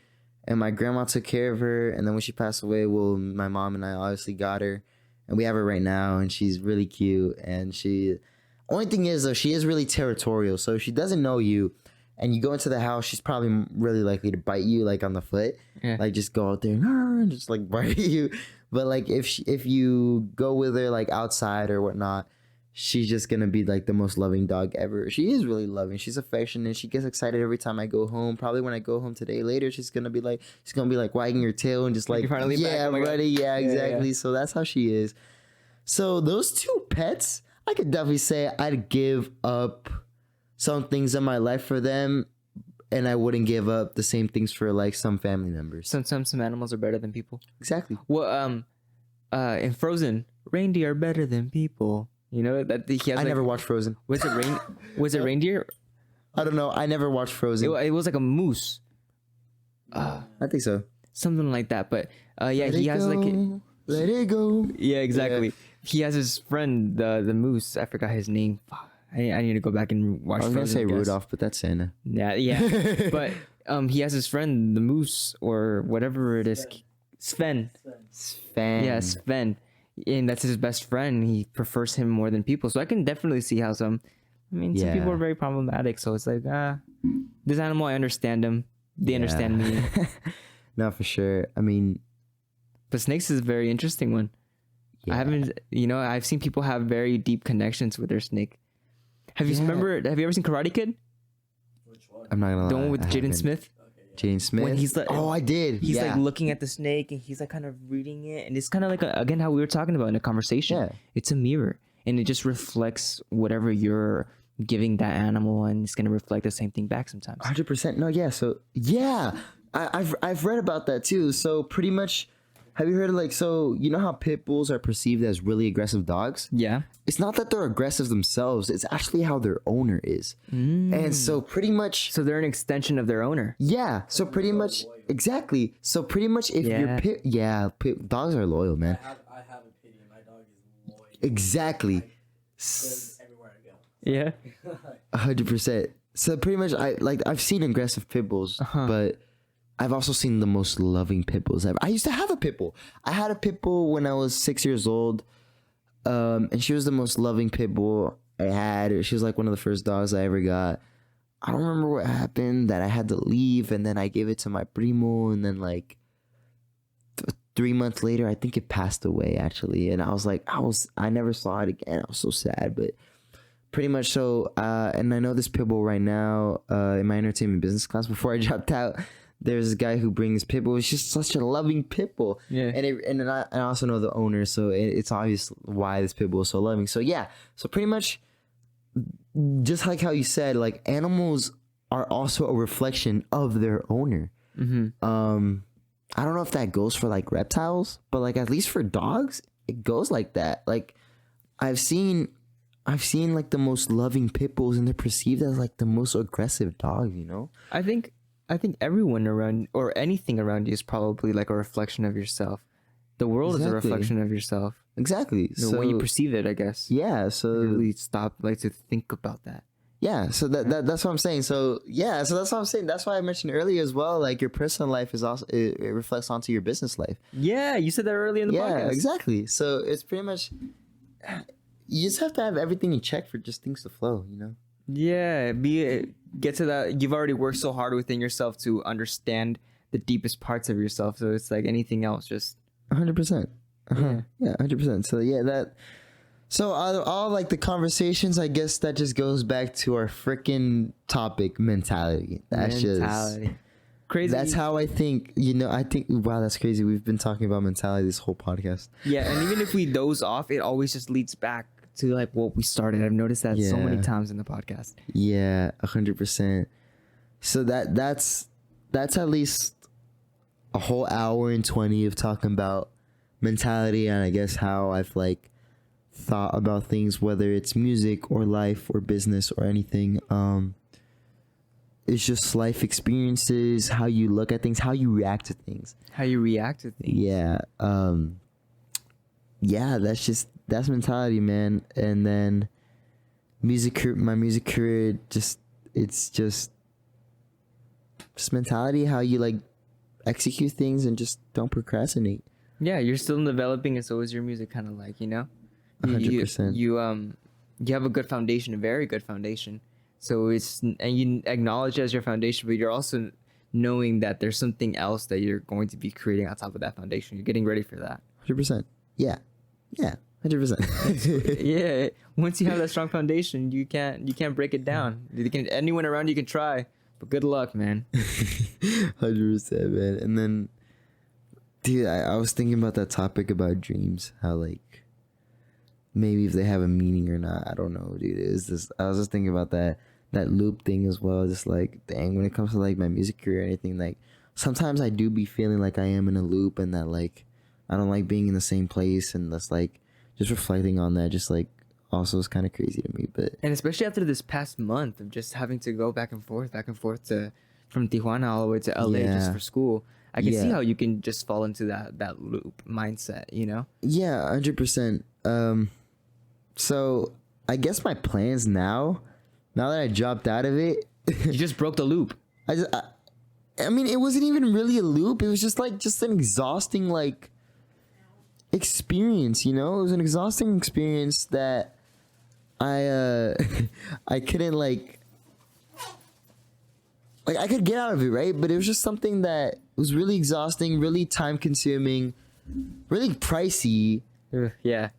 and my grandma took care of her, and then when she passed away, my mom and I obviously got her, and we have her right now, and she's really cute. And only thing is though, she is really territorial, so if she doesn't know you and you go into the house, she's probably really likely to bite you like on the foot. Like just go out there and just like bite you. But like if you go with her like outside or whatnot, she's just gonna be like the most loving dog ever. She is really loving. She's affectionate. She gets excited every time I go home. Probably when I go home today later, she's gonna be like wagging her tail and just like, yeah, buddy, yeah, exactly. Yeah. So that's how she is. So those two pets, I could definitely say I'd give up some things in my life for them, and I wouldn't give up the same things for like some family members.
Sometimes some animals are better than people.
Exactly.
Well, in Frozen, reindeer are better than people. You know that he has.
I never watched Frozen.
Was it reindeer?
I don't know. I never watched Frozen.
It was like a moose.
I think so.
Something like that. But yeah,
let
he has
go,
like.
Let it go.
Yeah, exactly. Yeah. He has his friend, the moose. I forgot his name. I need to go back and watch.
I was gonna say Rudolph, but that's Santa.
Yeah. But he has his friend, the moose or whatever it is, Sven. Yeah, Sven. And that's his best friend. He prefers him more than people. So I can definitely see how some people are very problematic. So it's like, this animal, I understand them. They understand me.
No, for sure. I mean,
but snakes is a very interesting one. I haven't, I've seen people have very deep connections with their snake. Have you ever seen Karate Kid?
Which one?
I'm not gonna lie.
The one with Jaden Smith?
Jaden Smith.
When he's like,
I did.
He's like looking at the snake and he's like kind of reading it, and it's kind of like again how we were talking about in a conversation.
Yeah.
It's a mirror, and it just reflects whatever you're giving that animal, and it's gonna reflect the same thing back sometimes.
100%. No, yeah. So yeah, I've read about that too. So pretty much, have you heard of you know how pit bulls are perceived as really aggressive dogs?
Yeah.
It's not that they're aggressive themselves. It's actually how their owner is. And so pretty much.
So they're an extension of their owner.
Yeah. So pretty much. Exactly. So pretty much if you're dogs are loyal, man.
I have a pity. My dog is loyal.
Exactly.
Goes everywhere I go.
Yeah.
100%. So pretty much I've seen aggressive pit bulls, but I've also seen the most loving pit bulls ever. I used to have a pit bull. I had a pit bull when I was 6 years old. And she was the most loving pit bull I had. She was like one of the first dogs I ever got. I don't remember what happened, that I had to leave, and then I gave it to my primo, and then 3 months later, I think it passed away actually. And I was like, I never saw it again. I was so sad, but pretty much so. And I know this pit bull right now in my entertainment business class before I dropped out. There's this guy who brings pit bull. It's just such a loving pit bull. Yeah. And I also know the owner, so it's obvious why this pit bull is so loving. So yeah. So pretty much, just like how you said, animals are also a reflection of their owner. Mm-hmm. I don't know if that goes for reptiles, but at least for dogs, it goes like that. I've seen the most loving pit bulls, and they're perceived as the most aggressive dog.
I think everyone around or anything around you is probably a reflection of yourself. The world is a reflection of yourself.
Exactly.
So when you perceive it, I guess.
Yeah. So
you really stop to think about that.
Yeah. So that's what I'm saying. So yeah. So that's what I'm saying. That's why I mentioned earlier as well. Your personal life is also it reflects onto your business life.
Yeah, you said that earlier in the podcast.
Yeah, exactly. So it's pretty much you just have to have everything in check for just things to flow.
Yeah, get to that. You've already worked so hard within yourself to understand the deepest parts of yourself. So it's anything else, just
100%. Yeah, 100%. So yeah, that. So all the conversations, I guess that just goes back to our freaking topic, mentality. That's just crazy. That's how I think. I think wow, that's crazy. We've been talking about mentality this whole podcast.
Yeah, and even if we doze off, it always just leads back to what we started. I've noticed that so many times in the podcast.
Yeah, 100%. So that's at least a whole hour and 20 of talking about mentality, and I guess how I've thought about things, whether it's music or life or business or anything. It's just life experiences, how you look at things, how you react to things. Yeah. Yeah, that's mentality, man. And then my music career, it's just mentality, how you execute things and just don't procrastinate.
Yeah, you're still developing, and so is your music, kind of
100%.
You have a good foundation, a very good foundation. So and you acknowledge it as your foundation, but you're also knowing that there's something else that you're going to be creating on top of that foundation. You're getting ready for that.
100%. Yeah. 100%.
Yeah. Once you have that strong foundation, you can't break it down. Anyone around you can try, but good luck, man.
100%, man. And then, dude, I was thinking about that topic about dreams, how maybe if they have a meaning or not, I don't know, dude. I was just thinking about that loop thing as well. Just dang, when it comes to my music career or anything, sometimes I do be feeling I am in a loop, and that I don't like being in the same place, and that's just reflecting on that just also is kind of crazy to me. But
and especially after this past month of just having to go back and forth to from Tijuana all the way to LA just for school, I can see how you can just fall into that loop mindset, Yeah,
100%. So I guess my plans now that I dropped out of it,
you just broke the loop.
I mean, it wasn't even really a loop. It was just an exhausting experience. It was an exhausting experience that I couldn't I could get out of it, right? But it was just something that was really exhausting, really time consuming, really pricey,
Yeah.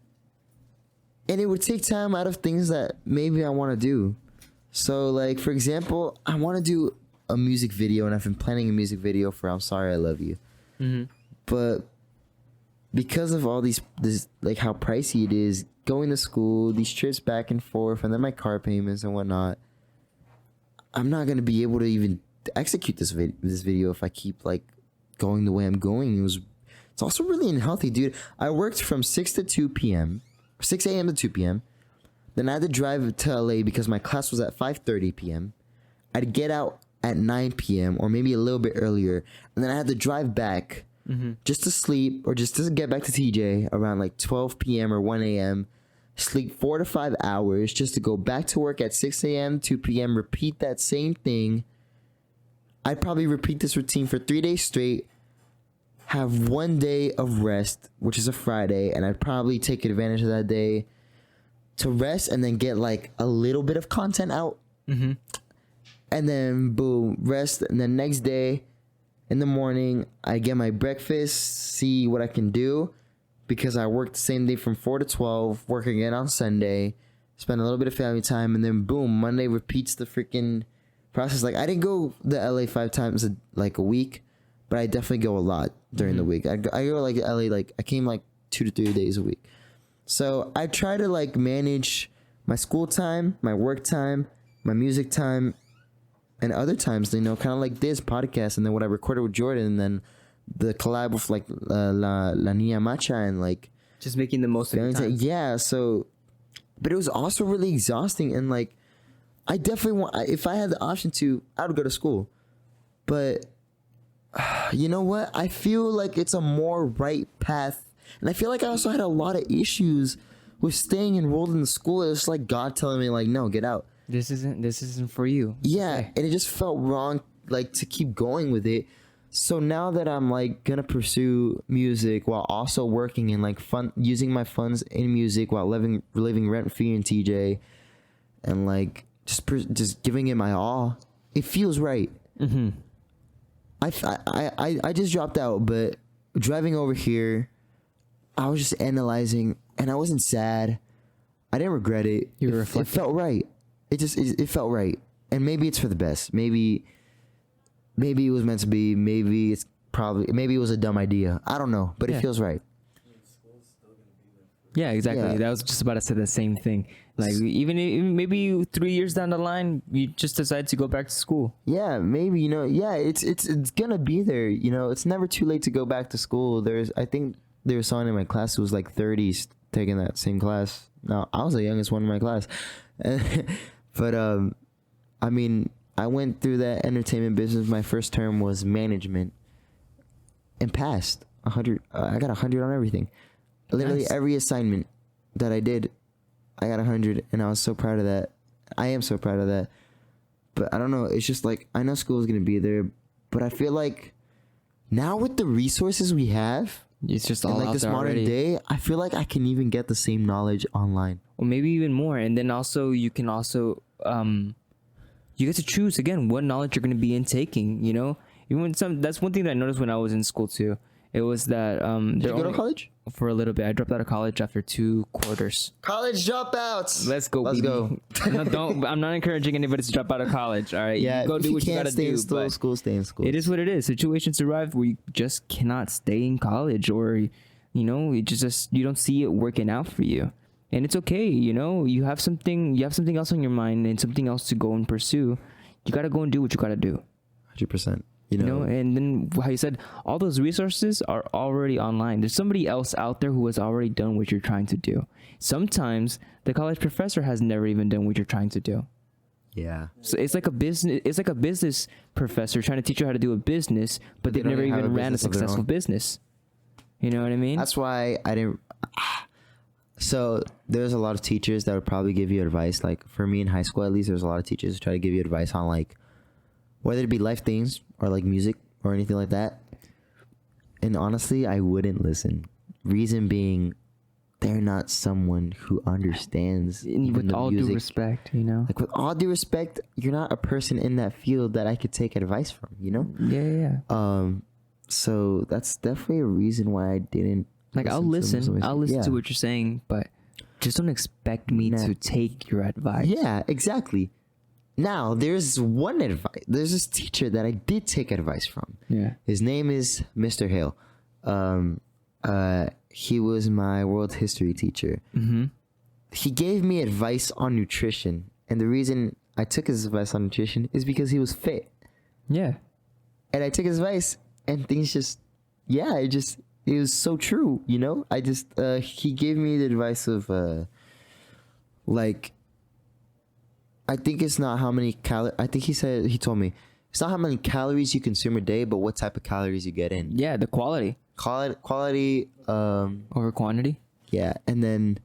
And it would take time out of things that maybe I want to do. So, like, for example, I want to do a music video, and I've been planning a music video for I'm Sorry I Love You.
Mm-hmm.
But because of all this, like, how pricey it is, going to school, these trips back and forth, and then my car payments and whatnot, I'm not going to be able to even execute this video if I keep, like, going the way I'm going. It's also really unhealthy, dude. I worked from 6 to 2 p.m., 6 a.m. to 2 p.m., then I had to drive to LA because my class was at 5:30 p.m. I'd get out at 9 p.m. or maybe a little bit earlier, and then I had to drive back just to sleep or just to get back to TJ around like 12 p.m. or 1 a.m. Sleep 4 to 5 hours just to go back to work at 6 a.m., 2 p.m., repeat that same thing. I'd probably repeat this routine for 3 days straight, have 1 day of rest, which is a Friday, and I'd probably take advantage of that day to rest and then get like a little bit of content out. And then boom, rest. And then next day in the morning, I get my breakfast, see what I can do, because I work the same day from 4 to 12, work again on Sunday, spend a little bit of family time, and then boom, Monday repeats the freaking process. Like, I didn't go to LA 5 times a week, but I definitely go a lot during the week. I go like LA, like I came like 2 to 3 days a week. So I try to like manage my school time, my work time, my music time, and other times, you know, kind of like this podcast, and then what I recorded with Jordan, and then the collab with like La Niña Macha, and like
just making the most of your time.
Yeah. So, but it was also really exhausting, and like I definitely want. If I had the option to, I would go to school, but you know what? I feel like it's a more right path. And I feel like I also had a lot of issues with staying enrolled in the school. It's like God telling me, like, no, get out.
This isn't for you.
Yeah, and it just felt wrong, like, to keep going with it. So now that I'm like gonna pursue music while also working and like using my funds in music while living rent free in TJ, and like just giving it my all, it feels right. I just dropped out, but driving over here, I was just analyzing, and I wasn't sad. I didn't regret it.
You were reflecting.
It felt right. It felt right, and maybe it's for the best. Maybe it was meant to be. Maybe it was a dumb idea. I don't know, but it feels right.
Yeah, exactly.
Yeah.
That was just about to say the same thing. Like even maybe 3 years down the line, you just decide to go back to school.
Yeah, maybe, you know. Yeah, it's gonna be there. You know, it's never too late to go back to school. I think there was someone in my class who was like 30s taking that same class. No, I was the youngest one in my class. But I mean, I went through that entertainment business. My first term was management, and passed 100. I got 100 on everything. Literally
Nice.
every assignment that I did, I got 100, and I was so proud of that. I am so proud of that. But I don't know. It's just like, I know school is gonna be there, but I feel like now with the resources we have,
It's just
in
all
like
out
this
there
modern
already.
day, I feel like I can even get the same knowledge online.
Or maybe even more. And then also you can also you get to choose again what knowledge you're going to be intaking. You know, even when that's one thing that I noticed when I was in school too. It was that
Did you go to college?
for a little bit. I dropped out of college after 2 quarters.
College dropouts.
Let's go,
Let's
baby.
go.
I'm not encouraging anybody to drop out of college. All right,
Yeah,
you go
if
do what you
can't
gotta
stay
do.
in school,
But
stay in school.
it is what it is. Situations arrive where you just cannot stay in college, or you know, you don't see it working out for you, and it's okay. You know, you have something else on your mind and something else to go and pursue. You gotta go and do what you gotta do.
100%.
You know, and then how you said, all those resources are already online. There's somebody else out there who has already done what you're trying to do. Sometimes the college professor has never even done what you're trying to do.
Yeah.
So it's like a business professor trying to teach you how to do a business, but they've
don't
never
even have
even
a
ran a
business of their
successful
own.
business. You know what I mean?
That's why I didn't. So there's a lot of teachers that would probably give you advice. Like for me in high school, at least, there's a lot of teachers who try to give you advice on like whether it be life things or like music or anything like that. And honestly, I wouldn't listen. Reason being, they're not someone who understands even
with
the
all
music.
due respect, you know?
Like with all due respect, you're not a person in that field that I could take advice from, you know?
Yeah.
So that's definitely a reason why I didn't
Like I'll listen to what you're saying, but just don't expect me to take your advice.
Yeah, exactly. Now there's one advice. There's this teacher that I did take advice from.
Yeah.
His name is Mr. Hale. He was my world history teacher.
Mm-hmm.
He gave me advice on nutrition, and the reason I took his advice on nutrition is because he was fit.
Yeah.
And I took his advice, and things just, it was so true, you know? He gave me the advice of, like, I think it's not how many calories, he told me, it's not how many calories you consume a day, but what type of calories you get in.
Yeah, the quality.
Quality,
over quantity.
Yeah, and then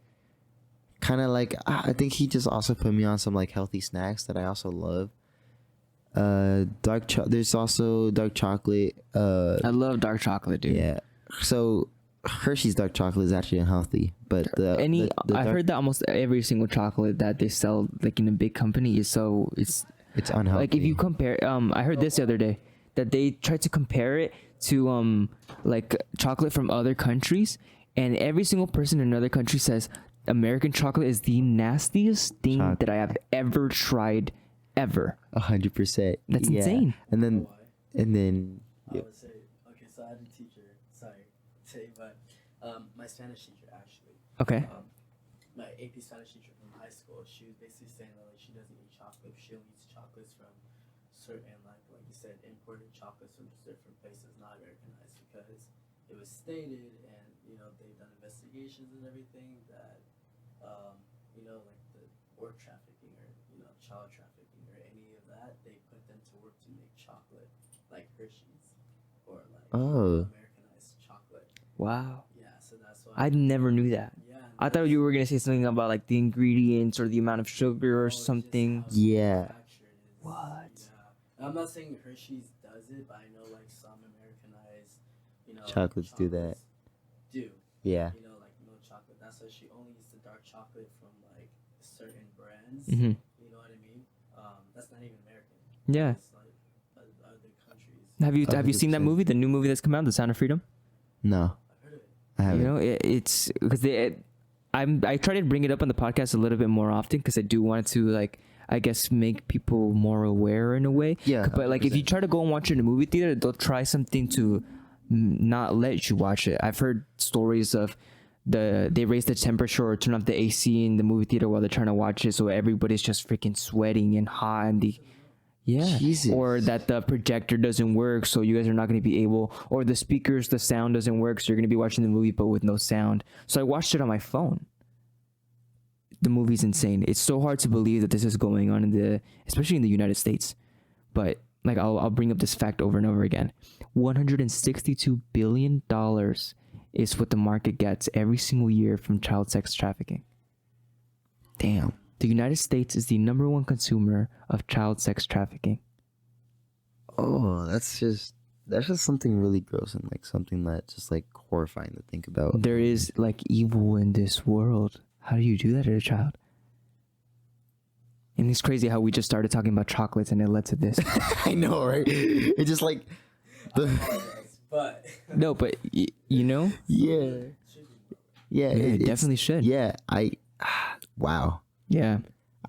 kind of like, I think he just also put me on some, like, healthy snacks that I also love. There's also dark chocolate.
I love dark chocolate, dude.
Yeah. So Hershey's dark chocolate is actually unhealthy, but
I heard that almost every single chocolate that they sell, like in a big company, it's
unhealthy.
Like if you compare, I heard this the other day that they tried to compare it to like chocolate from other countries, and every single person in another country says American chocolate is the nastiest thing that I have ever tried, ever.
100%.
That's insane.
And then
I would say, okay, so I had a teacher, my Spanish teacher actually.
Okay.
My AP Spanish teacher from high school, she was basically saying that like she doesn't eat chocolate. She only eats chocolates from certain like you said, imported chocolates from different places, not Americanized, because it was stated, and they've done investigations and everything that like the org trafficking or child trafficking or any of that, they put them to work to make chocolate like Hershey's or like Americanized chocolate.
Wow.
Yeah, so that's why
I never knew that.
Yeah,
I thought you were gonna say something about like the ingredients or the amount of sugar or something.
Yeah.
What? Yeah. I'm not saying Hershey's does it, but I know like some Americanized,
chocolates do that. Yeah.
Like milk chocolate. That's why she only eats the dark chocolate from like certain brands.
Mm-hmm.
You know what I mean? That's not even American.
Yeah.
It's like other countries.
Have you seen that movie, the new movie that's come out, The Sound of Freedom?
No.
I've heard of it.
I haven't.
It's because I try to bring it up on the podcast a little bit more often because I do want to, like, I guess make people more aware in a way.
Yeah.
But like
100%.
if you try to go and watch it in a movie theater, they'll try something to not let you watch it. I've heard stories of they raise the temperature or turn off the AC in the movie theater while they're trying to watch it, so everybody's just freaking sweating and hot, and
Jesus.
or that the projector doesn't work, so you guys are not going to be able, or the speakers, the sound doesn't work, so you're going to be watching the movie but with no sound. So I watched it on my phone. The movie's insane. It's so hard to believe that this is going on especially in the United States. But like I'll bring up this fact over and over again. $162 billion is what the market gets every single year from child sex trafficking. Damn. The United States is the #1 consumer of child sex trafficking.
Oh, that's just something really gross and like something that's just like horrifying to think about.
There is like evil in this world. How do you do that to a child? And it's crazy how we just started talking about chocolates and it led to this.
I know, right? It's just like
But
No, but you know?
yeah,
It definitely should.
Yeah, wow.
Yeah.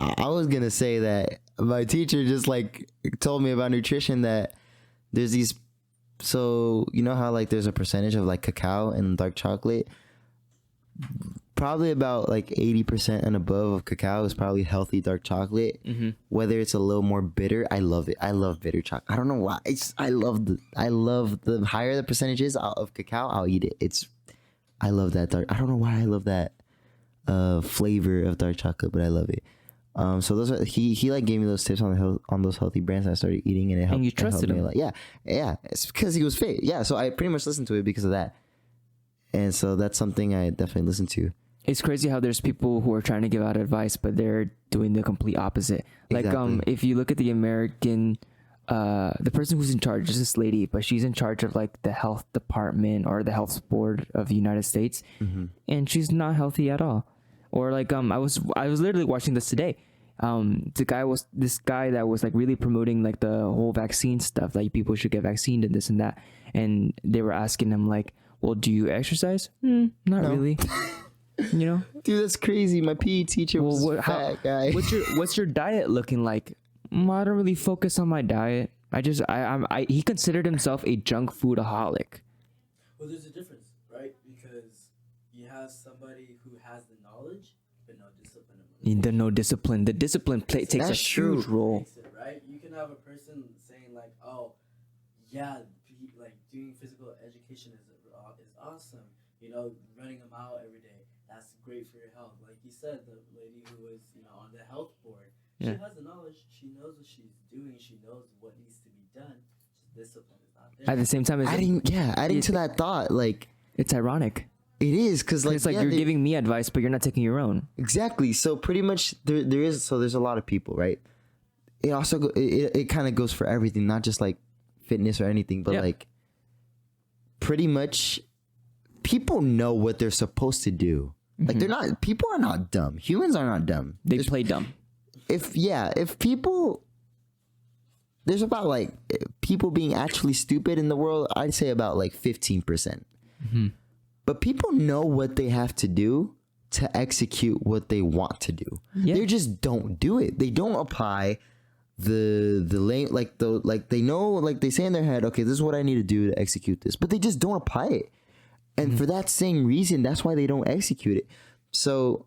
I was gonna say that my teacher just like told me about nutrition, that there's these, so you know how like there's a percentage of like cacao and dark chocolate, probably about like 80% and above of cacao is probably healthy dark chocolate.
Mm-hmm.
Whether it's a little more bitter, I love it. I love bitter chocolate. I don't know why. I love the higher the percentage is of cacao, I'll eat it. I love that dark. I don't know why I love that flavor of dark chocolate, but I love it. So those are, he like gave me those tips on those healthy brands, and I started eating, and it helped.
And you trusted him.
Yeah. It's because he was fit. Yeah, so I pretty much listened to it because of that, and so that's something I definitely listened to.
It's crazy how there's people who are trying to give out advice, but they're doing the complete opposite. Like,
Exactly.
if you look at the American, the person who's in charge is this lady, but she's in charge of like the health department or the health board of the United States, and she's not healthy at all. Or like, I was literally watching this today. This guy that was like really promoting like the whole vaccine stuff, like people should get vaccinated and this and that. And they were asking him like, well, do you exercise? Not
No.
really. You know,
Dude, that's crazy. My PE teacher was a fat guy.
what's your diet looking like? I don't really focus on my diet. He considered himself a junk foodaholic.
Well, there's a difference, right? Because you have somebody who has the knowledge, but no discipline.
No discipline. The discipline takes a
That's true.
huge role.
Right? You can have a person saying like, "Oh, yeah, like doing physical education is awesome. You know, running them out every day, that's great for your health." Like you said, the lady who was on the health board, she has the knowledge. She knows what she's doing. She knows what needs to be done. Just discipline is not there.
At the same time,
Adding to that thought, like
it's ironic.
it is because like
It's like you're giving me advice, but you're not taking your own.
exactly. So pretty much there's a lot of people, right? It also it kind of goes for everything, not just like fitness or anything, but like pretty much people know what they're supposed to do. Like people are not dumb. Humans are not dumb.
They play dumb.
If people, there's about like people being actually stupid in the world, I'd say about like 15%. But people know what they have to do to execute what they want to do. They just don't do it. They don't apply the lane, like they know, like they say in their head, okay, this is what I need to do to execute this, but they just don't apply it. And for that same reason, that's why they don't execute it. So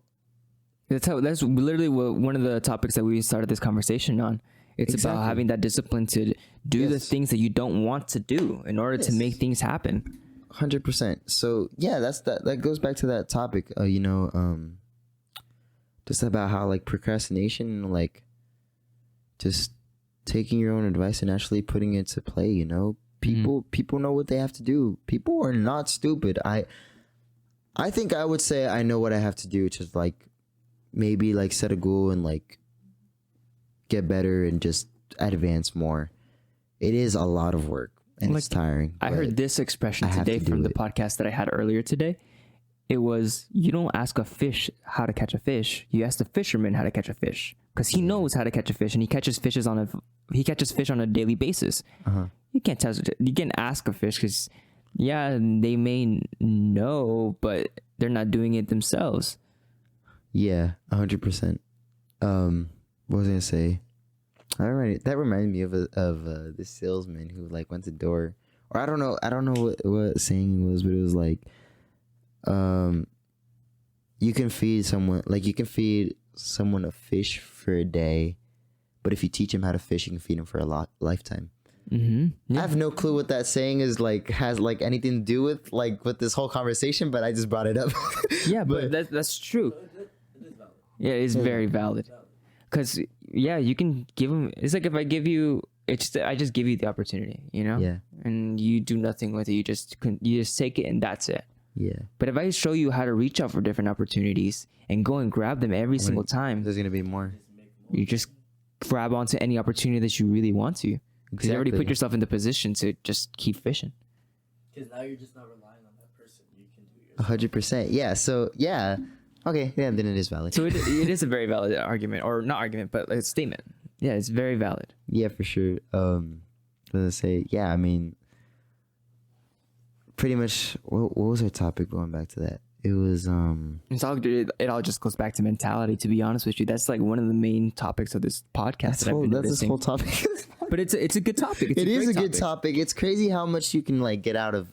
that's literally one of the topics that we started this conversation on. It's about having that discipline to do the things that you don't want to do in order to make things happen.
100%. So yeah, that goes back to that topic, just about how like procrastination, like just taking your own advice and actually putting it to play, people know what they have to do. People are not stupid. I think I would say I know what I have to do to like maybe like set a goal and like get better and just advance more. It is a lot of work and it's tiring.
I heard this expression today from the podcast that I had earlier today. It was, you don't ask a fish how to catch a fish. You ask the fisherman how to catch a fish, because he knows how to catch a fish and he catches fish on a daily basis. You can't ask a fish because they may know, but they're not doing it themselves.
Yeah, 100%. What was I gonna say? All right, that reminded me of this salesman who like went to door, or I don't know what saying it was, but it was like, you can feed someone a fish for a day, but if you teach him how to fish, you can feed him for a lifetime. I have no clue what that saying is like, has like anything to do with this whole conversation, but I just brought it up.
Yeah, but that's true.
It is valid.
Yeah, it's very valid. Because you can give them. It's like if I give you, I just give you the opportunity,
Yeah.
and you do nothing with it. You just take it and that's it.
Yeah.
But if I show you how to reach out for different opportunities and go and grab them every single time,
There's gonna be more.
you just grab onto any opportunity that you really want to. Because you already put yourself in the position to just keep fishing.
Because now you're just not relying on that person. You can do it yourself.
100%. Yeah. So yeah. Okay. Yeah. Then it is valid.
So it is a very valid argument, or not argument, but a statement. Yeah, it's very valid.
Yeah, for sure. Let's say, yeah. I mean, pretty much. What was our topic? Going back to that, it was
It all just goes back to mentality. To be honest with you, that's like one of the main topics of this podcast.
That's this whole topic.
But it's a good topic.
It is a good topic. It's crazy how much you can like get out of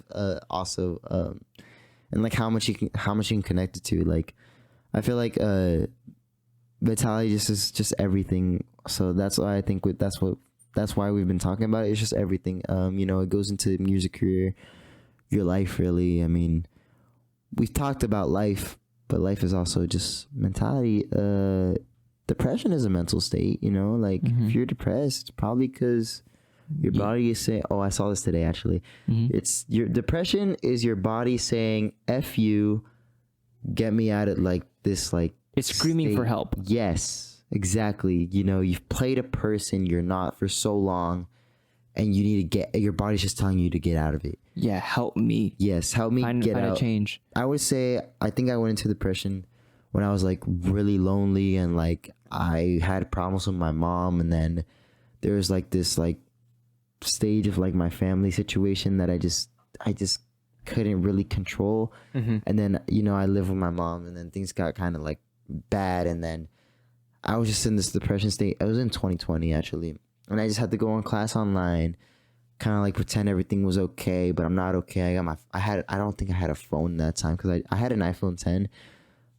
also, and like how much you can connect it to. Like, I feel like mentality is just everything. So that's why I think that's why we've been talking about it. It's just everything. It goes into music career, your life really. I mean, we've talked about life, but life is also just mentality. Depression is a mental state, if you're depressed, it's probably because your body is saying, I saw this today, actually. It's your depression is your body saying, F you, get me out of like this, like
it's screaming for help.
Yes, exactly. You've played a person you're not for so long, and you need to your body's just telling you to get out of it.
Yeah, help me.
Yes, help me get out.
Find a change.
I would say, I think I went into depression when I was like really lonely, and like I had problems with my mom, and then there was like this like stage of like my family situation that I just couldn't really control.
Mm-hmm.
And then, you know, I live with my mom, and then things got kind of like bad. And then I was just in this depression state. I was in 2020 actually. And I just had to go on class online, kind of like pretend everything was okay, but I'm not okay. I don't think I had a phone that time, because I had an iPhone 10,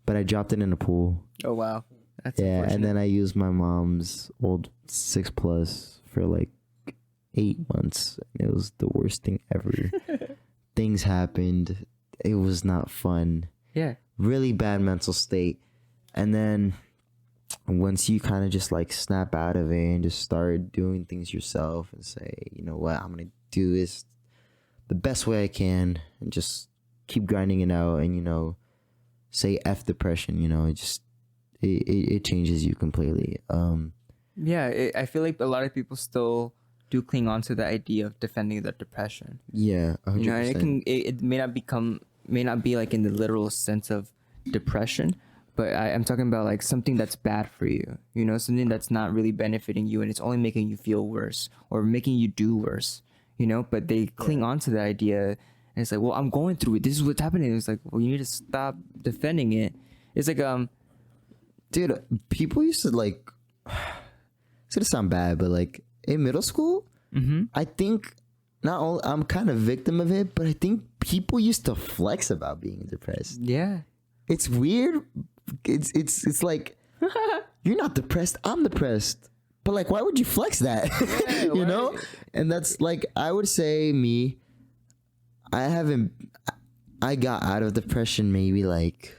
but I dropped it in the pool.
Oh wow, that's
And then I used my mom's old 6 Plus for like 8 months. It was the worst thing ever. Things happened. It was not fun.
Yeah.
Really bad mental state. And then once you kind of just like snap out of it and just start doing things yourself and say, you know what, I'm going to do this the best way I can and just keep grinding it out, and, you know, say F depression, you know, it changes you completely.
I feel like a lot of people still do cling on to the idea of defending the depression.
Yeah, 100%.
You know, it may not be like in the literal sense of depression, but I'm talking about like something that's bad for you, you know, something that's not really benefiting you and it's only making you feel worse or making you do worse, you know, but they cling on to the idea, and it's like, well, I'm going through it. This is what's happening. It's like, well, you need to stop defending it. It's like,
dude, people used to like, it's gonna sound bad, but like in middle school, I think not only I'm kind of victim of it, but I think people used to flex about being depressed.
yeah.
It's weird. It's like, you're not depressed, I'm depressed, but like, why would you flex that?
Yeah,
you know? And that's like, I would say I got out of depression maybe like,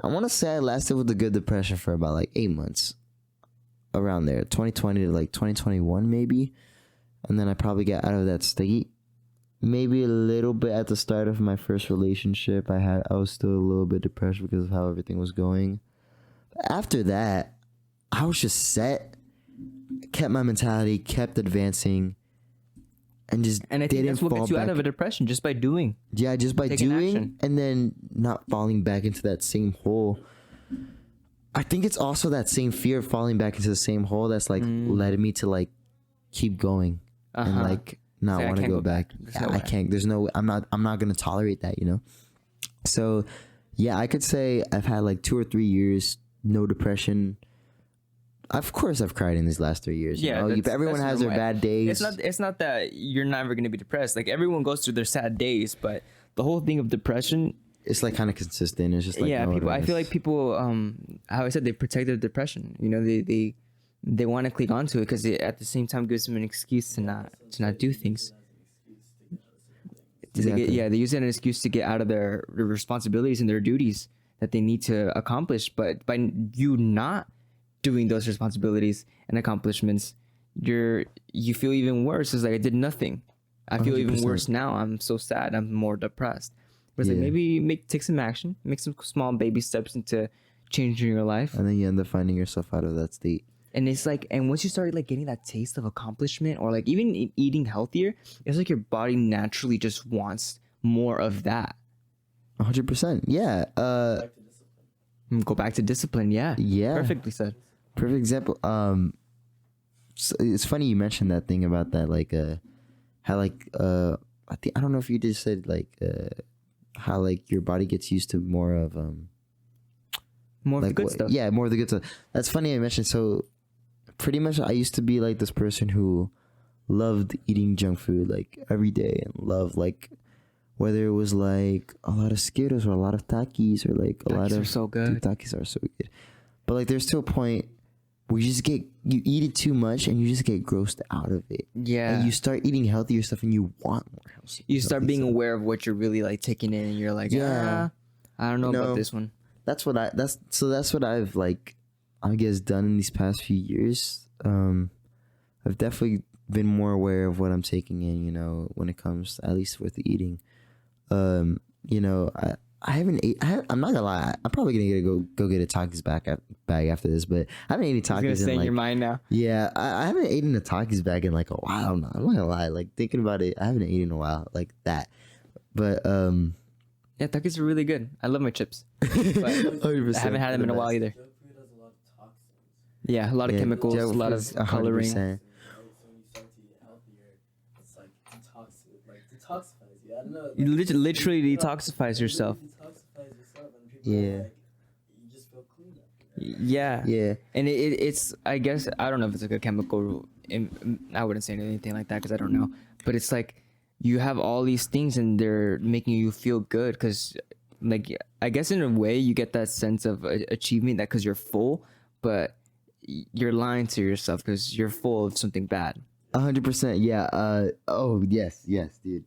I want to say I lasted with a good depression for about like 8 months, around there, 2020 to like 2021 maybe. And then I probably got out of that state maybe a little bit at the start of my first relationship. I was still a little bit depressed because of how everything was going. After that, I was just set, kept my mentality, kept advancing, and I think that's what gets you out of
a depression, just by doing.
Yeah, just by doing action. And then not falling back into that same hole. I think it's also that same fear of falling back into the same hole that's like led me to like keep going and like not want to go back. I can't. I'm not going to tolerate that, you know? So yeah, I could say I've had like 2 or 3 years, no depression. Of course I've cried in these last 3 years.
Yeah.
You know? Everyone has their bad days.
It's not that you're never going to be depressed. Like everyone goes through their sad days, but the whole thing of depression,
it's like kind of consistent. It's just like,
people. I feel like people, how I said, they protect their depression. You know, they want to cling onto it because it at the same time gives them an excuse to not do things.
Exactly.
They use it as an excuse to get out of their responsibilities and their duties that they need to accomplish. But by you not doing those responsibilities and accomplishments, you feel even worse. It's like, I did nothing. I feel 100%. Even worse now. I'm so sad. I'm more depressed. But it's like, maybe take some action, make some small baby steps into changing your life,
and then you end up finding yourself out of that state.
And it's like, and once you start like getting that taste of accomplishment, or like even eating healthier, it's like your body naturally just wants more of that.
100%. Yeah.
Go back to discipline. Yeah.
Yeah.
Perfectly said.
Perfect example. So it's funny you mentioned that thing about that, like, how like, I don't know if you just said like, how like your body gets used to more of
more of the good stuff.
Yeah, more of the good stuff. That's funny I mentioned. So pretty much I used to be like this person who loved eating junk food like every day, and loved like, whether it was like a lot of Skittles or a lot of Takis or like a lot of,
are so good.
Dude, Takis are so good. But like there's to a point where you eat it too much and you just get grossed out of it.
Yeah.
And you start eating healthier stuff and you want more healthy.
You start being aware of what you're really like taking in, and you're like, I don't know about this one.
That's what I've like, I guess, done in these past few years. I've definitely been more aware of what I'm taking in, you know, when it comes to, at least with the eating. You know, I haven't ate. I'm not gonna lie. I'm probably gonna go get a Takis bag after this, but I haven't eaten Takis in like,
your mind now.
Yeah, I haven't eaten a Takis bag in like a while now. I'm not gonna lie. Like thinking about it, I haven't eaten in a while like that. But
yeah, Takis are really good. I love my chips. But I haven't had them in a while either.
Junk food has a lot of toxins.
Yeah, a lot of chemicals, a lot of coloring.
100%.
When you start to eat healthier, it's detoxifies you. I don't know.
You literally detoxifies yourself.
Detoxifies yourself, and people
Yeah.
are like, you just feel clean after that.
Yeah.
Yeah.
And it's, I guess, I don't know if it's like a chemical, I wouldn't say anything like that because I don't know. But it's like you have all these things and they're making you feel good because, like, I guess in a way you get that sense of achievement that because you're full, but you're lying to yourself because you're full of something bad.
100%. Yeah. Oh, yes, dude.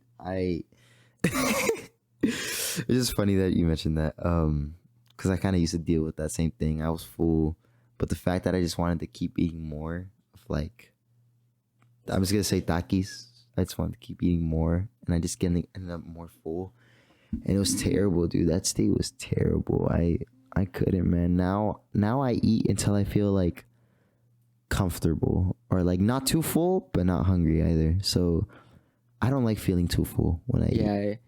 It's just funny that you mentioned that. Because I kind of used to deal with that same thing. I was full, but the fact that I just wanted to keep eating more of, like, I'm just gonna say takis. I just wanted to keep eating more, and I just ended up more full, and it was terrible, dude. That state was terrible. I couldn't, man. Now I eat until I feel like comfortable or like not too full, but not hungry either. So I don't like feeling too full when I eat.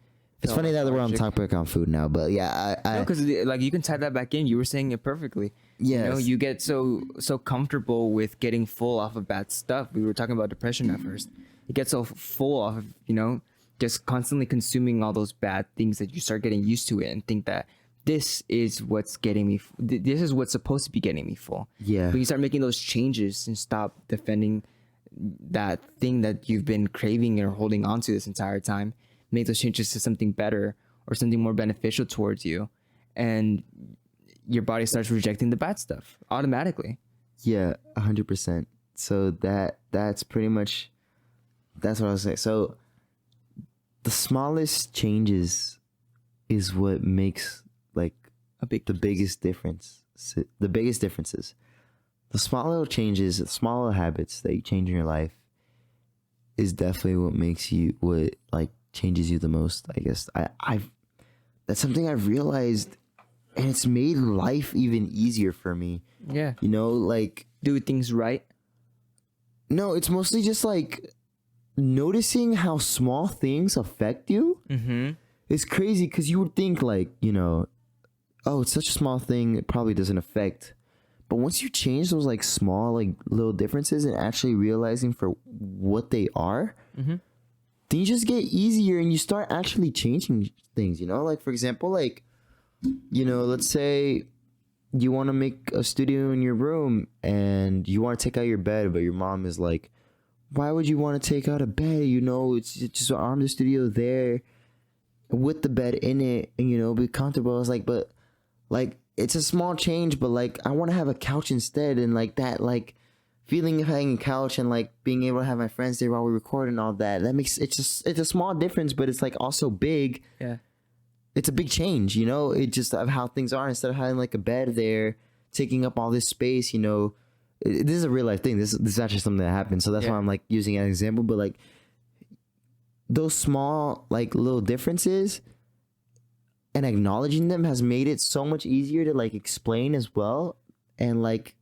It's funny that we're on topic on food now, but yeah, I
because like you can tie that back in. You were saying it perfectly.
Yes.
You know, you get so comfortable with getting full off of bad stuff. We were talking about depression at first. You get so full off of, you know, just constantly consuming all those bad things that you start getting used to it and think that this is what's getting me. This is what's supposed to be getting me full.
Yeah.
But you start making those changes and stop defending that thing that you've been craving or holding on to this entire time. Make those changes to something better or something more beneficial towards you, and your body starts rejecting the bad stuff automatically.
Yeah, 100%. So that's pretty much, that's what I was saying. So the smallest changes is what makes like the biggest difference. The biggest differences. The small little changes, the small little habits that you change in your life is definitely what makes you, what like changes you the most. I guess I've that's something I've realized, and it's made life even easier for me.
Yeah.
You know, like
Do things right.
no, it's mostly just like noticing how small things affect you.
Mm-hmm.
It's crazy because you would think like, you know, oh, it's such a small thing, it probably doesn't affect. But once you change those like small like little differences and actually realizing for what they are, then you just get easier and you start actually changing things, you know? Like, for example, like, you know, let's say you want to make a studio in your room and you want to take out your bed, but your mom is like, why would you want to take out a bed? You know, it's just arm the studio there with the bed in it and, you know, be comfortable. I was like, but like, it's a small change, but like, I want to have a couch instead. And like that, like, feeling of having a couch and like being able to have my friends there while we record and all that, that makes it's a small difference, but it's like also big.
Yeah.
It's a big change, you know, it just of how things are. Instead of having like a bed there taking up all this space, you know, this is a real life thing. This is actually something that happened. So that's why I'm like using it as an example, but like those small like little differences and acknowledging them has made it so much easier to like explain as well. And like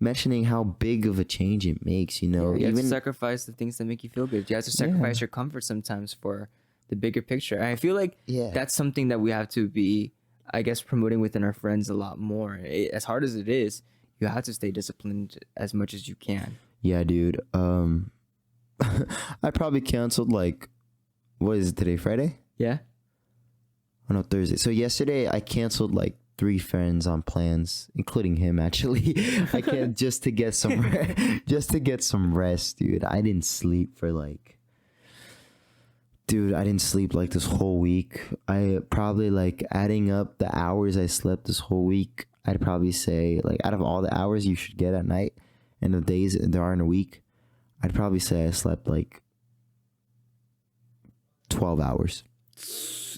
mentioning how big of a change it makes, you know.
You have to sacrifice the things that make you feel good. You have to sacrifice your comfort sometimes for the bigger picture. And I feel like that's something that we have to be, I guess, promoting within our friends a lot more. As hard as it is, you have to stay disciplined as much as you can.
Yeah, dude. I probably canceled like, what is it today, Friday?
Yeah.
Oh no, Thursday. So yesterday I canceled like 3 friends on plans, including him actually. I can't just to get some rest, dude. I didn't sleep for like, I didn't sleep like this whole week. I probably like adding up the hours I slept this whole week, I'd probably say like out of all the hours you should get at night and the days there are in a week, I'd probably say I slept like 12 hours.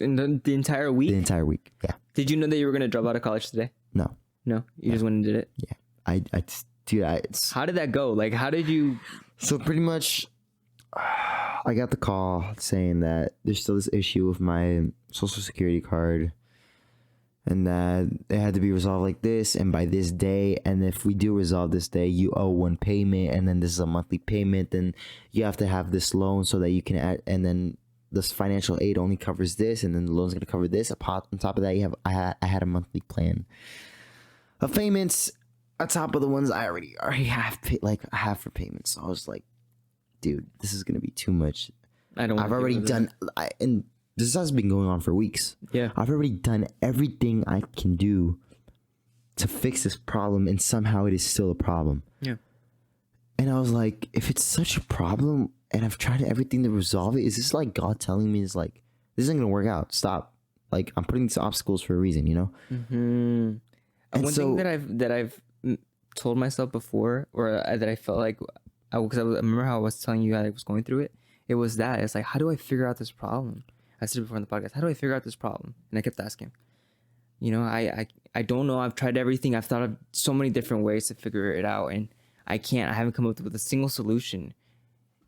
In the entire week?
The entire week, yeah.
Did you know that you were going to drop out of college today?
No.
No? You just went and did it?
Yeah.
How did that go? Like, how did you...
So pretty much, I got the call saying that there's still this issue with my social security card and that it had to be resolved like this and by this day. And if we do resolve this day, you owe one payment and then this is a monthly payment. Then you have to have this loan so that you can add, and then this financial aid only covers this, and then the loan's going to cover this. On top of that, I had a monthly plan of payments on top of the ones I already have I have for payments. So I was like, dude, this is going to be too much.
I don't.
I've already done, and this has been going on for weeks.
Yeah.
I've already done everything I can do to fix this problem, and somehow it is still a problem.
Yeah.
And I was like, if it's such a problem, and I've tried everything to resolve it, is this like God telling me, is like, this isn't gonna work out? Stop. Like, I'm putting these obstacles for a reason, you know.
Mm-hmm.
And
one thing that I've told myself before, or that I felt like, because I remember how I was telling you I was going through it. It was that it's like, how do I figure out this problem? I said it before in the podcast. How do I figure out this problem? And I kept asking. You know, I don't know. I've tried everything. I've thought of so many different ways to figure it out, and I haven't come up with a single solution.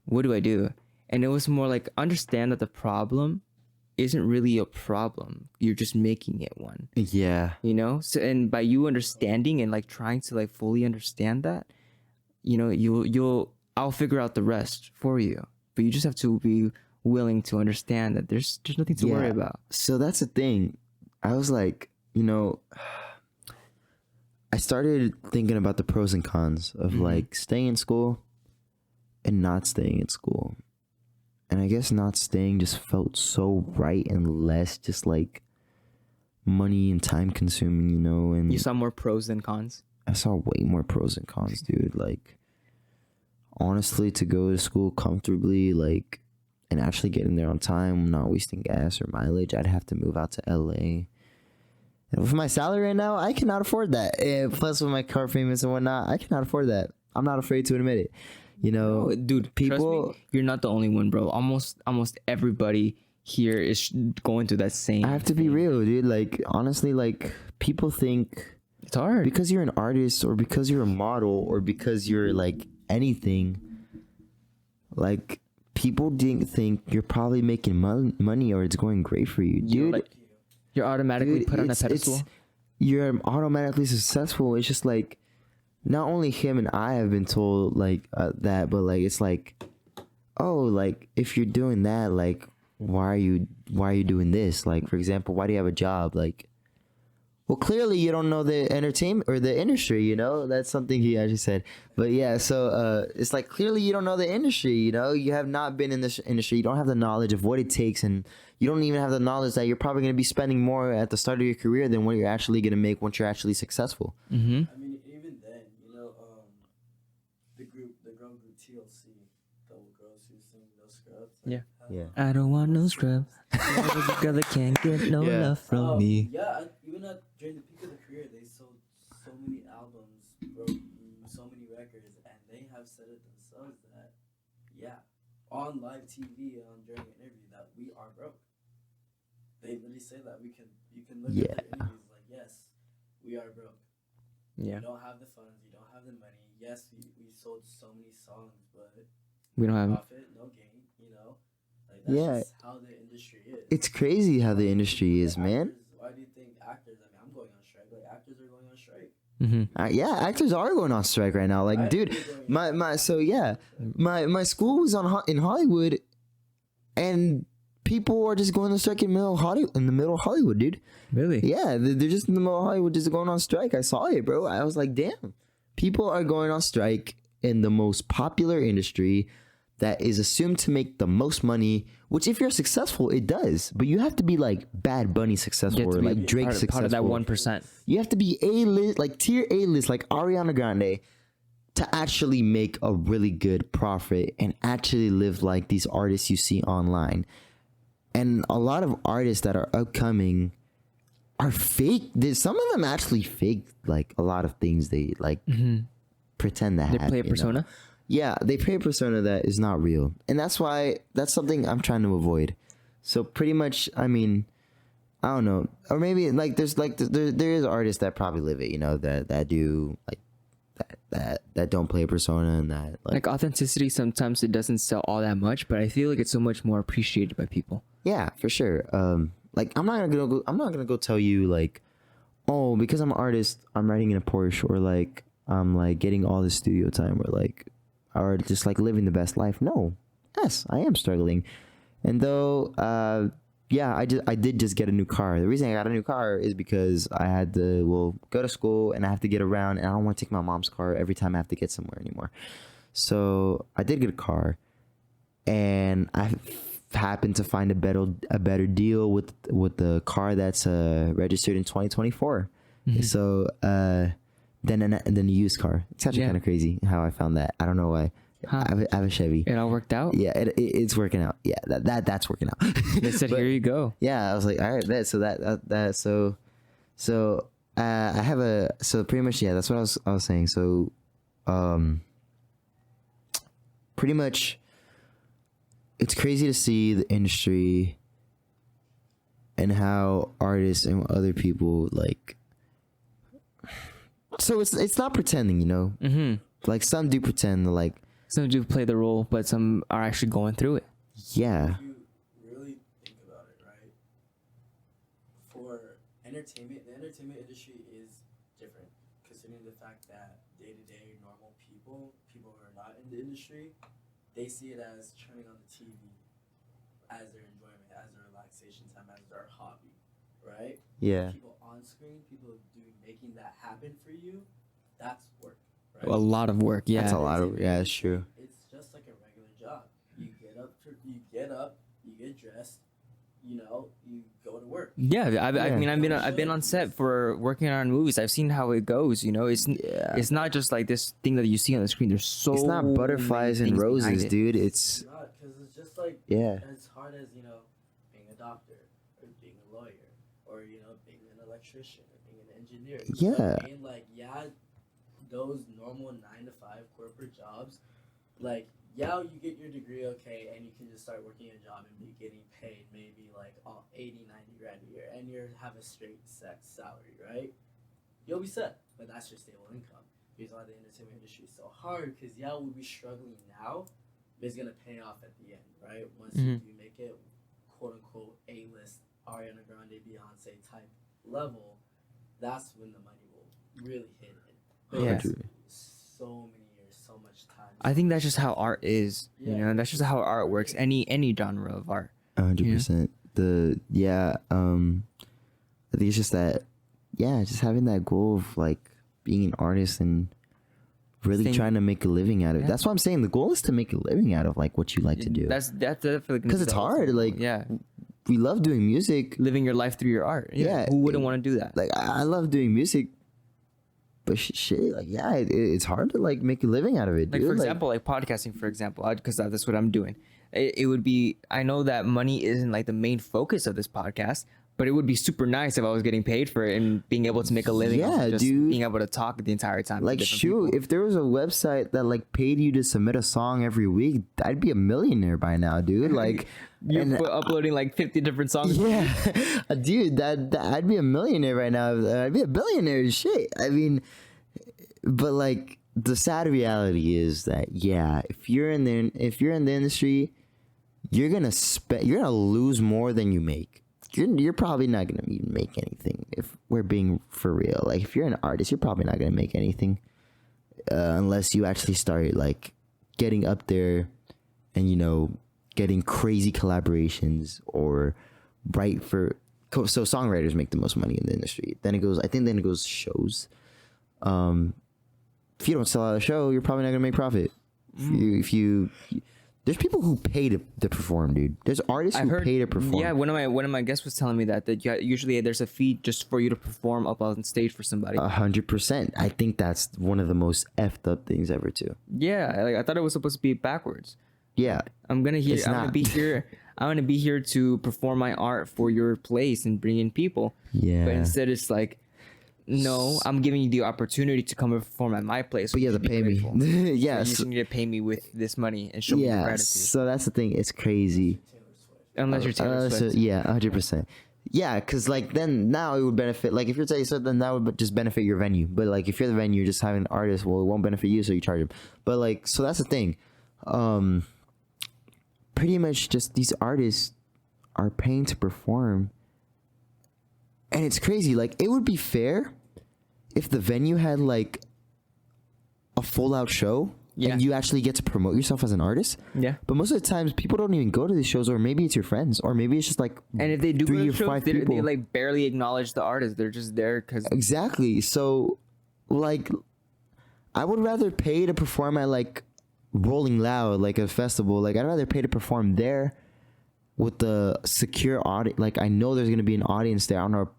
What do I do? And it was more like, understand that the problem isn't really a problem. You're just making it one.
Yeah.
You know? So, and by you understanding and like trying to like fully understand that, you know, I'll figure out the rest for you. But you just have to be willing to understand that there's nothing to worry about.
So that's the thing. I was like, you know, I started thinking about the pros and cons of like staying in school and not staying in school. And I guess not staying just felt so right and less just like money and time consuming, you know. And
you saw more pros than cons?
I saw way more pros and cons, dude. Like, honestly, to go to school comfortably, like, and actually getting there on time, not wasting gas or mileage, I'd have to move out to LA. And with my salary right now, I cannot afford that. And plus, with my car payments and whatnot, I cannot afford that. I'm not afraid to admit it. You know,
dude,
people,
trust me, you're not the only one, bro. Almost everybody here is going through that same.
I have to be real, dude. Like, honestly, like, people think
it's hard
because you're an artist or because you're a model or because you're like anything. Like, people didn't think you're probably making money or it's going great for you, dude.
You're automatically put on a pedestal.
You're automatically successful. It's just like, not only him and I have been told like that, but like it's like, oh, like if you're doing that, like why are you doing this? Like, for example, why do you have a job? Like, well, clearly you don't know the entertainment or the industry, you know. That's something he actually said. But yeah, so it's like, clearly you don't know the industry, you know. You have not been in this industry. You don't have the knowledge of what it takes, and you don't even have the knowledge that you're probably going to be spending more at the start of your career than what you're actually going to make once you're actually successful.
Mm-hmm.
I mean, even then, you know, the girl group TLC, the girls who sing No Scrubs.
Yeah.
Yeah.
I don't want no scrub. No girl that can't get no love from me.
Yeah, even during the peak of the career, they sold so many albums, broke so many records, and they have said it themselves that, yeah, on live TV during an interview, that we are broke. They literally say that you can look at their interviews like, yes, we are broke.
Yeah.
You don't have the funds, you don't have the money. Yes, we sold so many songs, but
We don't have
profit, no gain, you know? Like, that's just how the industry is.
It's crazy how the industry is, man.
Why do you think actors, I mean, I'm going on strike, like actors are going on strike.
Mm-hmm.
Yeah, actors are going on strike right now. Like, dude, my school was in Hollywood, and people are just going on strike in the middle of Hollywood, dude.
Really?
Yeah, they're just in the middle of Hollywood, just going on strike. I saw it, bro. I was like, damn, people are going on strike in the most popular industry that is assumed to make the most money, which if you're successful, it does. But you have to be like Bad Bunny successful or like Drake successful.
Part of that 1%.
You have to be A-list, like tier A-list, like Ariana Grande, to actually make a really good profit and actually live like these artists you see online. And a lot of artists that are upcoming are fake. Some of them actually fake like a lot of things they like pretend to have.
They play a persona?
Know? Yeah, they play a persona that is not real. And that's something I'm trying to avoid. So pretty much, I mean, I don't know. Or maybe like there is artists that probably live it, you know, that do like that don't play a persona and that
like authenticity. Sometimes it doesn't sell all that much, but I feel like it's so much more appreciated by people. Yeah,
for sure. Like I'm not gonna go tell you like, oh, because I'm an artist, I'm riding in a Porsche, or like I'm like getting all this studio time, or just like living the best life. No, yes, I am struggling, and though, I did just get a new car. The reason I got a new car is because I had to go to school and I have to get around, and I don't want to take my mom's car every time I have to get somewhere anymore. So I did get a car, and I happened to find a better deal with the car that's registered in 2024. So then a used car. It's actually kind of crazy how I found that. I don't know why. I have a Chevy.
It all worked out.
Yeah, it's working out. Yeah, that's working out.
They said, "Here you go."
Yeah, I was like, all right, bet. So I have so pretty much, yeah, that's what I was saying. So pretty much, it's crazy to see the industry and how artists and other people like. So it's not pretending, you know. Like some do pretend, like
some do play the role, but some are actually going through it.
Yeah.
If you really think about it, right? For entertainment, the entertainment industry is different, considering the fact that day-to-day normal people who are not in the industry, they see it as turning on the TV as their enjoyment, as their relaxation time, as their hobby, right?
Yeah.
People on screen, people making that happen for you, that's work, right?
A lot of work, yeah.
That's a lot of, yeah, it's true.
It's just like a regular job. You get up, you get dressed, you know, you go to work.
Yeah, I mean, I've been on set for working on movies. I've seen how it goes. You know, it's not just like this thing that you see on the screen. There's so
it's not butterflies and roses, dude. It's
because it's just like as hard as, you know, being a doctor or being a lawyer or, you know, being an electrician or being an engineer. You know what I mean? Like, yeah, those normal 9-to-5 corporate jobs, like, yeah, you get your degree, okay, and you can just start working a job and be getting paid maybe like 80, 90 grand a year, and you have a straight set salary, right? You'll be set, but that's your stable income. Because why the entertainment industry is so hard, because yeah, we'll be struggling now, but it's gonna pay off at the end, right? Once you do make it, quote unquote, A-list, Ariana Grande, Beyonce type level, that's when the money will really hit it. But so many years, so much time.
I think that's just how art is. You know, that's just how art works. Any genre of art.
100%. I think it's just that, just having that goal of like being an artist and really trying to make a living out of it. That's what I'm saying. The goal is to make a living out of like what you like to do.
That's definitely
because it's hard. Like, we love doing music,
living your life through your art.
Yeah,
who wouldn't want to do that?
Like, I love doing music, but shit, like, it's hard to like make a living out of it.
Like,
dude.
for example, like podcasting, for example, because that's what I'm doing. It would be, I know that money isn't like the main focus of this podcast, but it would be super nice if I was getting paid for it and being able to make a living.
Yeah,
just
dude.
Being able to talk the entire time.
Like, shoot, if there was a website that like paid you to submit a song every week, I'd be a millionaire by now, dude. Like,
you're uploading like 50 different songs.
Yeah, dude, that I'd be a millionaire right now. I'd be a billionaire. Shit. I mean, but like, the sad reality is that if you're in the industry, you're gonna lose more than you make. You're probably not gonna even make anything if we're being for real. Like, if you're an artist, you're probably not gonna make anything unless you actually start like getting up there and, you know, getting crazy collaborations or write for. So songwriters make the most money in the industry. Then it goes shows. If you don't sell out a show, you're probably not gonna make profit. If you there's people who pay to perform, dude. There's artists who pay to perform.
Yeah, one of my guests was telling me that usually there's a fee just for you to perform up on stage for somebody.
100%. I think that's one of the most effed up things ever too.
Yeah, like, I thought it was supposed to be backwards.
Yeah,
I'm gonna be here to perform my art for your place and bring in people.
Yeah,
but instead it's like, no, I'm giving you the opportunity to come and perform at my place.
But you have to pay me. Yeah,
so you just need to pay me with this money and show me gratitude.
So that's the thing. It's crazy.
Unless you're Taylor Swift.
Yeah, 100%. Yeah, because like then now it would benefit. Like if you're Taylor Swift, then that would just benefit your venue. But like if you're the venue, you're just having an artist. Well, it won't benefit you, so you charge them. But like, so that's the thing. Pretty much just these artists are paying to perform. And it's crazy. Like, it would be fair if the venue had like a full out show and you actually get to promote yourself as an artist. Yeah. But most of the times people don't even go to these shows, or maybe it's your friends, or maybe it's just like,
and if they do 3 or 5 people, they like barely acknowledge the artist. They're just there because
exactly. So like, I would rather pay to perform at like Rolling Loud, like a festival. Like, I'd rather pay to perform there with the secure audience. Like I know there's gonna be an audience there. I don't know,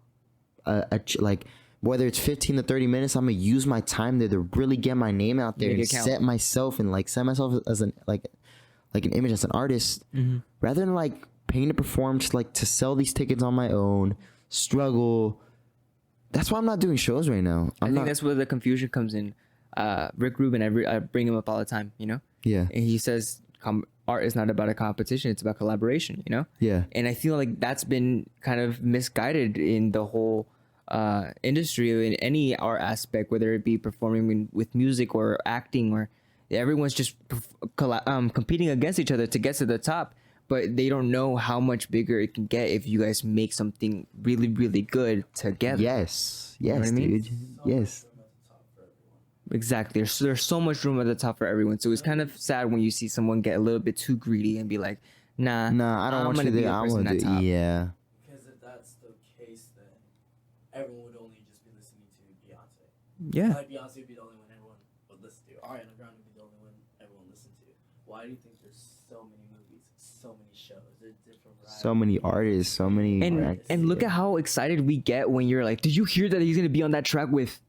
like whether it's 15 to 30 minutes, I'm gonna use my time there to really get my name out there and set myself and like set myself as an like an image as an artist, rather than like paying to perform, just like to sell these tickets on my own, struggle. That's why I'm not doing shows right now.
I think that's where the confusion comes in. Rick Rubin, I bring him up all the time, you know?
Yeah.
And he says art is not about a competition, it's about collaboration, you know?
Yeah.
And I feel like that's been kind of misguided in the whole industry, in any art aspect, whether it be performing with music or acting, or everyone's just competing against each other to get to the top, but they don't know how much bigger it can get if you guys make something really, really good together.
Yes.
You know what I mean?
Dude. Yes.
Exactly. There's so much room at the top for everyone. So it's kind of sad when you see someone get a little bit too greedy and be like, nah,
I don't want you to. I want to. Yeah.
Because if that's the case, then everyone would only just be listening to Beyonce.
Yeah.
Like Beyonce would be the only one everyone would listen to. Ariana Grande would be the only one everyone listened to. Why do you think there's so many movies, so many shows, there's different varieties?
So many artists, so many.
And look at how excited we get when you're like, did you hear that he's gonna be on that track with?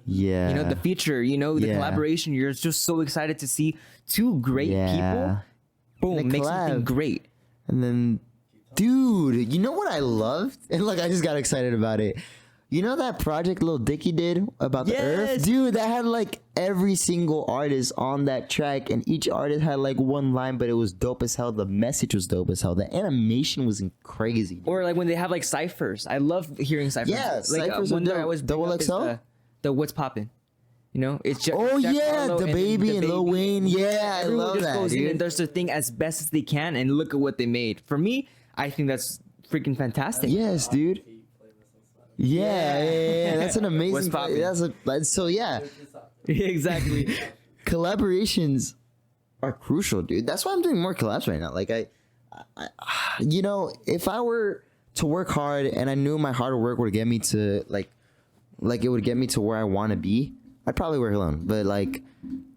Yeah.
You know, the feature, you know, the collaboration. You're just so excited to see two great people. Boom, make something great.
And then, dude, you know what I loved? And like, I just got excited about it. You know that project Lil Dicky did about the Earth? Dude, that had like every single artist on that track, and each artist had like one line, but it was dope as hell. The message was dope as hell. The animation was crazy. Dude.
Or like when they have like ciphers. I love hearing ciphers.
Yeah,
like
ciphers
one
are
that I was
Double XL?
The What's Poppin'. You know, it's just
the baby and Lil Wayne. Yeah, I love
just
that,
goes
dude.
in and does their thing as best as they can, and look at what they made. For me, I think that's freaking fantastic.
Yes, dude. Yeah. That's an amazing.
What's poppin'?
So yeah,
Exactly.
collaborations are crucial, dude. That's why I'm doing more collabs right now. Like I, you know, if I were to work hard and I knew my hard work would get me to like it would get me to where I want to be, I'd probably work alone. But like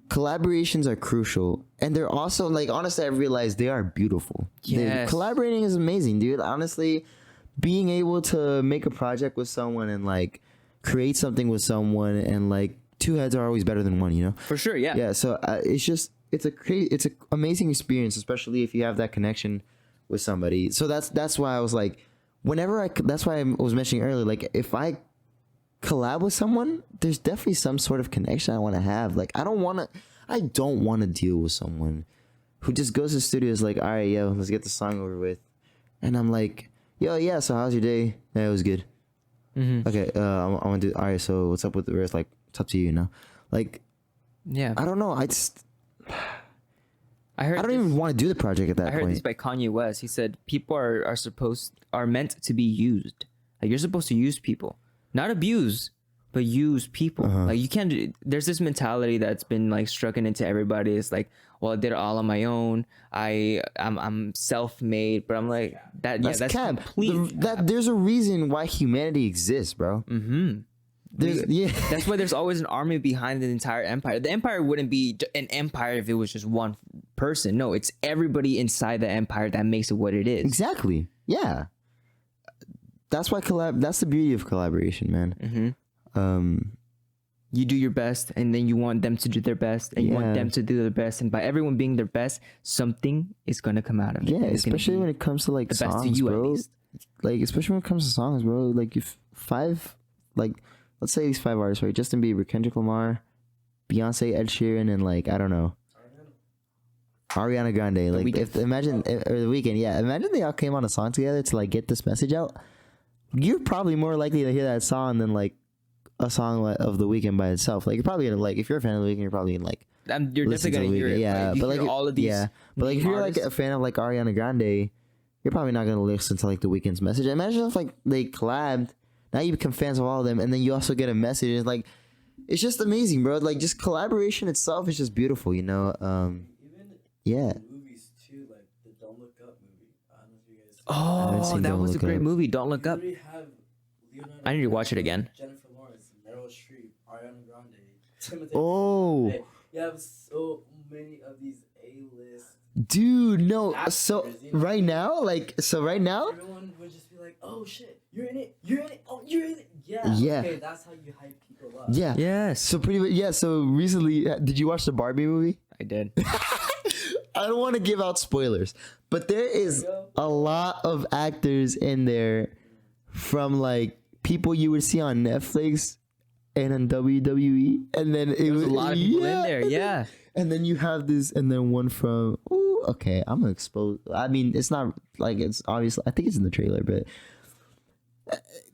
collaborations are crucial, and they're also like, honestly, I realized they are beautiful.
Yes.
Collaborating is amazing, dude. Honestly, being able to make a project with someone and like create something with someone, and like two heads are always better than one, you know?
For sure, yeah.
Yeah, so it's an amazing experience, especially if you have that connection with somebody. So that's why I was like, that's why I was mentioning earlier, like if I collab with someone, there's definitely some sort of connection I want to have. Like I don't want to deal with someone who just goes to the studio, is like, all right, yo, let's get the song over with, and I'm like, yo, yeah, so how's your day? Yeah, it was good. Okay, I want to do, all right, so what's up with the rest? Like, it's up to you, you know? Like,
Yeah.
I don't know. I don't even want to do the project at that point.
I heard this by Kanye West. He said people are meant to be used. Like you're supposed to use people, not abuse, but use people. Like you can't. There's this mentality that's been like strucken into everybody. It's like, well, I did it all on my own. I'm self-made, but I'm like that. That's
cap.
complete.
There's a reason why humanity exists, bro.
That's why there's always an army behind the entire empire. The empire wouldn't be an empire if it was just one person. No, it's everybody inside the empire that makes it what it is.
Exactly. Yeah. That's why that's the beauty of collaboration, man.
You do your best, and then you want them to do their best, and you want them to do their best, and by everyone being their best, something is gonna come out of it.
Yeah, especially when it comes to like
the best
songs,
to you,
bro.
at least.
Like especially when it comes to songs, bro. Like if let's say these 5 artists, right? Justin Bieber, Kendrick Lamar, Beyonce, Ed Sheeran, and like I don't know, Ariana Grande. Like imagine The Weeknd. Yeah, imagine they all came on a song together to like get this message out. You're probably more likely to hear that song than like a song of The Weeknd by itself. Like you're probably gonna like, if you're a fan of The Weeknd, you're probably gonna like.
You're definitely gonna hear it.
Yeah, but like
all of these.
Yeah, but like if you're like a fan of like Ariana Grande, you're probably not gonna listen to like The Weeknd's message. Imagine if like they collabed. Now you become fans of all of them, and then you also get a message. It's like, it's just amazing, bro. Like just collaboration itself is just beautiful, you know. Yeah.
Movies too, like the Don't Look Up movie. I don't know if you guys.
Oh, that was a great movie. Don't Look Up. I need to watch it again.
Jennifer Lawrence, Meryl Streep, Ariana Grande, Timothy.
Oh.
You have so many of these A-list
Dude, no.
Actors,
So
you know?
right now,
Everyone would just be like, "Oh shit, you're in it! You're in it! Oh, you're in it!" Yeah.
Yeah.
Okay, that's how you hype people up.
yeah.
Yes.
So pretty much, yeah. So recently, did you watch the Barbie movie?
I did.
I don't want to give out spoilers, but there is a lot of actors in there from like people you would see on Netflix and on WWE, and then it was
a lot of people in there. Yeah.
And then you have this, and then one from. Ooh, okay, I'm gonna expose. I mean, it's not like it's obviously. I think it's in the trailer, but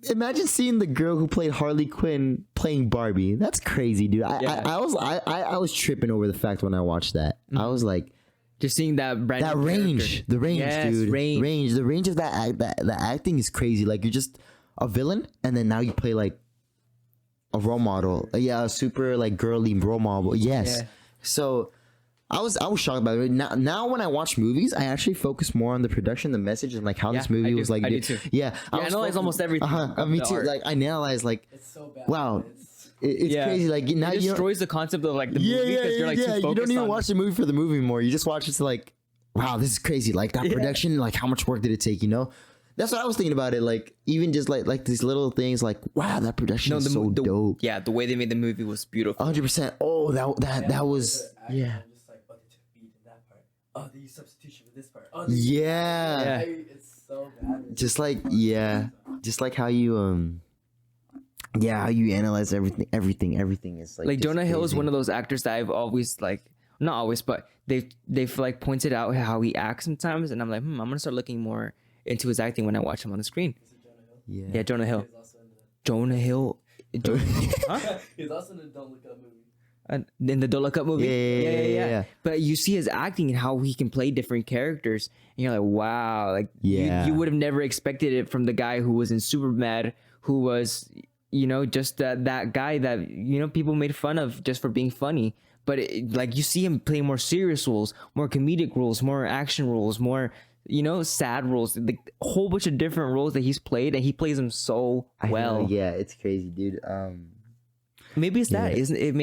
imagine seeing the girl who played Harley Quinn playing Barbie. That's crazy, dude. I was tripping over the fact when I watched that. I was like,
Just seeing that brand
that
new
range,
character.
the range,
Yes,
dude,
range.
the range of the acting is crazy. Like you're just a villain, and then now you play like a role model. Yeah, a super like girly role model. Yes.
Yeah.
So I was shocked by it. Now when I watch movies, I actually focus more on the production, the message, and like how this movie
I
was
do.
like.
I do too.
Yeah,
I analyze almost everything.
Me
of
too.
the art.
Like I analyze like,
It's so bad.
wow,
It's,
it's crazy. Like now
It
you
destroys the concept of like the movie
yeah,
because you're like too
you
focused
don't even
on
watch the movie for the movie anymore. You just watch it to like, wow, this is crazy. Like that production, like how much work did it take? You know, that's what I was thinking about it. Like even just like these little things, like wow, that production is so dope.
Yeah, the way they made the movie was beautiful.
100%. Oh, that was yeah.
I'm just like, oh, they took beat in that part. Oh, they used substitution for this part. Oh, they
Yeah.
It's so bad.
Just like just like how you how you analyze everything is like
Like
just
Jonah Hill is
crazy.
one of those actors that I've always like, not always, but they've like pointed out how he acts sometimes, and I'm like, I'm gonna start looking more into his acting when I watch him on the screen. Yeah, Jonah Hill.
He's also in the,
Jonah Hill. Huh?
he's also in the Don't Look Up movie.
In the Don't Look Up movie.
Yeah.
But you see his acting and how he can play different characters, and you're like, wow, like you would have never expected it from the guy who was in Superbad, who was, you know, just that guy that, you know, people made fun of just for being funny. But like you see him play more serious roles, more comedic roles, more action roles, more, you know, sad roles, like a whole bunch of different roles that he's played, and he plays them so well.
Yeah, it's crazy, dude.
Maybe it's that. Isn't it?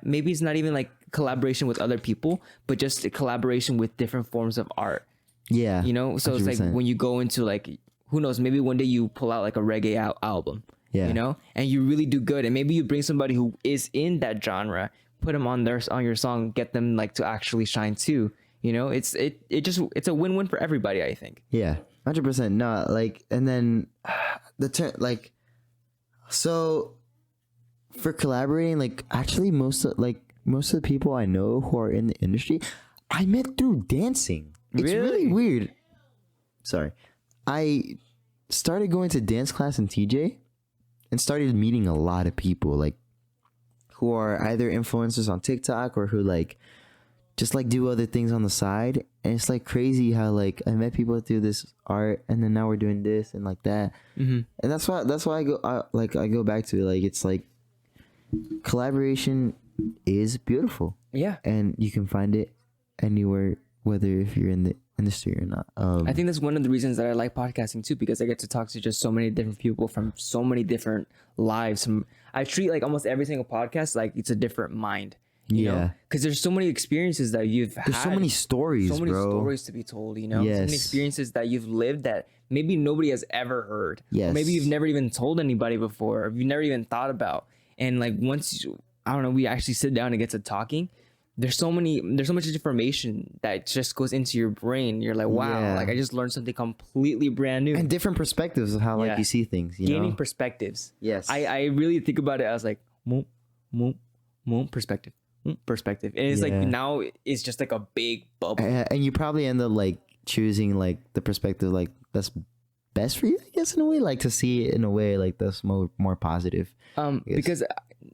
Maybe it's not even like collaboration with other people, but just a collaboration with different forms of art.
Yeah,
You know, so
100%.
it's like when you go into like, who knows, maybe one day you pull out like a reggae album,
Yeah.
you know, and you really do good, and maybe you bring somebody who is in that genre, put them on your song, get them like to actually shine too. You know, it's a win-win for everybody, I think.
Yeah, 100%. No, like, and then the turn, like, so for collaborating, like, actually, most of the people I know who are in the industry, I met through dancing. It's really weird. Sorry, I started going to dance class in TJ, and started meeting a lot of people, like, who are either influencers on TikTok or who like just like do other things on the side. And it's like crazy how like I met people through this art, and then now we're doing this and like that. And that's why I go back to it. Like it's like collaboration is beautiful.
Yeah.
And you can find it anywhere, whether if you're in the industry or not.
I think that's one of the reasons that I like podcasting too, because I get to talk to just so many different people from so many different lives. I treat like almost every single podcast like it's a different mind. You know? Because there's so many experiences that you've had.
There's so many stories,
so many
bro.
stories to be told, you know? So
Yes.
many experiences that you've lived that maybe nobody has ever heard.
Yes.
Or maybe you've never even told anybody before, or you've never even thought about. And like once we actually sit down and get to talking, there's so much information that just goes into your brain. You're like, wow,
Yeah.
like I just learned something completely brand new.
And different perspectives of how like you see things, you
Gaining
know?
perspectives.
Yes.
I really think about it as like perspective. Perspective. And it's like now it's just like a big bubble.
And you probably end up like choosing like the perspective like that's best for you, I guess, in a way, like to see it in a way like that's more positive.
Because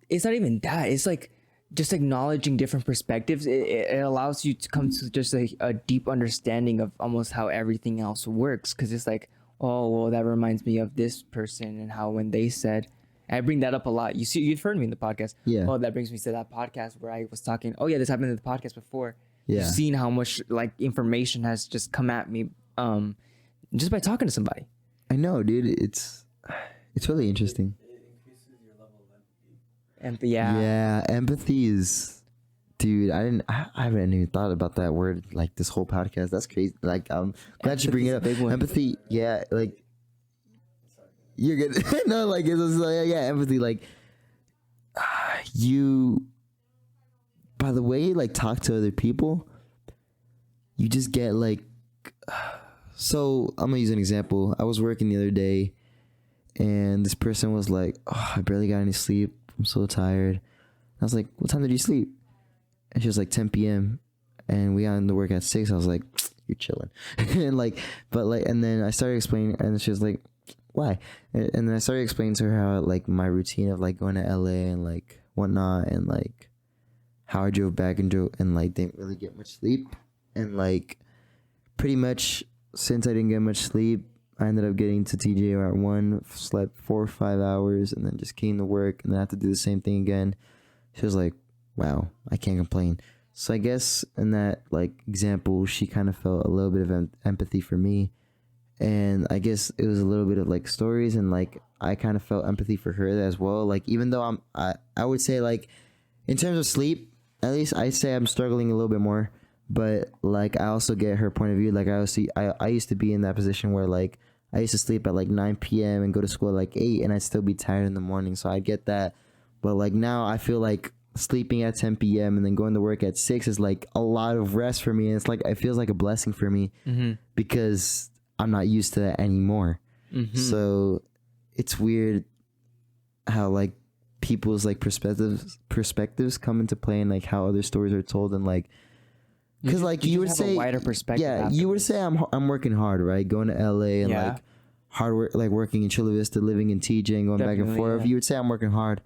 it's not even that. It's like just acknowledging different perspectives. It allows you to come to just like a deep understanding of almost how everything else works. Because it's like, oh, well, that reminds me of this person and how when they said. I bring that up a lot. You've heard me in the podcast.
Yeah.
Oh, that brings me to that podcast where I was talking. Oh yeah, this happened in the podcast before.
Yeah.
You've seen how much like information has just come at me, just by talking to somebody.
I know, dude. It's really interesting.
It increases your level of empathy.
And yeah.
Yeah, empathy is, Dude, I haven't even thought about that word like this whole podcast. That's crazy. Like, I'm glad you bring it up.
Big one.
Empathy, yeah, like you're good. No, like it's just like, yeah, empathy. Like you, by the way you like talk to other people, you just get like. So I'm gonna use an example. I was working the other day, and this person was like, "Oh, I barely got any sleep. I'm so tired." I was like, "What time did you sleep?" And she was like, 10 p.m. And we got into work at 6. I was like, "You're chilling." And like, but like, and then I started explaining, and she was like, "Why?" And then I started explaining to her how like my routine of like going to LA and like whatnot, and like how I drove back and like didn't really get much sleep, and like pretty much since I didn't get much sleep, I ended up getting to TJ at 1, slept 4 or 5 hours, and then just came to work, and then I have to do the same thing again. She was like, "Wow, I can't complain." So I guess in that like example, she kind of felt a little bit of empathy for me, and I guess it was a little bit of like stories, and like I kind of felt empathy for her as well. Like even though I would say like in terms of sleep, at least I say I'm struggling a little bit more, but like I also get her point of view. Like I used to be in that position where like I used to sleep at like 9 p.m. and go to school at like 8, and I'd still be tired in the morning. So I get that. But like now I feel like sleeping at 10 p.m. and then going to work at 6 is like a lot of rest for me. And it's like, it feels like a blessing for me because I'm not used to that anymore. So it's weird how like people's like perspectives come into play, and like how other stories are told, and like, because like you would say,
a wider perspective.
yeah, you would say I'm working hard, right? Going to LA and like hard work, like working in Chula Vista, living in TJ, and going back and forth.
Yeah.
You would say I'm working hard,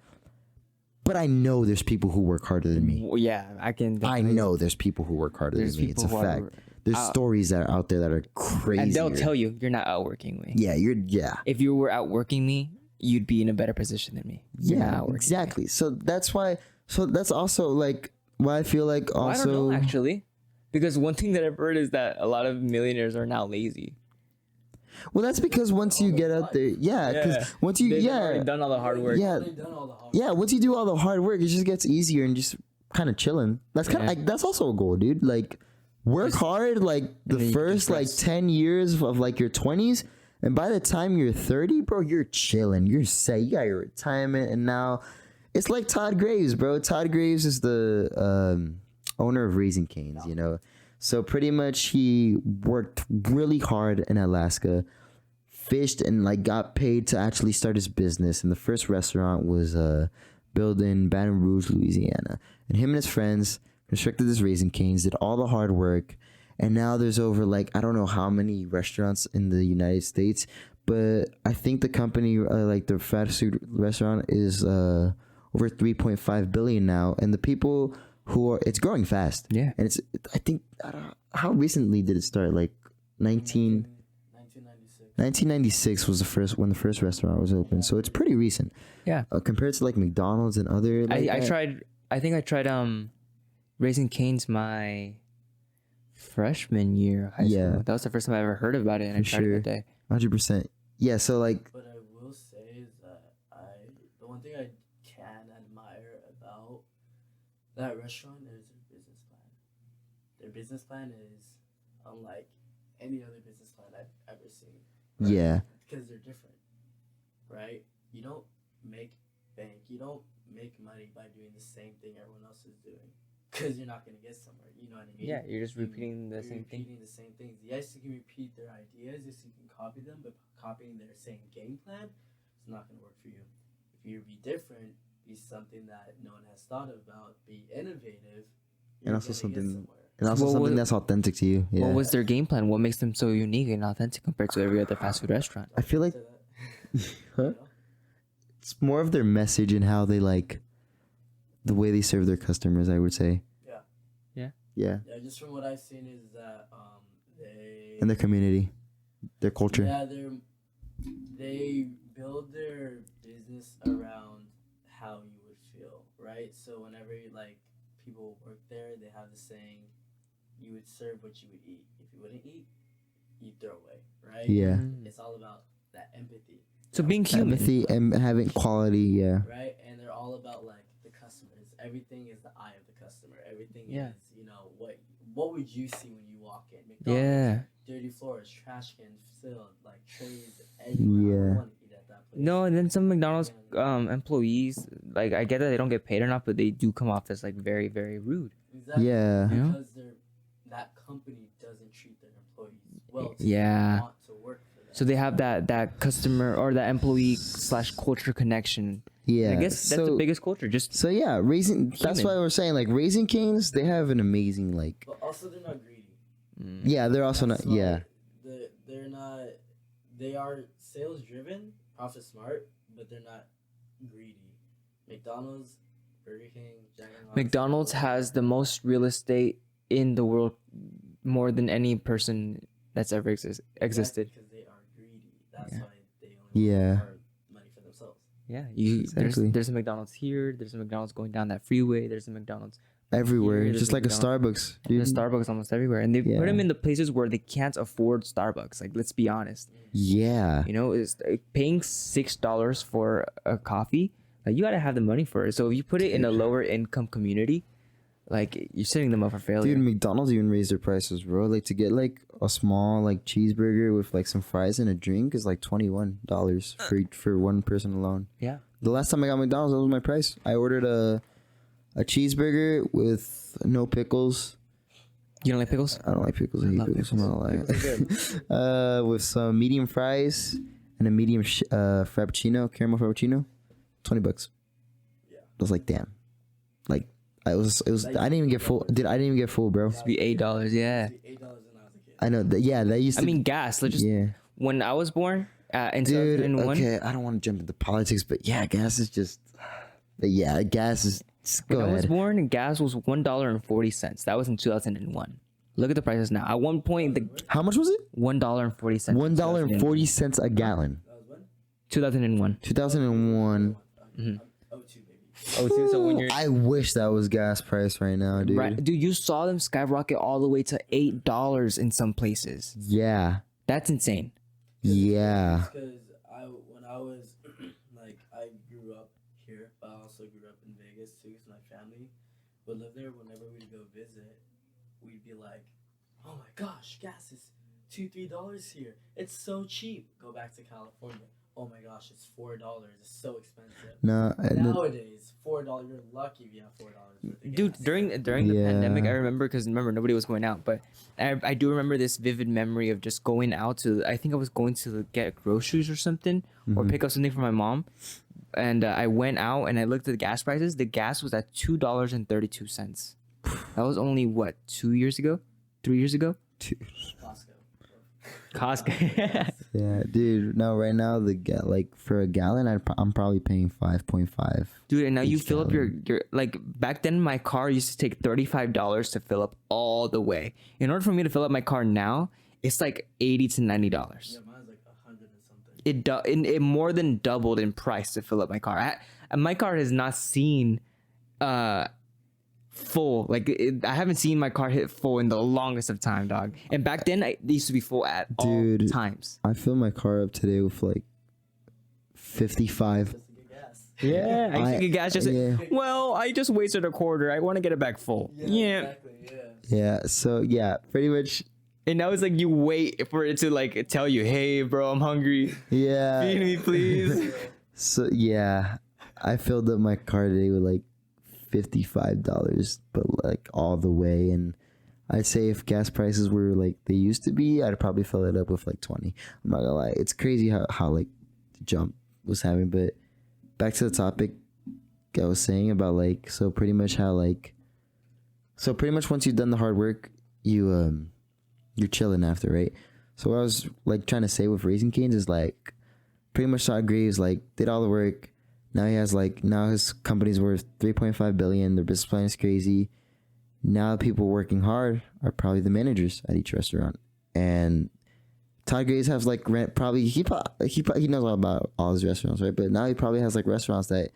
but I know there's people who work harder than me.
Well, yeah, I
know there's people who work harder than me. It's a fact. There's stories that are out there that are crazy,
and they'll tell you you're not outworking me.
Yeah.
If you were outworking me, you'd be in a better position than me.
Yeah, exactly. So that's why. So that's also like why I feel like also.
Well, I don't know actually, because one thing that I've heard is that a lot of millionaires are now lazy.
Well, that's because once you get out there, because once you,
They've already done all the hard work.
Once you do all the hard work, it just gets easier and just kind of chilling. That's kind of like, that's also a goal, dude. Like, work hard, like the first like 10 years of like your 20s, and by the time you're 30, bro, you're chilling. You're set. You got your retirement, and now it's like Todd Graves, bro. Todd Graves is the owner of Raising Cane's, you know. So pretty much he worked really hard in Alaska, fished, and like got paid to actually start his business. And the first restaurant was built in Baton Rouge, Louisiana. And him and his friends constructed this Raising Cane's, did all the hard work. And now there's over like, I don't know how many restaurants in the United States, but I think the company, like the fast food restaurant, is over 3.5 billion now. And the people who are, it's growing fast. Yeah. And it's, I think, I don't know, how recently did it start? Like 1996 was when the first restaurant was open. So it's pretty recent. Yeah. Compared to like McDonald's and other. Like
I think I tried Raising Cane's my freshman year of high school. That was the first time I ever heard about it, and I tried it that day.
100%. Yeah, so like.
But I will say is that the one thing I can admire about that restaurant is their business plan. Their business plan is unlike any other business plan I've ever seen. Right? Yeah. Because they're different, right? You don't make bank. You don't make money by doing the same thing everyone else is doing. Because you're not going to get somewhere. You know what I mean?
Yeah, you're just repeating the same thing.
Repeating the same things. Yes, you can repeat their ideas. Yes, you can copy them. But copying their same game plan is not going to work for you. If you be different, be something that no one has thought about, be innovative,
and also something that's authentic to you. Yeah.
What was their game plan? What makes them so unique and authentic compared to every other fast food restaurant?
I feel like it's more of their message and how they like the way they serve their customers, I would say. Yeah.
Just from what I've seen is that
and their community, their culture.
Yeah, they build their business around how you would feel, right? So whenever like people work there, they have the saying, you would serve what you would eat. If you wouldn't eat, you'd throw away, right?
Yeah.
It's all about that empathy.
So being human.
Empathy and having quality,
Right? And they're all about like the customers. Everything is the eye of the customer. everything
Yeah.
is, you know, what would you see when you walk in?
Yeah.
Dirty floors, trash cans filled, like trays everywhere. I don't
Yeah.
want to eat at that place.
No, and then some McDonald's employees, like I get that they don't get paid enough, but they do come off as like very, very rude.
Exactly.
Yeah.
You know?
Because that company doesn't treat their employees well. So
Yeah.
They want to work for them.
So they have that customer or that employee / culture connection.
Yeah.
I guess that's the biggest culture. Just
So yeah, that's why we're saying like Raising Cane's, they have an amazing like.
But also, they're not greedy.
Yeah, they're also not.
That's why
Yeah.
They're not. They are sales driven, profit smart, but they're not greedy. McDonald's, Burger King, Jack in the Box,
McDonald's has the most real estate in the world, more than any person that's ever existed.
Because they are greedy. That's
Yeah.
why they only
Yeah.
want more money for themselves.
Yeah,
Exactly.
there's a McDonald's here. There's a McDonald's going down that freeway. There's a McDonald's
Everywhere,
Here,
just
there's
like a
McDonald's.
Starbucks. Dude.
There's Starbucks almost everywhere, and they put
Yeah.
them in the places where they can't afford Starbucks. Like, let's be honest.
Yeah.
You know, is paying $6 for a coffee. Like, you gotta have the money for it. So if you put it in a lower income community, like you're setting them up for failure.
Dude, McDonald's even raised their prices, bro. Like to get like a small like cheeseburger with like some fries and a drink is like $21 for one person alone.
Yeah.
The last time I got McDonald's, that was my price. I ordered a cheeseburger with no pickles.
You don't like pickles?
I don't like pickles. I hate
love
pickles. I'm not lying. With some medium fries and a medium frappuccino, caramel frappuccino, $20.
Yeah.
I was like, damn. Like I was. I didn't even get full. I didn't even get full, bro.
It'd be $8. Yeah.
$8 when I was a kid.
I know. Yeah, that used to.
I mean, gas. Let's just.
yeah.
When I was born in
Dude,
2001.
okay, I don't want to jump into politics, but yeah, gas is just. Yeah, gas is. Go
When I was
ahead.
born, gas was $1.40. That was in 2001. Look at the prices now. At one point, the
How much was it?
$1.40.
$1.40 a gallon.
That was when?
2001.
2001.
Oh, two, baby.
Oh, so when you're
I wish that was gas price right now, dude.
right, dude, you saw them skyrocket all the way to $8 in some places.
Yeah.
That's insane.
Yeah.
Because when I was like, I grew up here, but I also grew up in Vegas too. So my family would live there. Whenever we'd go visit, we'd be like, "Oh my gosh, gas is $2-3 here. It's so cheap." Go back to California. Oh my gosh, it's $4. It's so expensive.
No,
Nowadays, $4. You're lucky if you have $4. worth of
Dude,
gas.
during the
Yeah.
pandemic, I remember because nobody was going out, but I do remember this vivid memory of just going out to. I think I was going to get groceries or something, or pick up something for my mom, and I went out and I looked at the gas prices. The gas was at $2.32. That was only what 2 years ago, 3 years ago. Costco.
yeah, dude. No, right now like for a gallon, I'm probably paying 5.5.
Dude, and now you
Each
fill up your like back then my car used to take $35 to fill up all the way. In order for me to fill up my car now, it's like $80 to $90.
Yeah, mine's like 100 and something.
It more than doubled in price to fill up my car. My car has not seen full. Like I haven't seen my car hit full in the longest of time, dog. And back then, it used to be full at all times.
I filled my car up today with like 55.
Just to get gas.
Yeah, I used to get gas just.
yeah.
Well, I just wasted a quarter. I want to get it back full. Yeah.
Exactly. Yeah.
Yeah, so yeah, pretty much.
And now it's like you wait for it to like tell you, "Hey, bro, I'm hungry.
Yeah.
Feed me, please."
So yeah, I filled up my car today with like $55, but like all the way. And I'd say if gas prices were like they used to be, I'd probably fill it up with like 20. I'm not gonna lie, it's crazy how like the jump was having. But back to the topic I was saying about like pretty much once you've done the hard work, you're chilling after, right? So what I was like trying to say with Raising Cane's is like pretty much Todd Graves like did all the work. Now his company's worth $3.5 billion. Their business plan is crazy. Now people working hard are probably the managers at each restaurant. And Todd Graves has like he knows all about all his restaurants, right? But now he probably has like restaurants that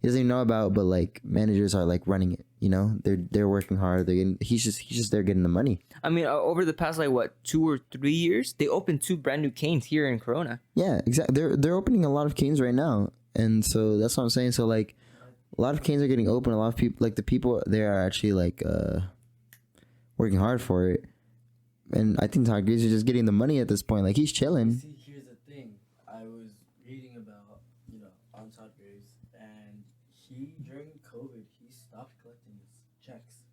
he doesn't even know about, but like managers are like running it. You know, they're working hard. He's just there getting the money.
I mean, over the past like what 2 or 3 years, they opened 2 brand new Canes here in Corona.
Yeah, exactly. They're opening a lot of Canes right now. And so that's what I'm saying. So like a lot of canes are getting open. A lot of people, like the people there, are actually like working hard for it. And I think Tyrese is just getting the money at this point. Like he's chilling.
See, here's the thing. I was reading about, on Tyrese, and during COVID, he stopped collecting his checks.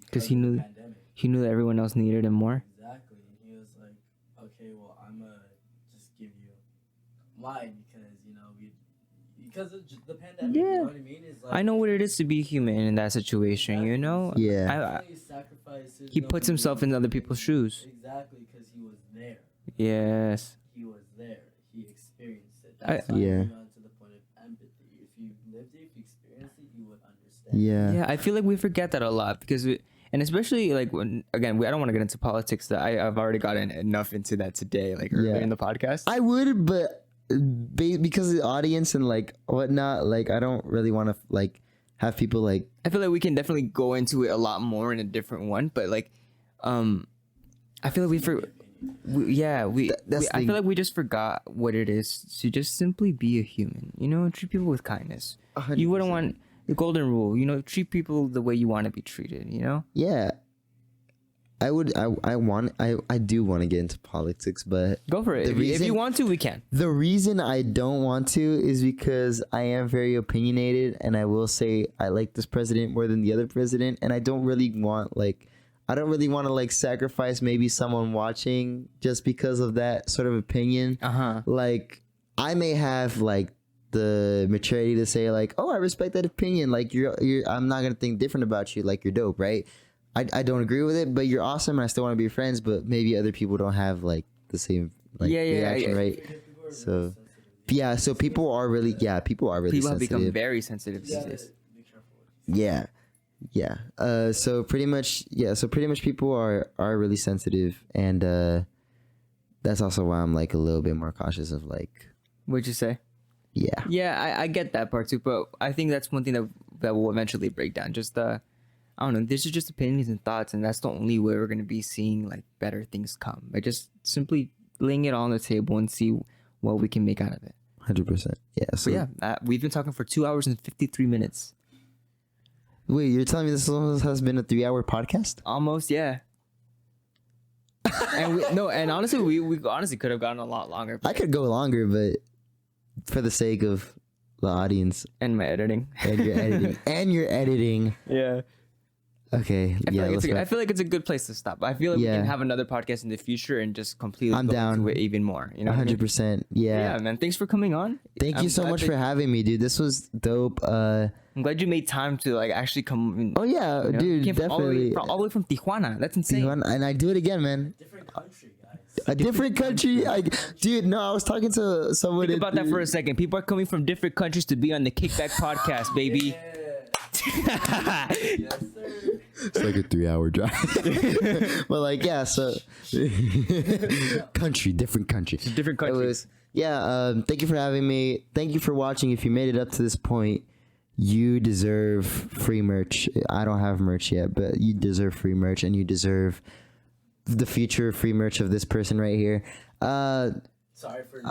Because he knew that everyone else needed him more.
Exactly. And he was like, okay, well, I'm going to just give you mine because of the pandemic, you know what I mean? It's like,
I know what it is to be human in that situation, you know?
Yeah.
He puts himself in other people's shoes.
Exactly, because he was there.
Yes.
He was there. He experienced it. That's why he went to the point of empathy. If you lived it, if you experienced it, you would understand.
Yeah.
Yeah, I feel like we forget that a lot because and especially like when, again, I don't want to get into politics. That I've already gotten enough into that today, like earlier in the podcast.
I would, but because of the audience and like whatnot, like I don't really want to like have people like.
I feel like we can definitely go into it a lot more in a different one, but like, I feel like I feel like we just forgot what it is to just simply be a human. Treat people with kindness.
100%.
You wouldn't want the golden rule. Treat people the way you want to be treated.
Yeah. I do want to get into politics, but
go for it. If you want to, we can.
The reason I don't want to is because I am very opinionated, and I will say I like this president more than the other president, and I don't really want to sacrifice maybe someone watching just because of that sort of opinion. Like I may have like the maturity to say like, oh, I respect that opinion. Like I'm not gonna think different about you. Like you're dope, right? I don't agree with it, but you're awesome, and I still want to be friends. But maybe other people don't have like the same reaction, right? So so people are really
people
sensitive.
have become very sensitive these days.
So pretty much people are really sensitive, and that's also why I'm like a little bit more cautious of like.
What'd you say? Yeah, I get that part too, but I think that's one thing that will eventually break down. Just I don't know. This is just opinions and thoughts, and that's the only way we're gonna be seeing like better things come. By just simply laying it all on the table and see what we can make out of it.
100%. Yeah. So
we've been talking for 2 hours and 53 minutes.
Wait, you're telling me this has been a 3-hour podcast?
Almost, yeah. And honestly, we honestly could have gone a lot longer.
I could go longer, but for the sake of the audience
and my editing
and your editing,
yeah.
Okay.
I feel like it's a good place to stop. I feel like we can have another podcast in the future and just completely go into it even more.
100%. Yeah.
Yeah, man. Thanks for coming on.
Thank you so much for having me, dude. This was dope. I'm
glad you made time to like actually come.
Oh yeah, dude. Definitely.
All the way from Tijuana. That's insane.
Tijuana, and I do it again, man.
Different country, guys.
A different country. Dude, no, I was talking to someone.
Think about that for a second. People are coming from different countries to be on the Kickback Podcast, baby.
Yes, sir.
It's like a 3-hour drive. But like, yeah, so different country.
Different countries.
Thank you for having me. Thank you for watching. If you made it up to this point, you deserve free merch. I don't have merch yet, but you deserve free merch, and you deserve the future free merch of this person right here.
Sorry for.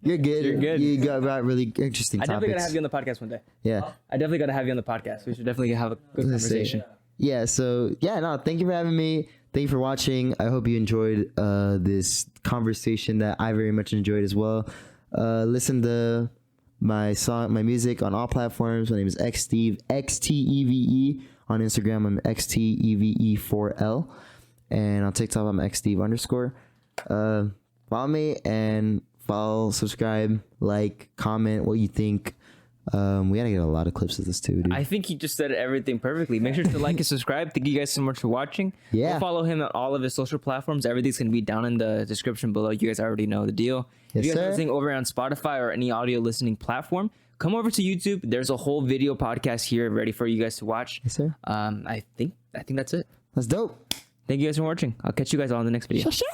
You're good.
You're good.
You got really interesting topics.
I definitely gotta have you on the podcast one day.
Yeah.
I definitely gotta have you on the podcast. We should definitely have a good conversation.
Yeah. So thank you for having me. Thank you for watching. I hope you enjoyed this conversation that I very much enjoyed as well. Listen to my music on all platforms. My name is Xteve, Xteve. On Instagram, I'm Xteve4L, and on TikTok, I'm Xteve_. Follow me and subscribe, like, comment what you think. We gotta get a lot of clips of this too, dude.
I think he just said everything perfectly. Make sure to like and subscribe. Thank you guys so much for watching.
Yeah.
Go follow him on all of his social platforms. Everything's gonna be down in the description below. You guys already know the deal.
Yes,
if you guys
sir.
are listening over on Spotify or any audio listening platform, come over to YouTube. There's a whole video podcast here ready for you guys to watch.
Yes, sir.
I think that's it.
That's dope.
Thank you guys for watching. I'll catch you guys all in the next video.
Show.